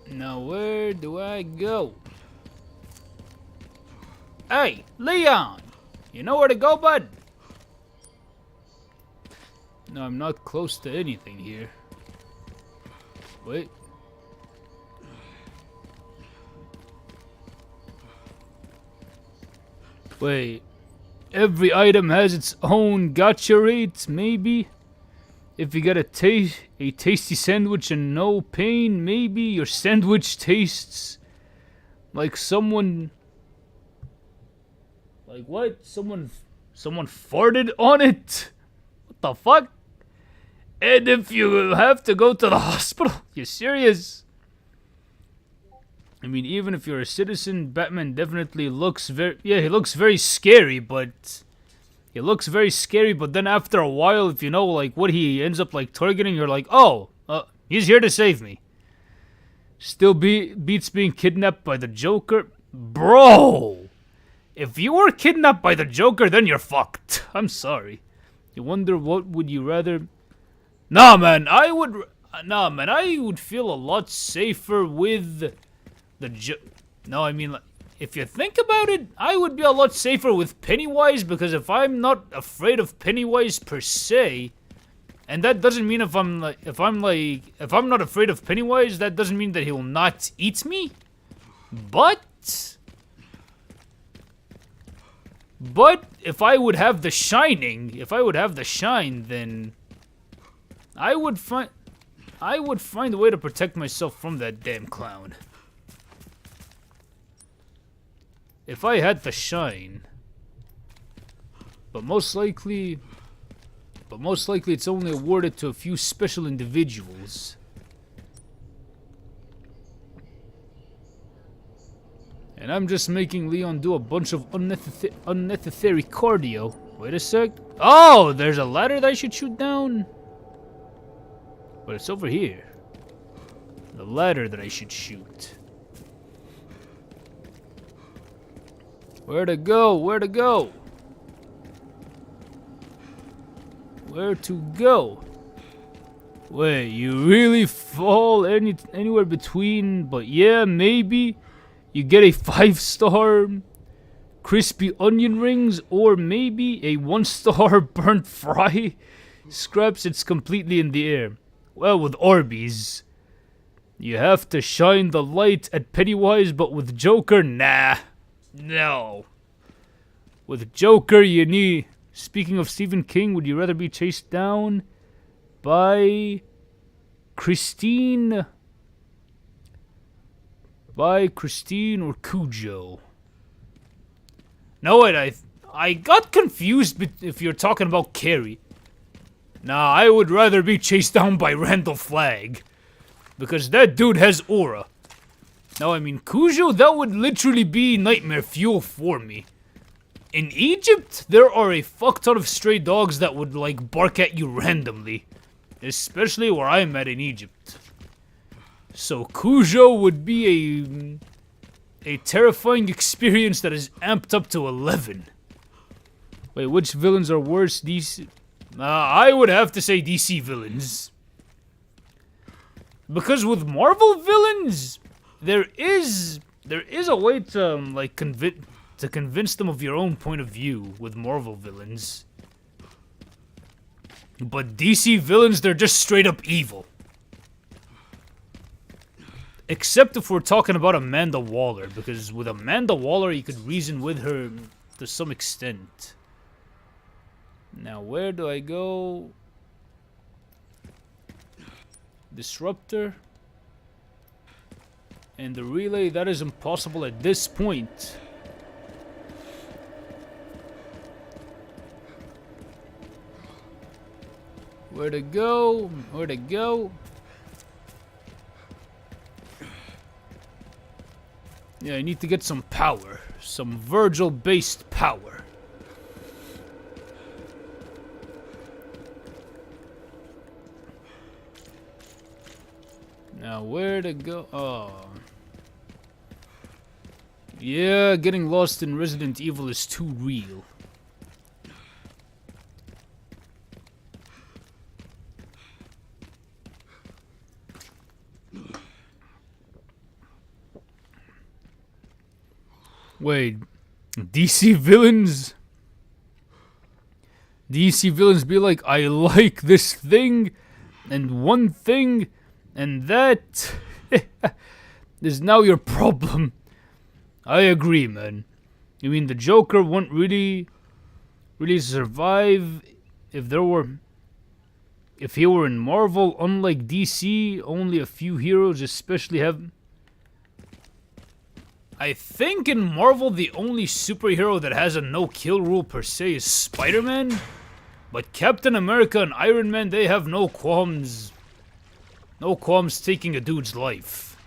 Now where do I go? Hey, Leon! You know where to go, bud? No, I'm not close to anything here. Wait. Wait. Every item has its own gacha rate, maybe? If you get a tasty sandwich and no pain, maybe your sandwich tastes like someone... Like what? Someone farted on it? What the fuck? And if you have to go to the hospital, you serious? I mean, even if you're a citizen, Batman definitely looks very... Yeah, he looks very scary, but... He looks very scary, but then after a while, if you know, like, what he ends up, like, targeting, you're like, oh, he's here to save me. Still beats being kidnapped by the Joker. Bro! If you were kidnapped by the Joker, then you're fucked. I'm sorry. You wonder what would you rather... Nah, man, I would feel a lot safer with the No, I mean, like, if you think about it, I would be a lot safer with Pennywise, because if I'm not afraid of Pennywise per se, and that doesn't mean if I'm not afraid of Pennywise, that doesn't mean that he'll not eat me. But if I would have the shine, then I would find a way to protect myself from that damn clown. If I had the shine. But most likely it's only awarded to a few special individuals. And I'm just making Leon do a bunch of unnecessary cardio. Wait a sec. Oh, there's a ladder that I should shoot down. But it's over here. The ladder that I should shoot. Where to go? Where to go? Where to go? Wait, you really fall anywhere between, but yeah, maybe you get a 5-star crispy onion rings, or maybe a 1-star burnt fry scraps. It's completely in the air. Well, with Arby's, you have to shine the light at Pennywise, but with Joker, nah. No. With Joker, you need... Speaking of Stephen King, would you rather be chased down by Christine or Cujo? No, wait, I got confused if you're talking about Carrie. Nah, I would rather be chased down by Randall Flagg, because that dude has aura. No, I mean, Cujo, that would literally be nightmare fuel for me. In Egypt, there are a fuck ton of stray dogs that would, like, bark at you randomly. Especially where I'm at in Egypt. So Cujo would be a terrifying experience that is amped up to 11. Wait, which villains are worse? DC... I would have to say DC villains. Because with Marvel villains... There is a way to like convince them of your own point of view with Marvel villains. But DC villains, they're just straight up evil. Except if we're talking about Amanda Waller, because with Amanda Waller you could reason with her to some extent. Now where do I go? Disruptor. And the relay, that is impossible at this point. Where to go? Where to go? Yeah, I need to get some power. Some Virgil-based power. Now, where to go? Oh. Yeah, getting lost in Resident Evil is too real. Wait, DC villains. DC villains be like, I like this thing, and one thing, and that is now your problem. I agree, man. You mean the Joker won't really survive if he were in Marvel, unlike DC, only a few heroes especially have... I think in Marvel the only superhero that has a no-kill rule per se is Spider-Man. But Captain America and Iron Man, they have no qualms. No qualms taking a dude's life.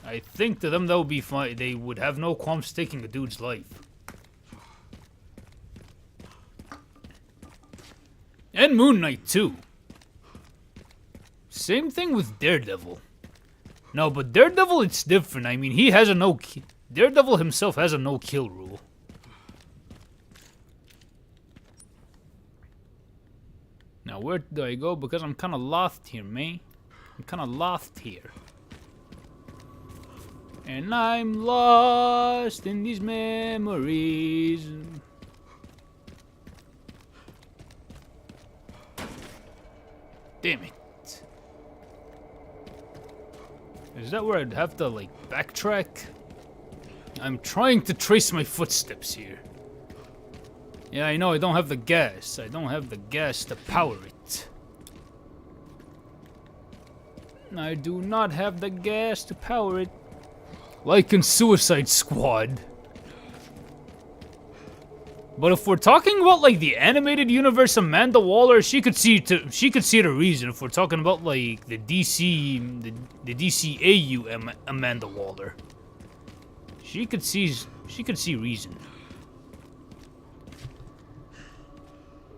I think to them that would be fine. They would have no qualms taking a dude's life. And Moon Knight too. Same thing with Daredevil. No, but Daredevil, it's different. I mean, he has a Daredevil himself has a no-kill rule. Now, where do I go? Because I'm kind of lost here, man. I'm kind of lost here. And I'm lost in these memories. Damn it. Is that where I'd have to, like, backtrack? I'm trying to trace my footsteps here. Yeah, I know, I don't have the gas. I don't have the gas to power it. I do not have the gas to power it. Like in Suicide Squad. But if we're talking about, like, the animated universe, Amanda Waller, she could see the reason. If we're talking about, like, the DCAU Amanda Waller, she could see reason.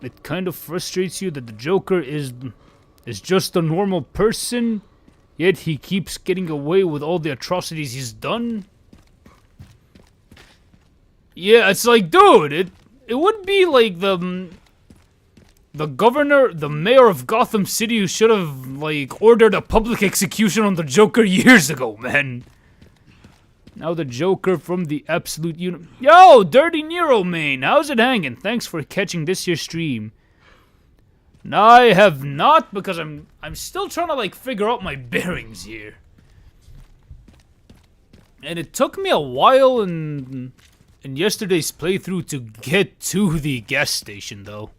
It kind of frustrates you that the Joker is just a normal person, yet he keeps getting away with all the atrocities he's done. Yeah, it's like, dude, it would be like the mayor of Gotham City who should have, like, ordered a public execution on the Joker years ago, man. Now the Joker from the absolute Yo, Dirty Nero, man, how's it hanging? Thanks for catching this here stream. No, I have not, because I'm still trying to, like, figure out my bearings here. And it took me a while in yesterday's playthrough to get to the gas station, though.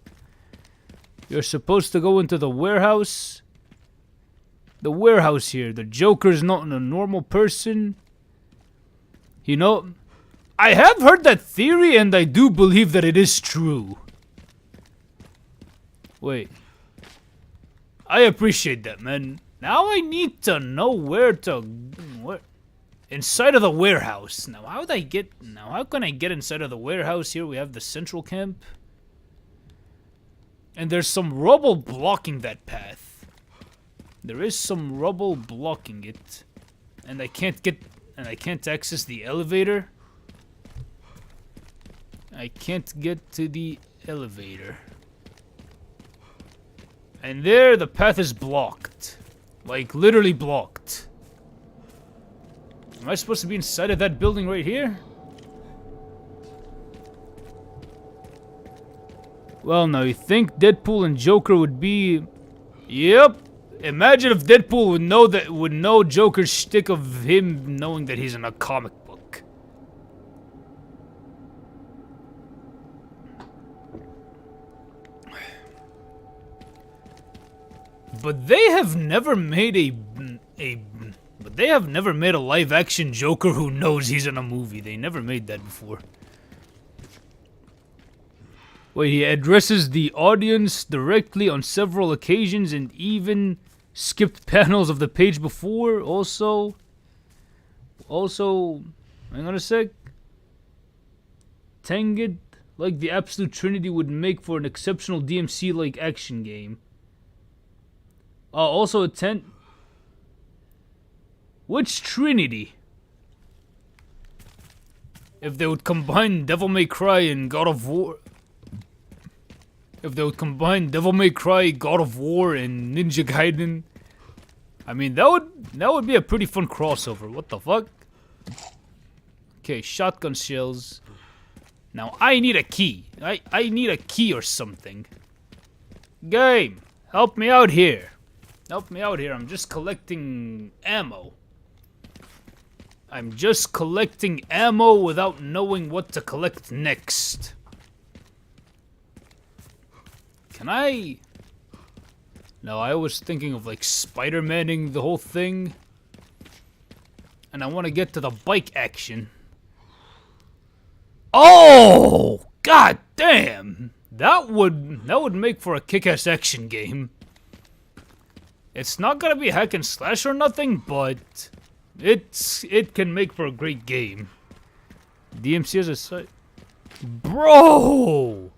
You're supposed to go into the warehouse. The warehouse here. The Joker's not a normal person. You know, I have heard that theory, and I do believe that it is true. Wait. I appreciate that, man. Now I need to know where inside of the warehouse. Now, how can I get inside of the warehouse? Here we have the central camp. And there's some rubble blocking that path. There is some rubble blocking it. And I can't access the elevator. I can't get to the elevator. And there, the path is blocked. Like, literally blocked. Am I supposed to be inside of that building right here? Well, now, you think Deadpool and Joker would be... Yep. Imagine if Deadpool would know Joker's shtick of him knowing that he's in a comic book. But they have never made a live action Joker who knows he's in a movie. They never made that before. Wait, he addresses the audience directly on several occasions and even skipped panels of the page before. Also, hang on a sec. Tangent, like the Absolute Trinity would make for an exceptional DMC-like action game. Also attend... Which Trinity? If they would combine Devil May Cry and God of War... If they would combine Devil May Cry, God of War, and Ninja Gaiden... I mean, that would be a pretty fun crossover. What the fuck? Okay, shotgun shells. Now I need a key. I need a key or something. Game, help me out here. Help me out here. I'm just collecting ammo. I'm just collecting ammo without knowing what to collect next. Can I? No, I was thinking of like Spider-Maning the whole thing. And I want to get to the bike action. Oh! God damn! That would make for a kick-ass action game. It's not gonna be hack and slash or nothing, but it can make for a great game. DMC as a site. Bro!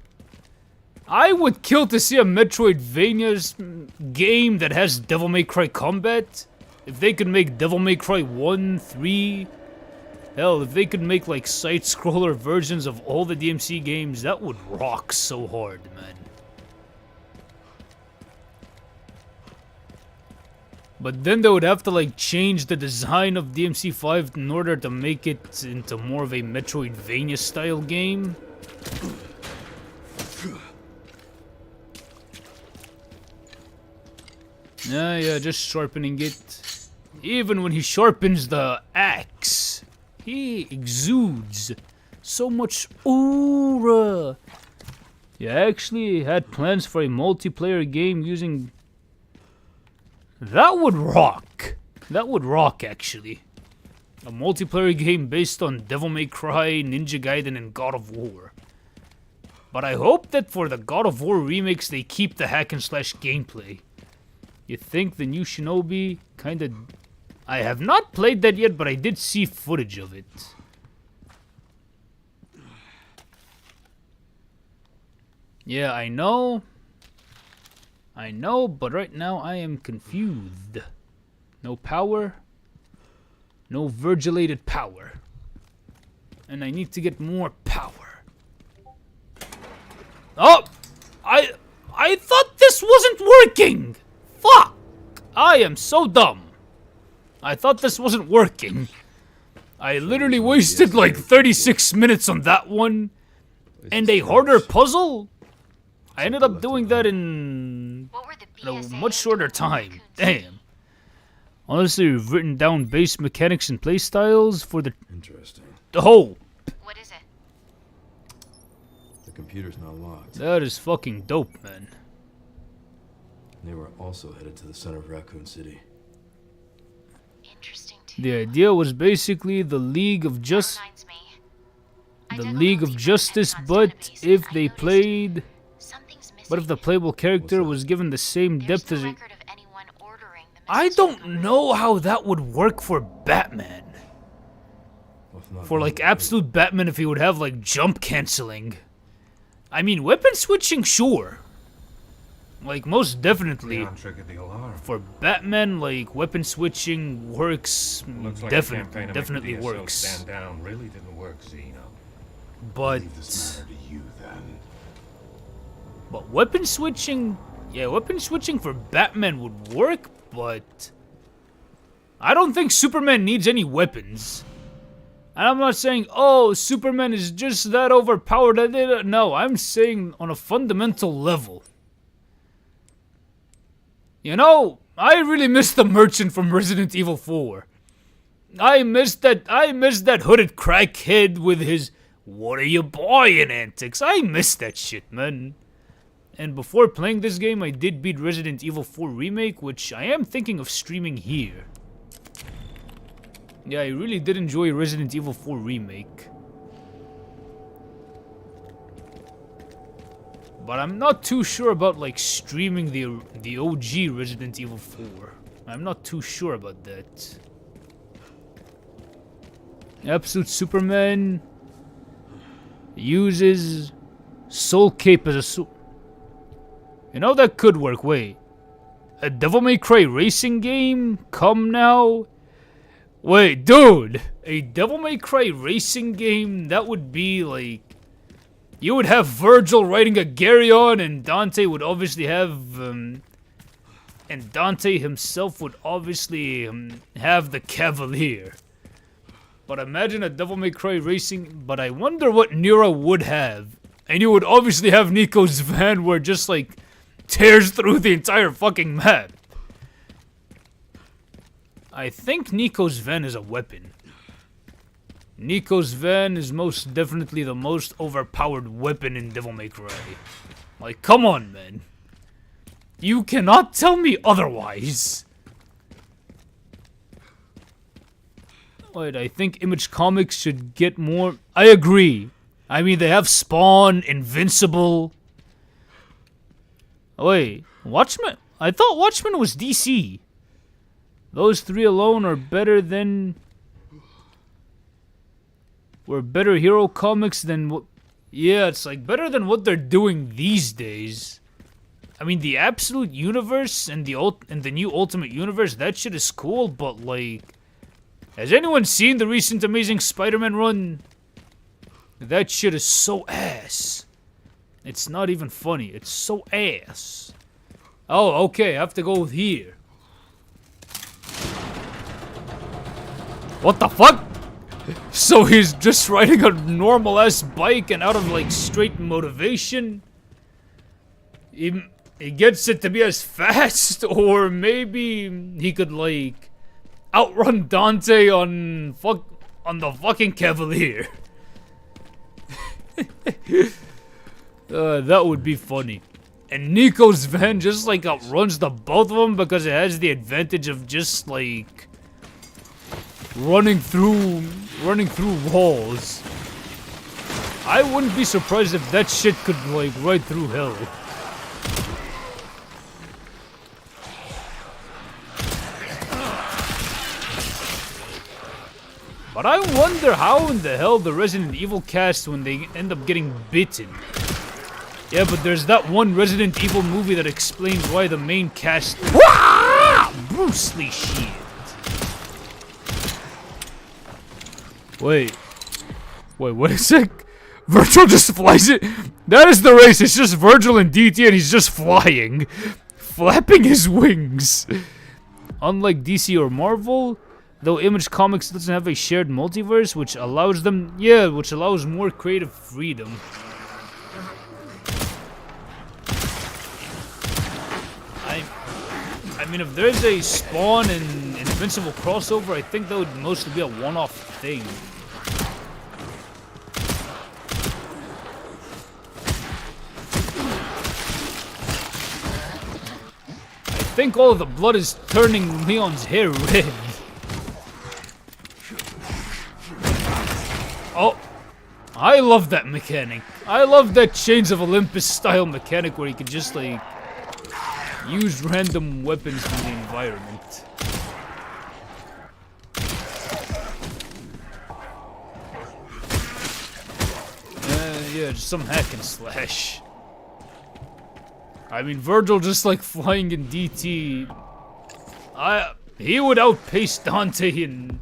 I would kill to see a Metroidvania game that has Devil May Cry combat. If they could make Devil May Cry 1, 3... Hell, if they could make like side-scroller versions of all the DMC games, that would rock so hard, man. But then they would have to like change the design of DMC 5 in order to make it into more of a Metroidvania style game. Yeah, just sharpening it. Even when he sharpens the axe, he exudes so much aura. Yeah, I actually had plans for a multiplayer game using... That would rock. That would rock, actually. A multiplayer game based on Devil May Cry, Ninja Gaiden, and God of War. But I hope that for the God of War remakes, they keep the hack and slash gameplay. You think the new Shinobi kinda... I have not played that yet, but I did see footage of it. Yeah, I know, but right now I am confused. No power. No virgilated power. And I need to get more power. Oh! I thought this wasn't working! Fuck! I am so dumb. I thought this wasn't working. I literally wasted like 36 minutes on that one. And a harder puzzle? I ended up doing that in a much shorter time. Damn. Honestly, we've written down base mechanics and playstyles for the... Interesting. Oh! What is it? The computer's not locked. That is fucking dope, man. They were also headed to the center of Raccoon City. Interesting too. The idea was basically the League of Reminds me. the League of Justice, but if they played... Something's missing. But if the playable character was given the same There's depth as... no record of anyone ordering the I messages don't on know how that would work for Batman. Well, if not For like done, absolute Batman, if he would have like jump canceling. I mean, weapon switching, sure. Like, most definitely. Leon triggered the alarm. For Batman, like, weapon switching works. Looks like Definitely DSO works. stand down really didn't work, Zeno. But... Leave this matter to you, then. But weapon switching... Yeah, weapon switching for Batman would work, but... I don't think Superman needs any weapons. And I'm not saying, oh, Superman is just that overpowered. No, I'm saying on a fundamental level. You know, I really miss the merchant from Resident Evil 4. I miss that hooded crackhead with his "what are you buying" antics. I miss that shit, man. And before playing this game, I did beat Resident Evil 4 Remake, which I am thinking of streaming here. Yeah, I really did enjoy Resident Evil 4 Remake. But I'm not too sure about like streaming the OG Resident Evil 4. I'm not too sure about that. Absolute Superman uses Soul Cape as a You know, that could work. Wait. A Devil May Cry racing game? Come now? Wait, dude. A Devil May Cry racing game? That would be like... You would have Virgil riding a Garyon, and Dante would obviously have... and Dante himself would obviously have the Cavalier. But imagine a Devil May Cry racing. But I wonder what Nero would have. And you would obviously have Nico's van where it just like tears through the entire fucking map. I think Nico's van is a weapon. Nico's van is most definitely the most overpowered weapon in Devil May Cry. Like, come on, man. You cannot tell me otherwise. Wait, I think Image Comics should get more... I agree. I mean, they have Spawn, Invincible. Wait, Watchmen? I thought Watchmen was DC. Those three alone are better than... Were better hero comics than what... Yeah, it's like better than what they're doing these days. I mean, the Absolute Universe and the new Ultimate Universe, that shit is cool, but like... Has anyone seen the recent Amazing Spider-Man run? That shit is so ass. It's not even funny. It's so ass. Oh, okay. I have to go here. What the fuck? So he's just riding a normal-ass bike and out of, like, straight motivation? He gets it to be as fast? Or maybe he could, like... outrun Dante on the fucking Cavalier. That would be funny. And Nico's van just like outruns the both of them because it has the advantage of just like running through walls. I wouldn't be surprised if that shit could like ride through hell. But I wonder how in the hell the Resident Evil cast when they end up getting bitten. Yeah, but there's that one Resident Evil movie that explains why the main cast... Bruce Lee shit. Wait, what is it? Virgil just flies it? That is the race, it's just Virgil and DT and he's just flying. Flapping his wings. Unlike DC or Marvel... Though Image Comics doesn't have a shared multiverse, which allows them, which allows more creative freedom. I mean, if there's a Spawn and Invincible crossover, I think that would mostly be a one-off thing. I think all of the blood is turning Leon's hair red. Oh, I love that mechanic. I love that Chains of Olympus style mechanic where you can just like use random weapons from the environment. Yeah, just some hack and slash. I mean, Virgil just like flying in DT. He would outpace Dante in...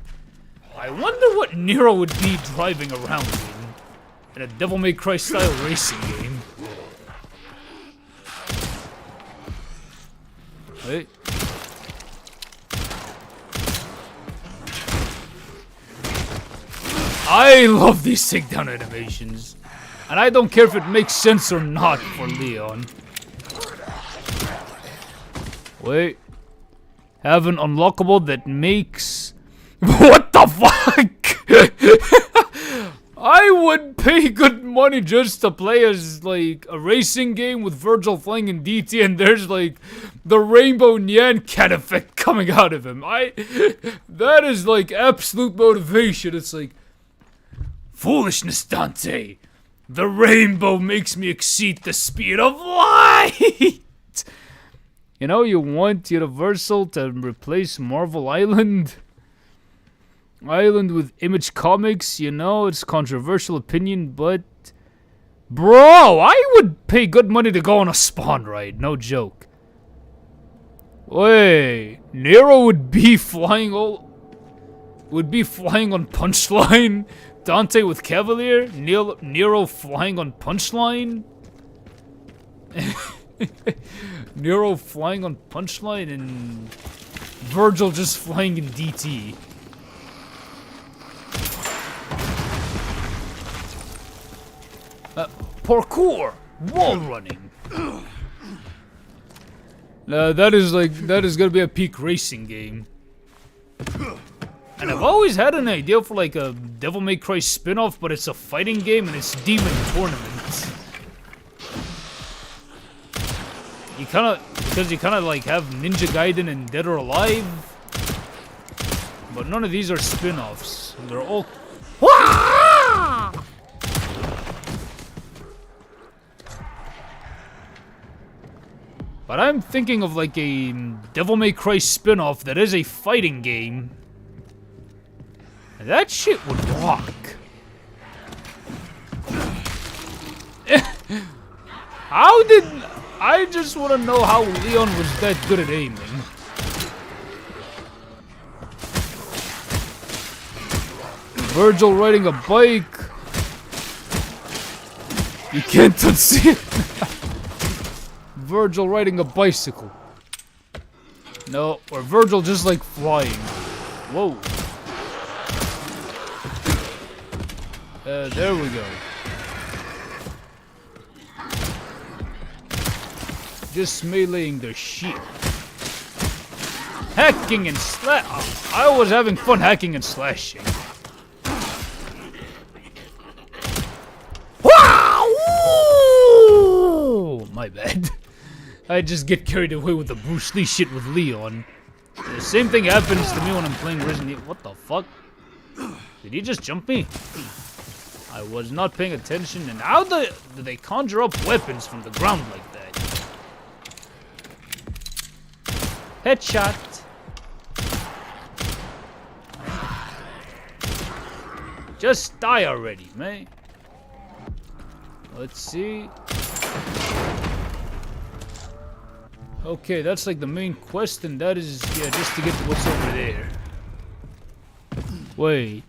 I wonder what Nero would be driving around in a Devil May Cry style racing game. Wait. I love these takedown animations. And I don't care if it makes sense or not for Leon. Wait. Have an unlockable that makes... What the fuck? I would pay good money just to play as like a racing game with Virgil flying in DT and there's like the rainbow Nyan cat effect coming out of him. That is like absolute motivation. It's like, foolishness, Dante. The rainbow makes me exceed the speed of light. You know, you want Universal to replace Marvel Island with Image Comics, you know, it's controversial opinion, but... Bro, I would pay good money to go on a Spawn ride, no joke. Wait, Nero would be flying on Punchline? Dante with Cavalier? Nero flying on Punchline? Nero flying on Punchline and Virgil just flying in DT. Parkour! Wall running! That is gonna be a peak racing game. And I've always had an idea for like a Devil May Cry spin-off, but it's a fighting game and it's Demon Tournament. Because you kinda like have Ninja Gaiden and Dead or Alive. But none of these are spin-offs. They're all... But I'm thinking of like a Devil May Cry spin-off that is a fighting game. That shit would rock. How did... I just want to know how Leon was that good at aiming. Virgil riding a bike. You can't unsee it. Virgil riding a bicycle. No, or Virgil just like flying. Whoa. There we go. Just meleeing the shit. Hacking and slash. I was having fun hacking and slashing. Wow! My bad. I just get carried away with the Bruce Lee shit with Leon. The same thing happens to me when I'm playing Resident Evil. What the fuck? Did he just jump me? I was not paying attention. And how do they conjure up weapons from the ground like that? Headshot. Just die already, man. Let's see. Okay, that's like the main quest, and that is, yeah, just to get to what's over there. Wait.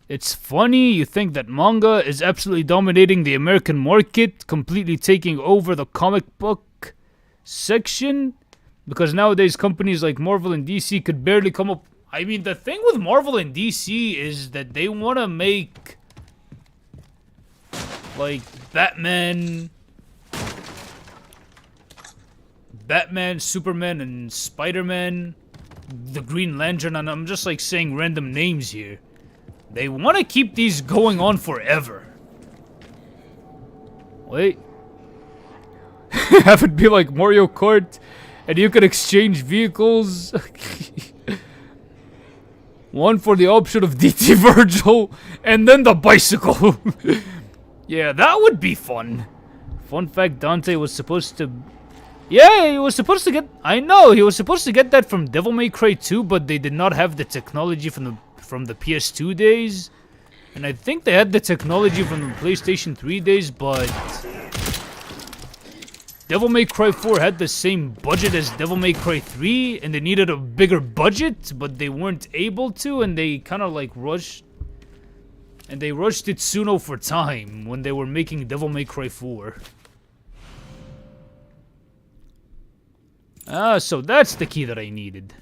It's funny you think that manga is absolutely dominating the American market, completely taking over the comic book section? Because nowadays companies like Marvel and DC could barely come up... I mean, the thing with Marvel and DC is that they want to make... like, Batman, Superman, and Spider-Man, the Green Lantern, and I'm just like saying random names here. They want to keep these going on forever. Wait. Have it be like Mario Kart, and you can exchange vehicles. One for the option of DT Virgil, and then the bicycle. Yeah, that would be fun. Fun fact, Dante was supposed to... Yeah, he was supposed to get... I know, he was supposed to get that from Devil May Cry 2, but they did not have the technology from the PS2 days. And I think they had the technology from the PlayStation 3 days, but... Devil May Cry 4 had the same budget as Devil May Cry 3, and they needed a bigger budget, but they weren't able to, and they kind of like rushed... And they rushed Itsuno for time when they were making Devil May Cry 4. So that's the key that I needed.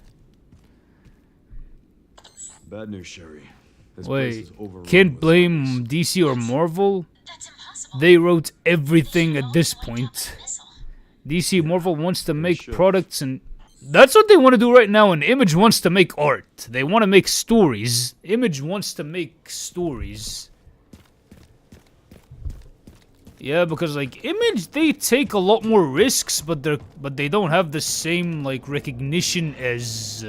Bad news, Sherry. This place Wait, is overrun can't with blame zombies. DC or Marvel? They wrote everything at this point. DC Marvel wants to make products, and that's what they want to do right now, and Image wants to make art. They want to make stories. Image wants to make stories. Yeah, because like Image, they take a lot more risks, but they don't have the same like recognition as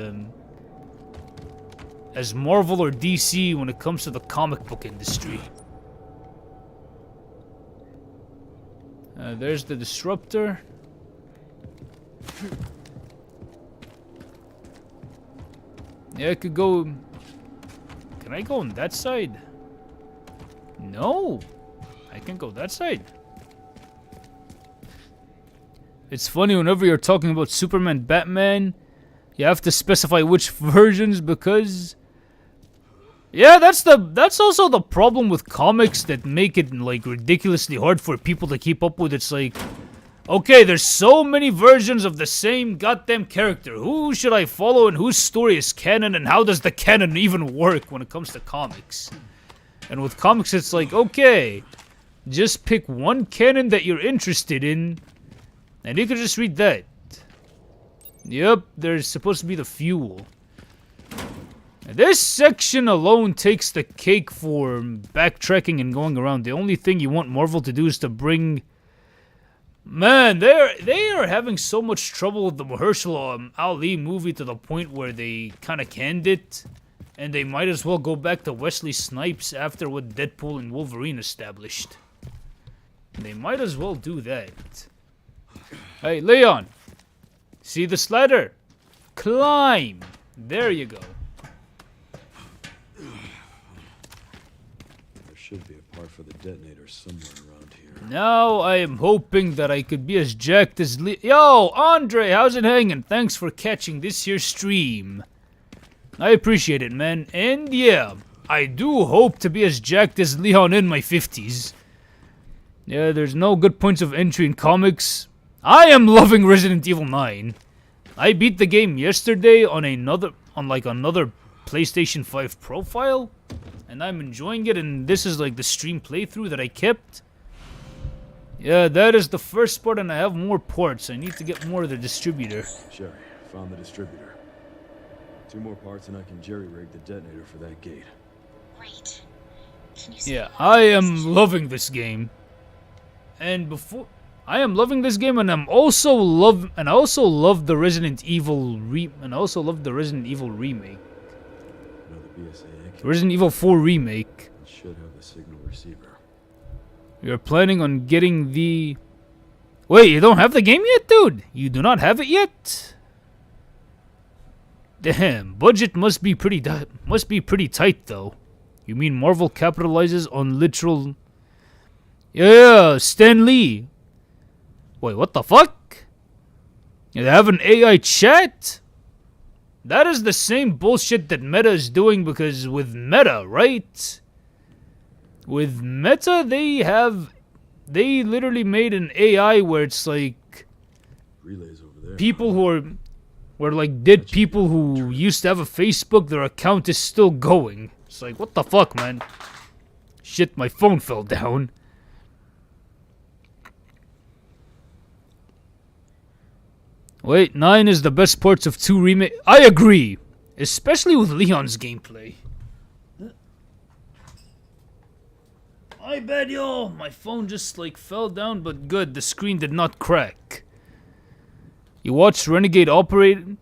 Marvel or DC when it comes to the comic book industry. There's the disruptor. Yeah, I could go... Can I go on that side? No! I can go that side. It's funny, whenever you're talking about Superman, Batman, you have to specify which versions, because... Yeah, that's also the problem with comics that make it, like, ridiculously hard for people to keep up with. It's like... Okay, there's so many versions of the same goddamn character. Who should I follow and whose story is canon, and how does the canon even work when it comes to comics? And with comics, it's like, okay, Just pick one canon that you're interested in, and you can just read that. Yep, there's supposed to be the fuel. This section alone takes the cake for backtracking and going around. The only thing you want Marvel to do is to bring... Man, they are having so much trouble with the Mahershala Ali movie to the point where they kind of canned it. And they might as well go back to Wesley Snipes after what Deadpool and Wolverine established. They might as well do that. Hey, Leon. See this ladder? Climb. There you go. There should be a part for the detonator somewhere around here. Now I am hoping that I could be as jacked as Yo, Andre, how's it hanging? Thanks for catching this here stream. I appreciate it, man. And yeah, I do hope to be as jacked as Leon in my 50s. Yeah, there's no good points of entry in comics. I am loving Resident Evil 9. I beat the game yesterday on another PlayStation 5 profile, and I'm enjoying it, and this is like the stream playthrough that I kept. Yeah, that is the first part, and I have more ports. I need to get more of the distributor. Sherry, found the distributor. 2 more parts and I can jerry-rig the detonator for that gate. Great. Can you see Yeah, I am loving this game. And I am loving this game, and I also love the Resident Evil remake. Another BSAA Resident Evil 4 remake. should have the signal receiver. You're planning on getting the... Wait, you don't have the game yet, dude? You do not have it yet? Damn, budget must be pretty tight, though. You mean Marvel capitalizes on literal... Yeah, Stan Lee. Wait, what the fuck? You have an AI chat? That is the same bullshit that Meta is doing, because with Meta, right? With Meta, they literally made an AI where it's like Relays over there. people who are like dead people who used to have a Facebook, their account is still going. It's like, what the fuck, man? Shit, my phone fell down. Wait, 9 is the best parts of 2 remake. I agree, especially with Leon's gameplay. My bad, yo. My phone just like fell down, but good. The screen did not crack. You watched Renegade Operative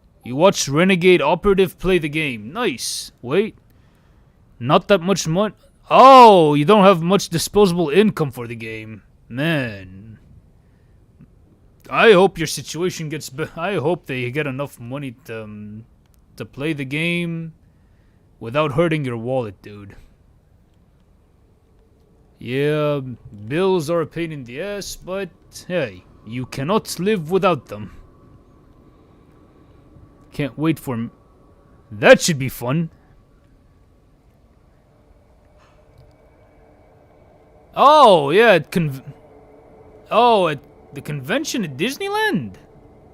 play the game. Nice. Wait. Not that much money. Oh, you don't have much disposable income for the game. Man. I hope your situation gets I hope they get enough money to play the game without hurting your wallet, dude. Yeah, bills are a pain in the ass, but hey, you cannot live without them. Can't wait for... That should be fun. Oh, yeah, at the convention at Disneyland.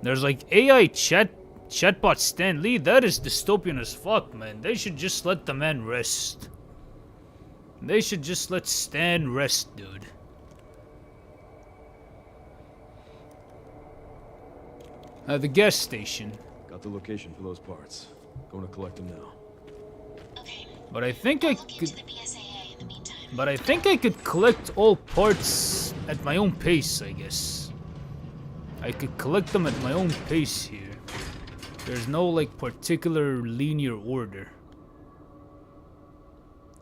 There's like AI chatbot Stan Lee. That is dystopian as fuck, man. They should just let the man rest. They should just let Stan rest, dude. The gas station. Got the location for those parts. Going to collect them now. Okay. But I think I Look could... into the BSAA in the meantime. But I think I could collect all parts at my own pace, I guess. I could collect them at my own pace here. There's no, like, particular linear order.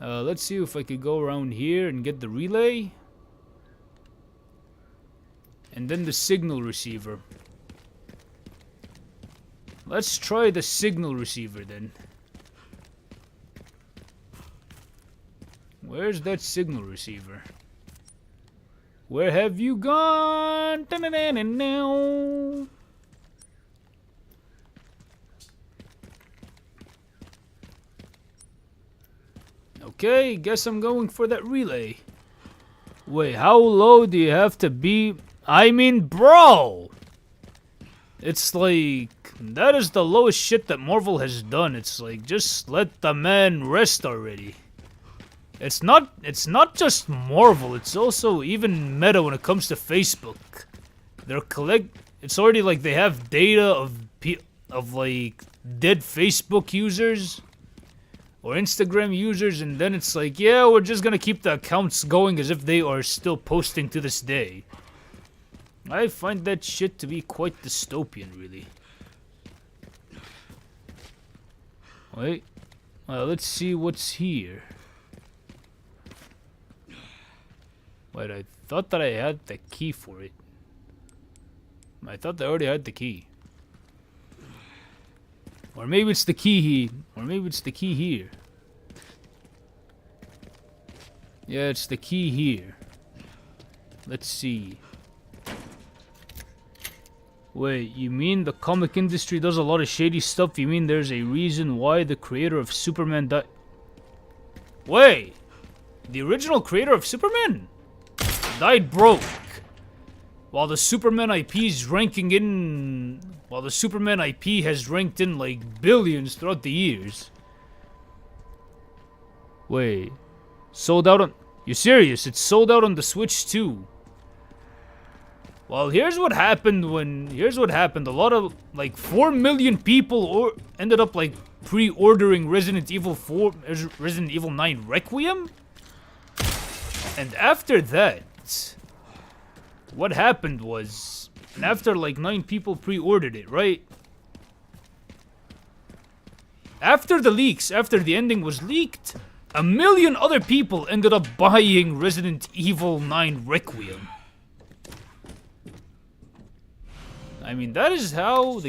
Let's see if I could go around here and get the relay. And then the signal receiver. Let's try the signal receiver then. Where's that signal receiver? Where have you gone? Da-na-na-na-now. Okay, guess I'm going for that relay. Wait, how low do you have to be? I mean, bro! It's like, that is the lowest shit that Marvel has done. It's like, just let the man rest already. It's not just Marvel, it's also even meta when it comes to Facebook. It's already like they have data of like dead Facebook users or Instagram users, and then it's like, yeah, we're just gonna keep the accounts going as if they are still posting to this day. I find that shit to be quite dystopian, really. Wait. Well, let's see what's here. Wait, I thought that I had the key for it. I thought I already had the key. Or maybe it's the key here. Or maybe it's the key here. Yeah, it's the key here. Let's see. Wait, you mean the comic industry does a lot of shady stuff? You mean there's a reason why the creator of Superman died? Wait! The original creator of Superman died broke. While the Superman IP is ranking in... While the Superman IP has ranked in like billions throughout the years. Wait. Sold out on... You serious? It's sold out on the Switch too. Well, here's what happened. A lot of, like, 4 million people ended up, like, pre-ordering Resident Evil 9 Requiem. And after that, what happened was, after, like, 9 people pre-ordered it, right? After the leaks, after the ending was leaked, 1 million other people ended up buying Resident Evil 9 Requiem. I mean, that is how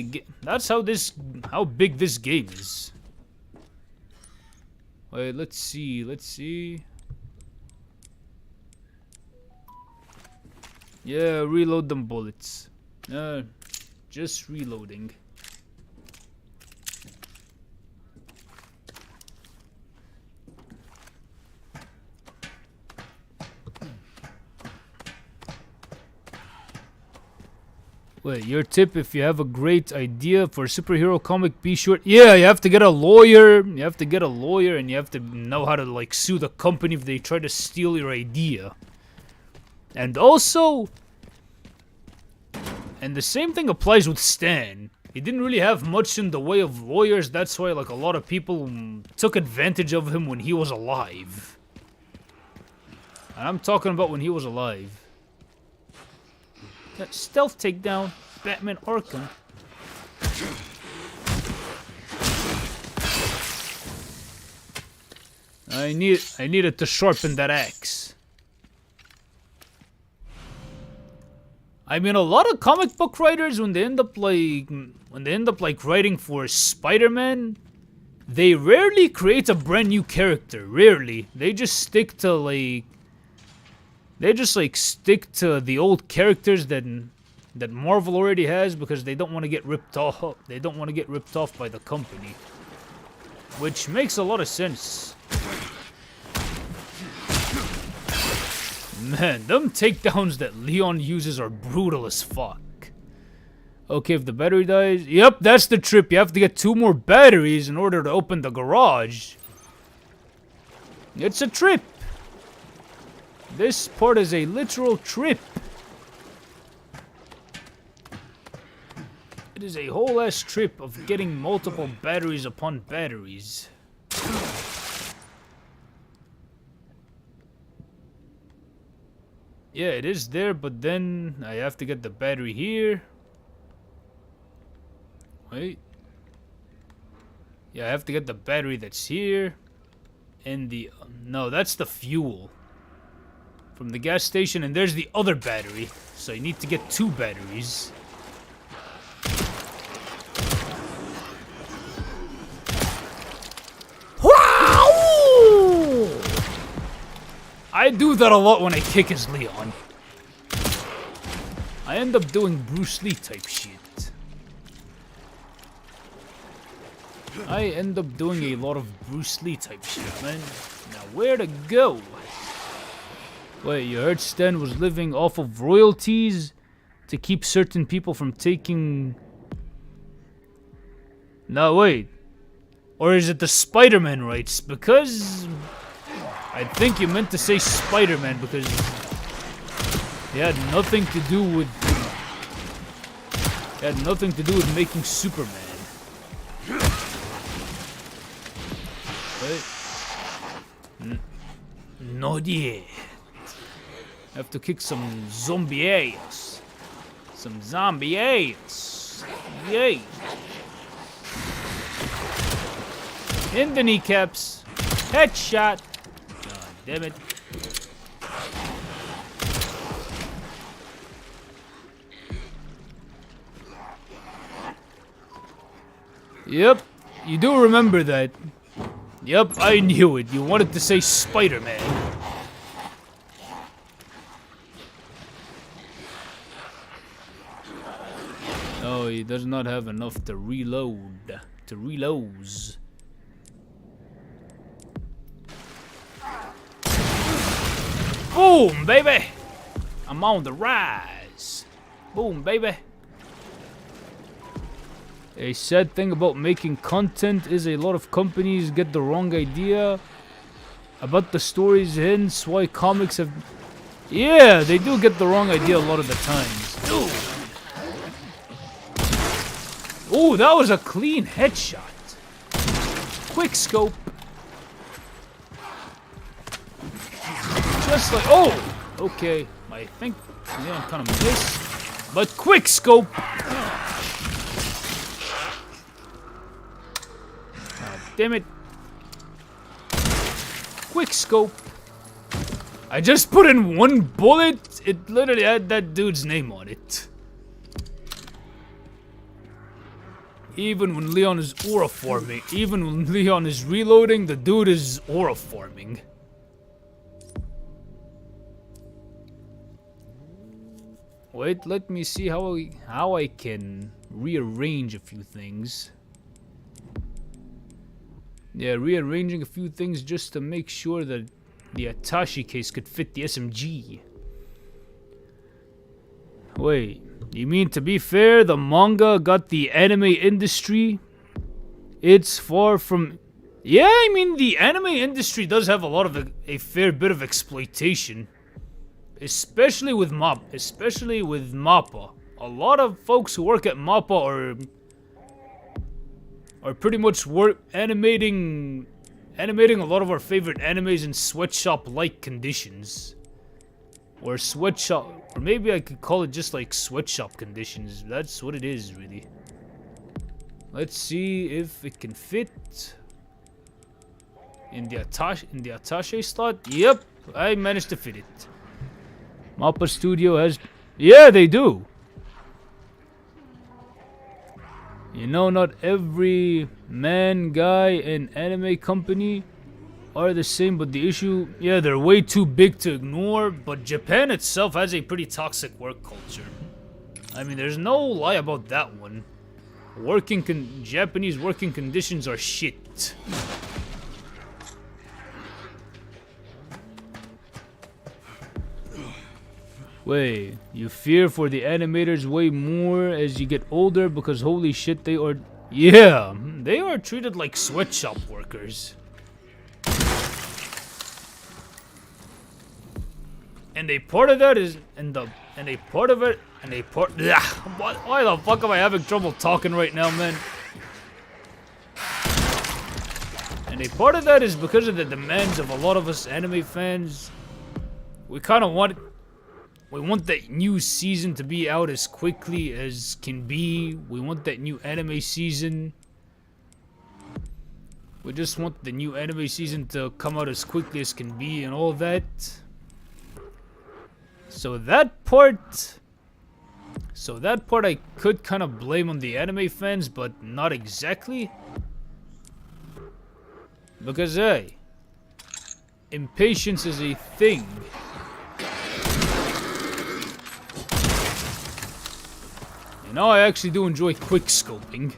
how big this game is. Wait, let's see. Yeah, reload them bullets. Just reloading. Wait, your tip, if you have a great idea for a superhero comic, be sure... Yeah, you have to get a lawyer. And you have to know how to, like, sue the company if they try to steal your idea. And also... And the same thing applies with Stan. He didn't really have much in the way of lawyers. That's why, like, a lot of people took advantage of him when he was alive. And I'm talking about when he was alive. Stealth takedown, Batman Arkham. I needed to sharpen that axe. I mean, a lot of comic book writers, when they end up writing for Spider-Man, they rarely create a brand new character. Rarely. They just stick to like the old characters that Marvel already has because they don't want to get ripped off. They don't want to get ripped off by the company, which makes a lot of sense. Man, them takedowns that Leon uses are brutal as fuck. Okay, if the battery dies... Yep, that's the trip. You have to get 2 more batteries in order to open the garage. It's a trip. This part is a literal trip. It is a whole ass trip of getting multiple batteries upon batteries. Yeah, it is there, but then I have to get the battery here. Wait. Yeah, I have to get the battery that's here. And the... No, that's the fuel. From the gas station, and there's the other battery. So you need to get 2 batteries. Wow! I do that a lot when I kick as Leon. I end up doing Bruce Lee type shit. I end up doing a lot of Bruce Lee type shit, man. Now where to go? Wait, you heard Stan was living off of royalties to keep certain people from taking... No, wait. Or is it the Spider-Man rights? Because... I think you meant to say Spider-Man because it had nothing to do with making Superman. Right? Not yet. I have to kick some zombie ass. Some zombie ass. Yay. In the kneecaps. Headshot. God damn it. Yep, you do remember that. Yep, I knew it. You wanted to say Spider-Man. Oh, he does not have enough to reload. To reloads. Boom, baby! I'm on the rise. Boom, baby. A sad thing about making content is a lot of companies get the wrong idea about the stories, hence why comics have... Yeah, they do get the wrong idea a lot of the times. Dude. Oh, that was a clean headshot. Quick scope. Just like... Oh! Okay, I think... Yeah, I'm kind of missed. But quick scope! Damn it. Quick scope. I just put in one bullet. It literally had that dude's name on it. Even when Leon is aura forming, even when Leon is reloading, the dude is aura forming. Wait, let me see how I can rearrange a few things. Yeah, rearranging a few things just to make sure that the attaché case could fit the SMG. Wait, you mean to be fair, the manga got the anime industry? It's far from... Yeah, I mean, the anime industry does have a lot of a fair bit of exploitation. Especially with MAPPA. A lot of folks who work at MAPPA are pretty much animating a lot of our favorite animes in sweatshop-like conditions. Or sweatshop, or maybe I could call it just like sweatshop conditions. That's what it is, really. Let's see if it can fit in the attaché slot. Yep, I managed to fit it. Mappa Studio has... Yeah, they do. You know, not every man, guy, and anime company are the same, but the issue... Yeah, they're way too big to ignore, but Japan itself has a pretty toxic work culture. I mean, there's no lie about that one. Japanese working conditions are shit. Wait, you fear for the animators way more as you get older because holy shit they are... Yeah, they are treated like sweatshop workers. And a part of that is... Why the fuck am I having trouble talking right now, man? And a part of that is because of the demands of a lot of us anime fans. We kind of want... We want that new season to be out as quickly as can be. We want that new anime season. We just want the new anime season to come out as quickly as can be and all that. So that part I could kind of blame on the anime fans, but not exactly. Because, hey, impatience is a thing. You know, I actually do enjoy quick scoping.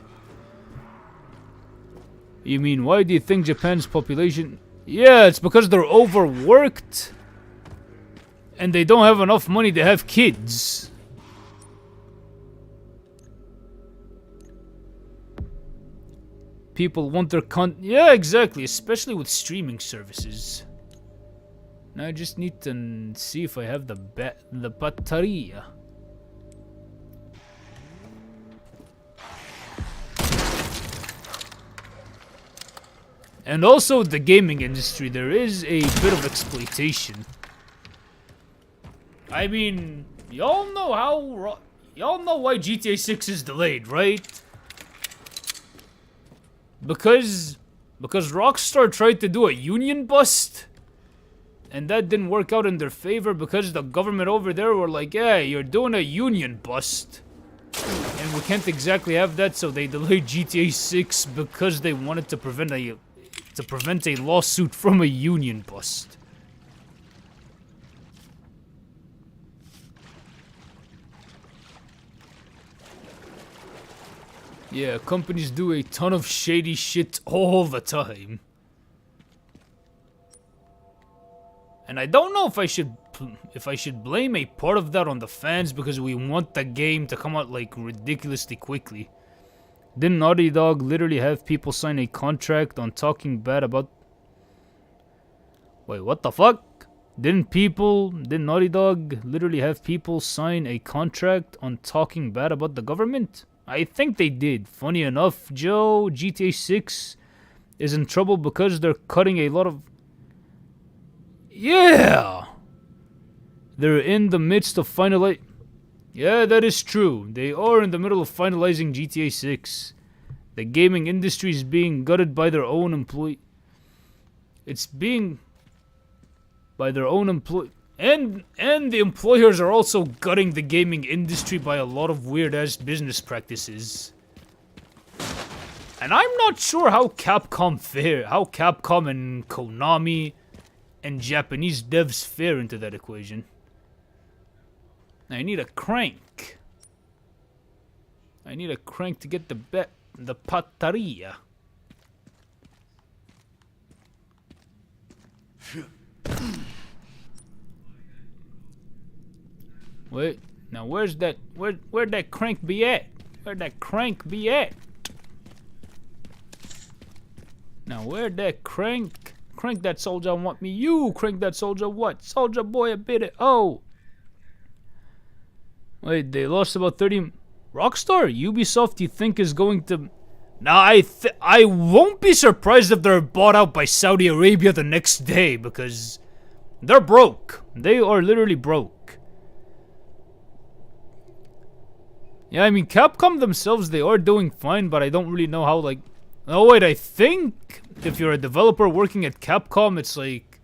You mean, why do you think Japan's population... Yeah, it's because they're overworked. And they don't have enough money to have kids. People want their Yeah, exactly. Especially with streaming services. Now I just need to see if I have the bateria. And also the gaming industry, there is a bit of exploitation. I mean, y'all know why GTA 6 is delayed, right? Because Rockstar tried to do a union bust, and that didn't work out in their favor because the government over there were like, yeah, you're doing a union bust. And we can't exactly have that, so they delayed GTA 6 because they wanted to prevent a lawsuit from a union bust. Yeah, companies do a ton of shady shit all the time. And I don't know if I should blame a part of that on the fans because we want the game to come out like ridiculously quickly. Didn't Naughty Dog literally have people sign a contract on talking bad about... Wait, what the fuck? Didn't Naughty Dog literally have people sign a contract on talking bad about the government? I think they did. Funny enough, Joe, GTA 6 is in trouble because they're cutting a lot of... Yeah! They're in the midst of finalizing... Yeah, that is true. They are in the middle of finalizing GTA 6. The gaming industry is being gutted by their own employee... It's being... by their own employee... And the employers are also gutting the gaming industry by a lot of weird-ass business practices. And I'm not sure how Capcom and Konami and Japanese devs fare into that equation. I need a crank. I need a crank to get the bateria. Wait, now where'd that crank be at? Where'd that crank be at? Now where'd that crank that soldier want me? You crank that soldier what? Soldier boy a bit of, oh. Wait, they lost about 30... Rockstar, Ubisoft, you think is going to... Now, I won't be surprised if they're bought out by Saudi Arabia the next day, because they're broke. They are literally broke. Yeah, I mean, Capcom themselves, they are doing fine, but I don't really know how, like... Oh, wait, I think if you're a developer working at Capcom, it's like...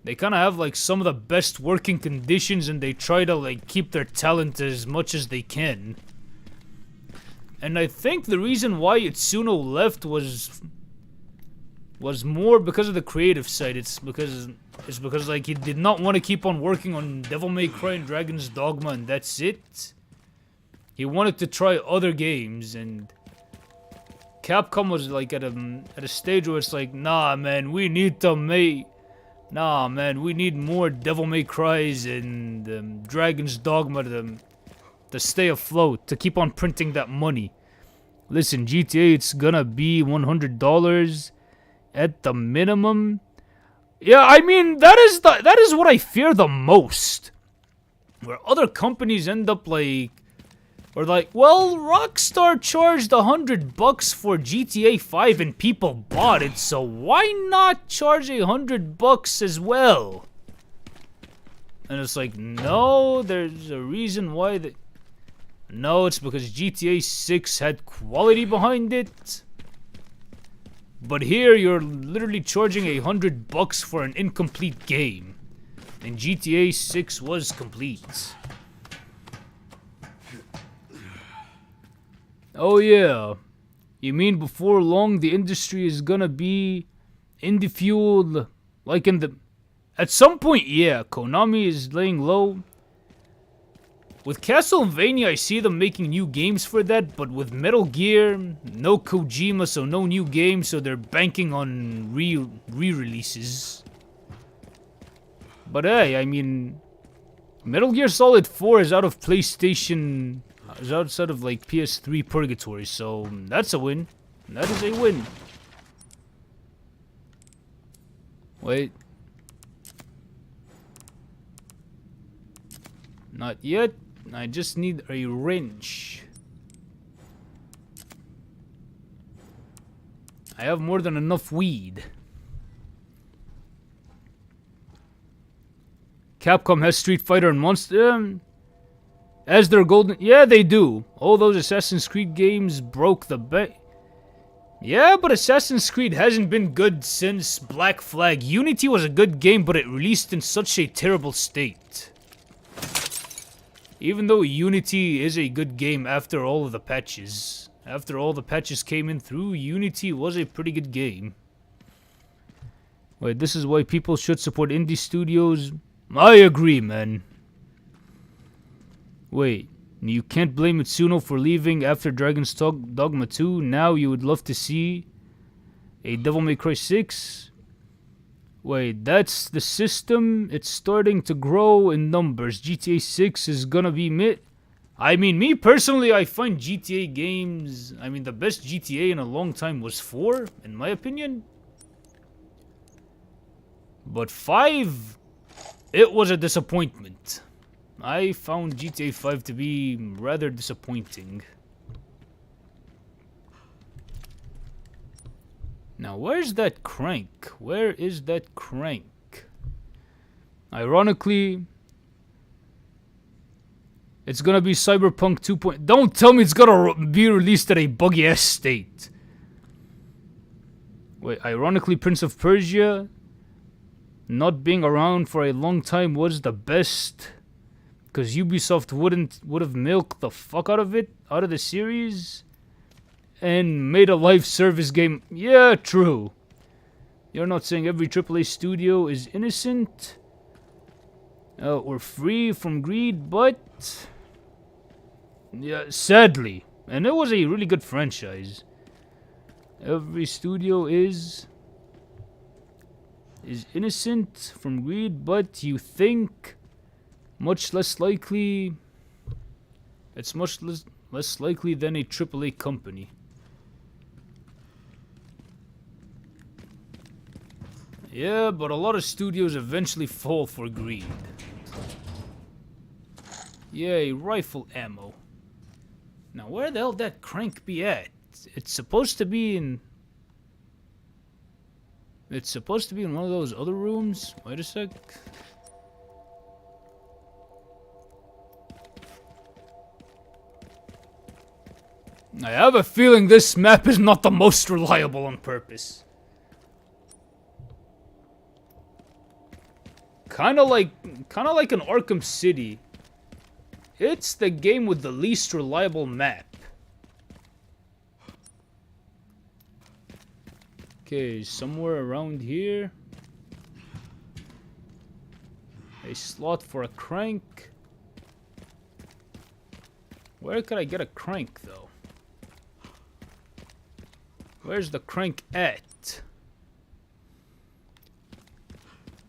They kind of have, like, some of the best working conditions, and they try to, like, keep their talent as much as they can. And I think the reason why Itsuno left was more because of the creative side. It's because like, he did not want to keep on working on Devil May Cry and Dragon's Dogma, and that's it. He wanted to try other games, and Capcom was like at a stage where it's like, nah, man, we need more Devil May Cries and Dragon's Dogma to stay afloat, to keep on printing that money. Listen, GTA, it's gonna be $100 at the minimum. Yeah, I mean, that is what I fear the most. Where other companies end up like... Or like, well, Rockstar charged $100 for GTA 5 and people bought it, so why not charge $100 as well? And it's like, no, there's a reason why that... No, it's because GTA 6 had quality behind it. But here, you're literally charging $100 for an incomplete game. And GTA 6 was complete. Oh yeah, you mean before long the industry is gonna be indie fueled, like in the... At some point, yeah, Konami is laying low. With Castlevania, I see them making new games for that, but with Metal Gear, no Kojima, so no new games, so they're banking on re-releases. But hey, I mean, Metal Gear Solid 4 is out of PlayStation... is outside of like PS3 purgatory, so that's a win. That is a win. Wait. Not yet. I just need a wrench. I have more than enough weed. Capcom has Street Fighter and Monster. As their golden... Yeah, they do. All those Assassin's Creed games broke the bank. Yeah, but Assassin's Creed hasn't been good since Black Flag. Unity was a good game, but it released in such a terrible state. Even though Unity is a good game after all of the patches. After all the patches came in through, Unity was a pretty good game. Wait, this is why people should support indie studios? I agree, man. Wait, you can't blame Mitsuno for leaving after Dragon's Dogma 2. Now you would love to see a Devil May Cry 6. Wait, that's the system. It's starting to grow in numbers. GTA 6 is gonna be I mean, me personally, I find GTA games... I mean, the best GTA in a long time was 4, in my opinion. But 5... It was a disappointment. I found GTA 5 to be rather disappointing. Now, where's that crank? Where is that crank? Ironically, it's gonna be Cyberpunk 2. Don't tell me it's gonna be released at a buggy-ass state. Wait, ironically, Prince of Persia not being around for a long time was the best, because Ubisoft would have milked the fuck out of it, out of the series, and made a live service game. Yeah, true. You're not saying every AAA studio is innocent or free from greed, but yeah, sadly, and it was a really good franchise. Every studio is innocent from greed, but you think much less likely. It's much less likely than a AAA company. Yeah, but a lot of studios eventually fall for greed. Yay, rifle ammo. Now, where the hell that crank be at? It's supposed to be in... It's supposed to be in one of those other rooms? Wait a sec. I have a feeling this map is not the most reliable on purpose. Kinda like an Arkham City. It's the game with the least reliable map. Okay, somewhere around here. A slot for a crank. Where could I get a crank, though? Where's the crank at?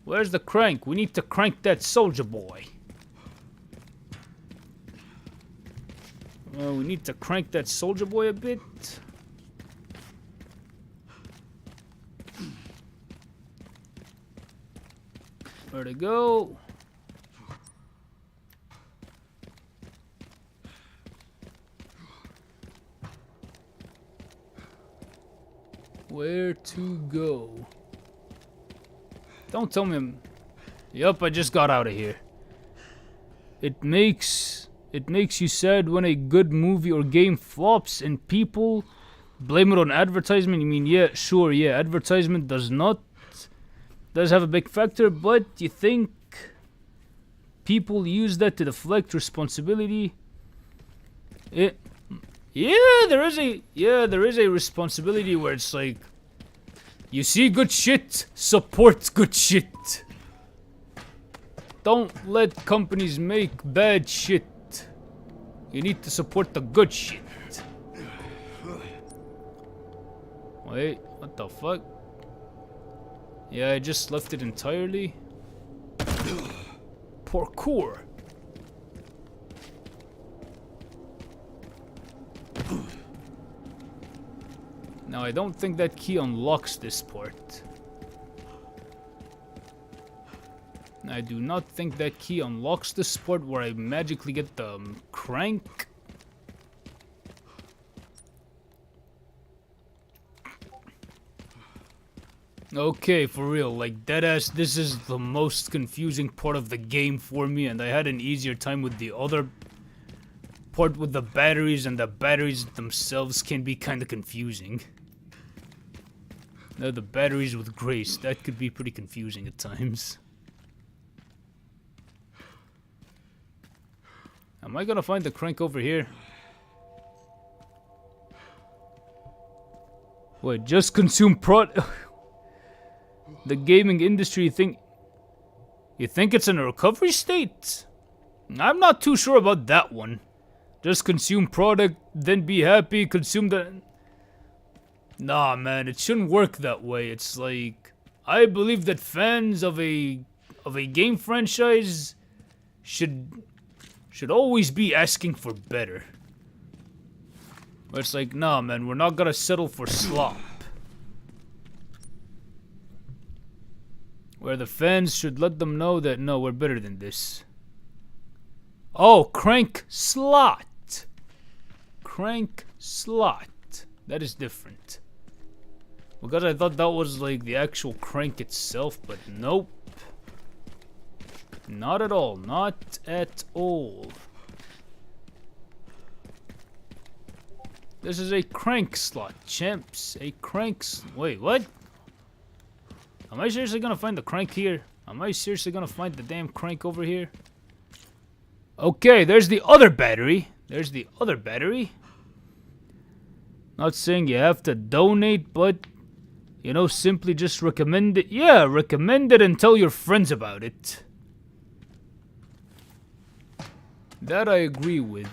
Where's the crank? We need to crank that soldier boy. Well, we need to crank that soldier boy a bit. Where'd it go? Where to go? Don't tell me Yup, I just got out of here. It makes you sad when a good movie or game flops and people blame it on advertisement. You mean, yeah, sure, yeah, advertisement does have a big factor, but you think people use that to deflect responsibility? There is a responsibility where it's like, you see good shit, support good shit. Don't let companies make bad shit. You need to support the good shit. Wait, what the fuck? Yeah, I just left it entirely. Parkour. Now, I don't think that key unlocks this part. I do not think that key unlocks the spot where I magically get the crank. Okay, for real, like deadass, this is the most confusing part of the game for me, and I had an easier time with the other part with the batteries, and the batteries themselves can be kind of confusing. Now the batteries with Grace, that could be pretty confusing at times. Am I gonna find the crank over here? Wait, just consume the gaming industry, you think it's in a recovery state? I'm not too sure about that one. Just consume product, then be happy, consume the... Nah, man, it shouldn't work that way. It's like, I believe that fans of a game franchise should always be asking for better. But it's like, nah, man, we're not gonna settle for slop. Where the fans should let them know that, no, we're better than this. Oh, crank slot. Crank slot. That is different. Because I thought that was like the actual crank itself, but nope. Not at all. Not at all. This is a crank slot, champs. A crank wait, what? Am I seriously gonna find the crank here? Am I seriously gonna find the damn crank over here? Okay, there's the other battery. There's the other battery. Not saying you have to donate, but, you know, simply just recommend it. Yeah, recommend it and tell your friends about it. That I agree with.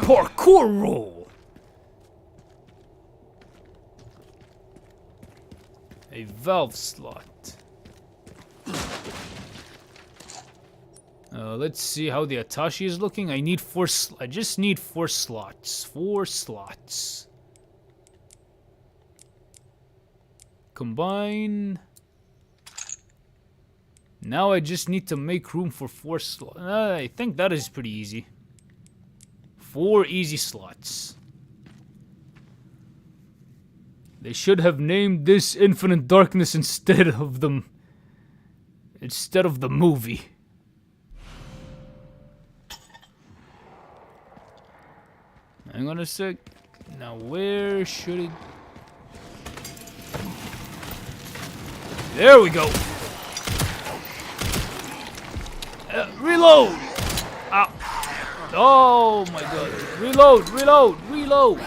Parkour roll! A valve slot. Let's see how the Atashi is looking. I need I just need 4 slots. 4 slots. Combine. Now I just need to make room for 4 slots. I think that is pretty easy. 4 easy slots. They should have named this Infinite Darkness instead of the movie. Hang on a sec. Now where should it... There we go. Reload. Ow. Oh my god. Reload, reload, reload.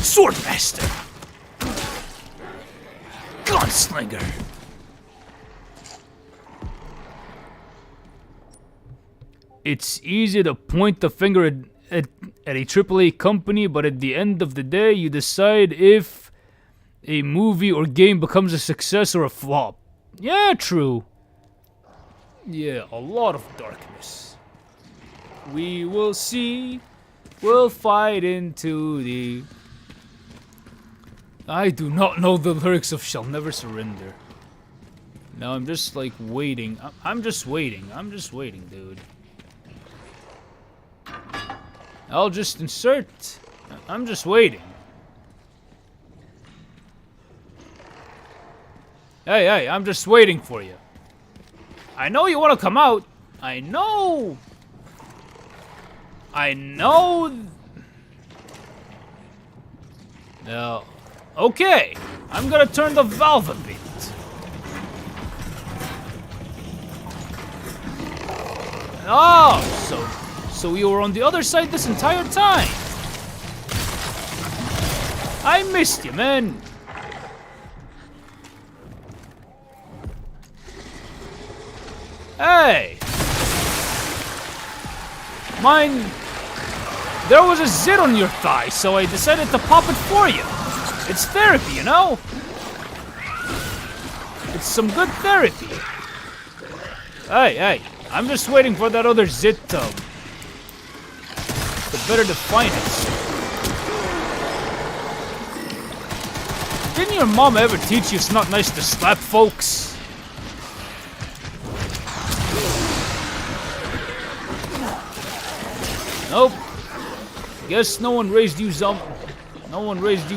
Swordmaster. Gunslinger. It's easy to point the finger at a AAA company, but at the end of the day, you decide if a movie or game becomes a success or a flop. Yeah, true. Yeah, a lot of darkness. We will see. We'll fight into the... I do not know the lyrics of Shall Never Surrender. Now I'm just like waiting. I'm just waiting. I'm just waiting, dude. I'll just insert. I'm just waiting. Hey, hey, I'm just waiting for you. I know you want to come out. I know. I know. Now, okay. I'm gonna turn the valve a bit. Oh, so you were on the other side this entire time. I missed you, man. Hey! Mine... There was a zit on your thigh, so I decided to pop it for you. It's therapy, you know? It's some good therapy. Hey, hey, I'm just waiting for that other zit to the better to find it. Didn't your mom ever teach you it's not nice to slap folks? Nope. Guess no one raised you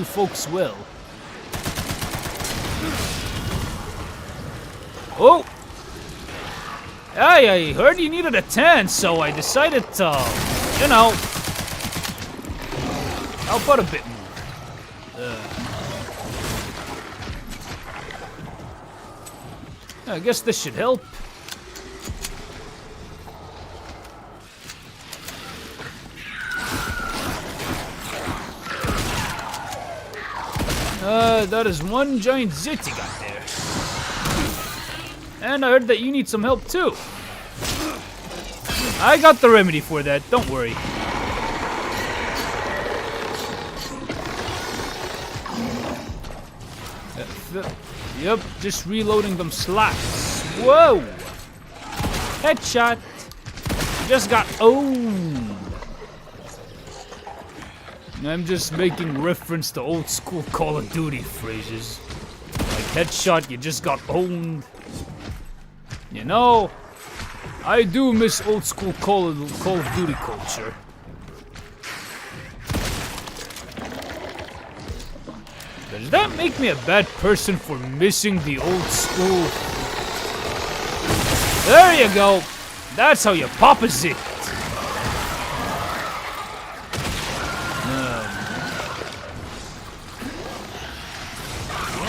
folks well. Oh! I heard you needed a tan, so I decided to, you know, help out a bit more. I guess this should help. That is one giant zit you got there. And I heard that you need some help too. I got the remedy for that, don't worry. Yep, just reloading them slots. Whoa! Headshot! Just got owned. I'm just making reference to old school Call of Duty phrases. Like headshot, you just got owned. You know, I do miss old school Call of Duty culture. Does that make me a bad person for missing the old school? There you go. That's how you pop a zit.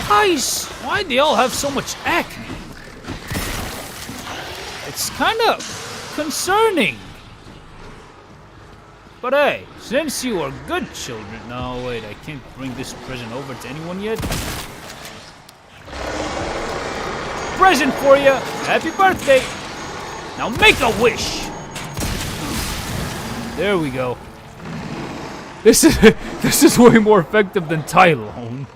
Guys, why do y'all have so much acne? It's kind of concerning. But hey, since you are good children... No, wait, I can't bring this present over to anyone yet. Present for you! Happy birthday! Now make a wish! There we go. This is way more effective than Tylone.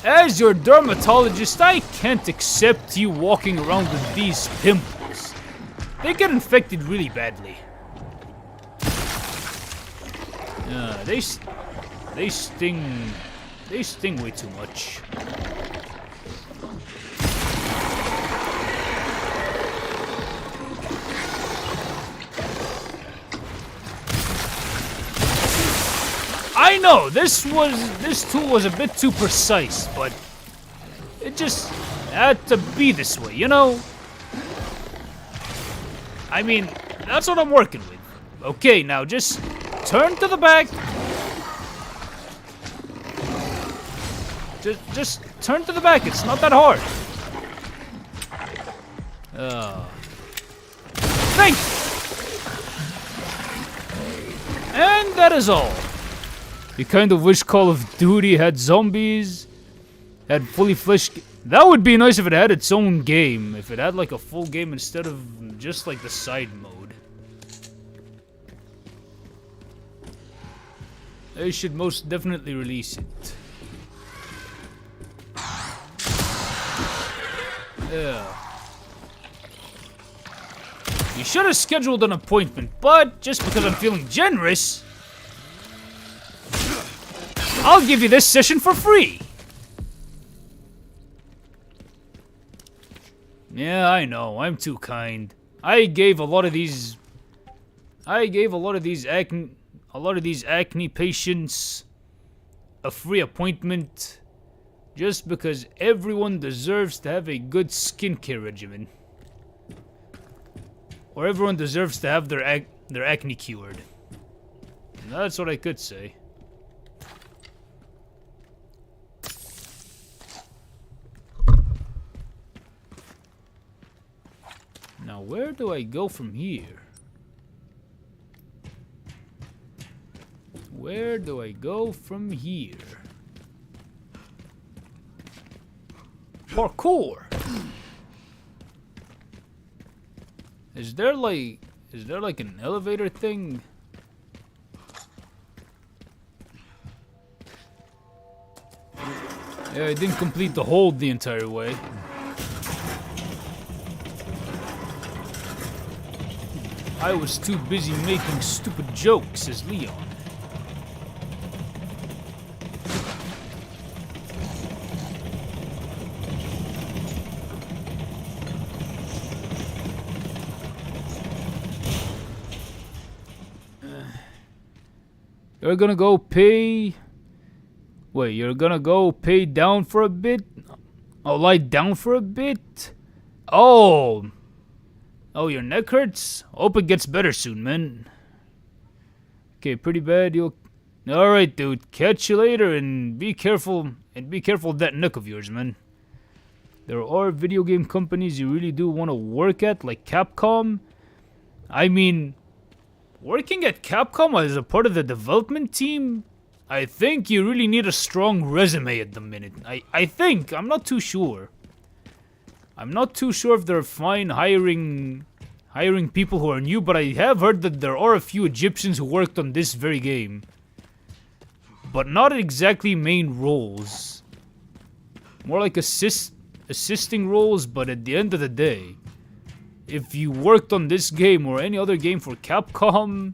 As your dermatologist, I can't accept you walking around with these pimples. They get infected really badly. They sting. They sting way too much. I know this tool was a bit too precise, but it just had to be this way, you know? I mean, that's what I'm working with. Okay, now just turn to the back. Just turn to the back. It's not that hard. Thank you. And that is all. You kind of wish Call of Duty had zombies, had fully fleshed... That would be nice if it had its own game. If it had like a full game instead of just like the side mode. They should most definitely release it. Yeah. You should have scheduled an appointment, but just because I'm feeling generous... I'll give you this session for free. Yeah, I know. I'm too kind. I gave a lot of these acne patients a free appointment just because everyone deserves to have a good skincare regimen. Or everyone deserves to have their acne cured. And that's what I could say. Now, where do I go from here? Where do I go from here? Parkour! Is there like an elevator thing? Yeah, I didn't complete the hold the entire way. I was too busy making stupid jokes, says Leon. You're gonna go pay... Wait, you're gonna go pay down for a bit? Oh, lie down for a bit? Oh! Oh, your neck hurts? Hope it gets better soon, man. Okay, pretty bad. You'll... Alright, dude. Catch you later and be careful. And be careful of that neck of yours, man. There are video game companies you really do want to work at, like Capcom. I mean... Working at Capcom as a part of the development team, I think you really need a strong resume at the minute. I think. I'm not too sure. I'm not too sure if they're fine hiring people who are new, but I have heard that there are a few Egyptians who worked on this very game. But not exactly main roles. More like assisting roles, but at the end of the day, if you worked on this game or any other game for Capcom,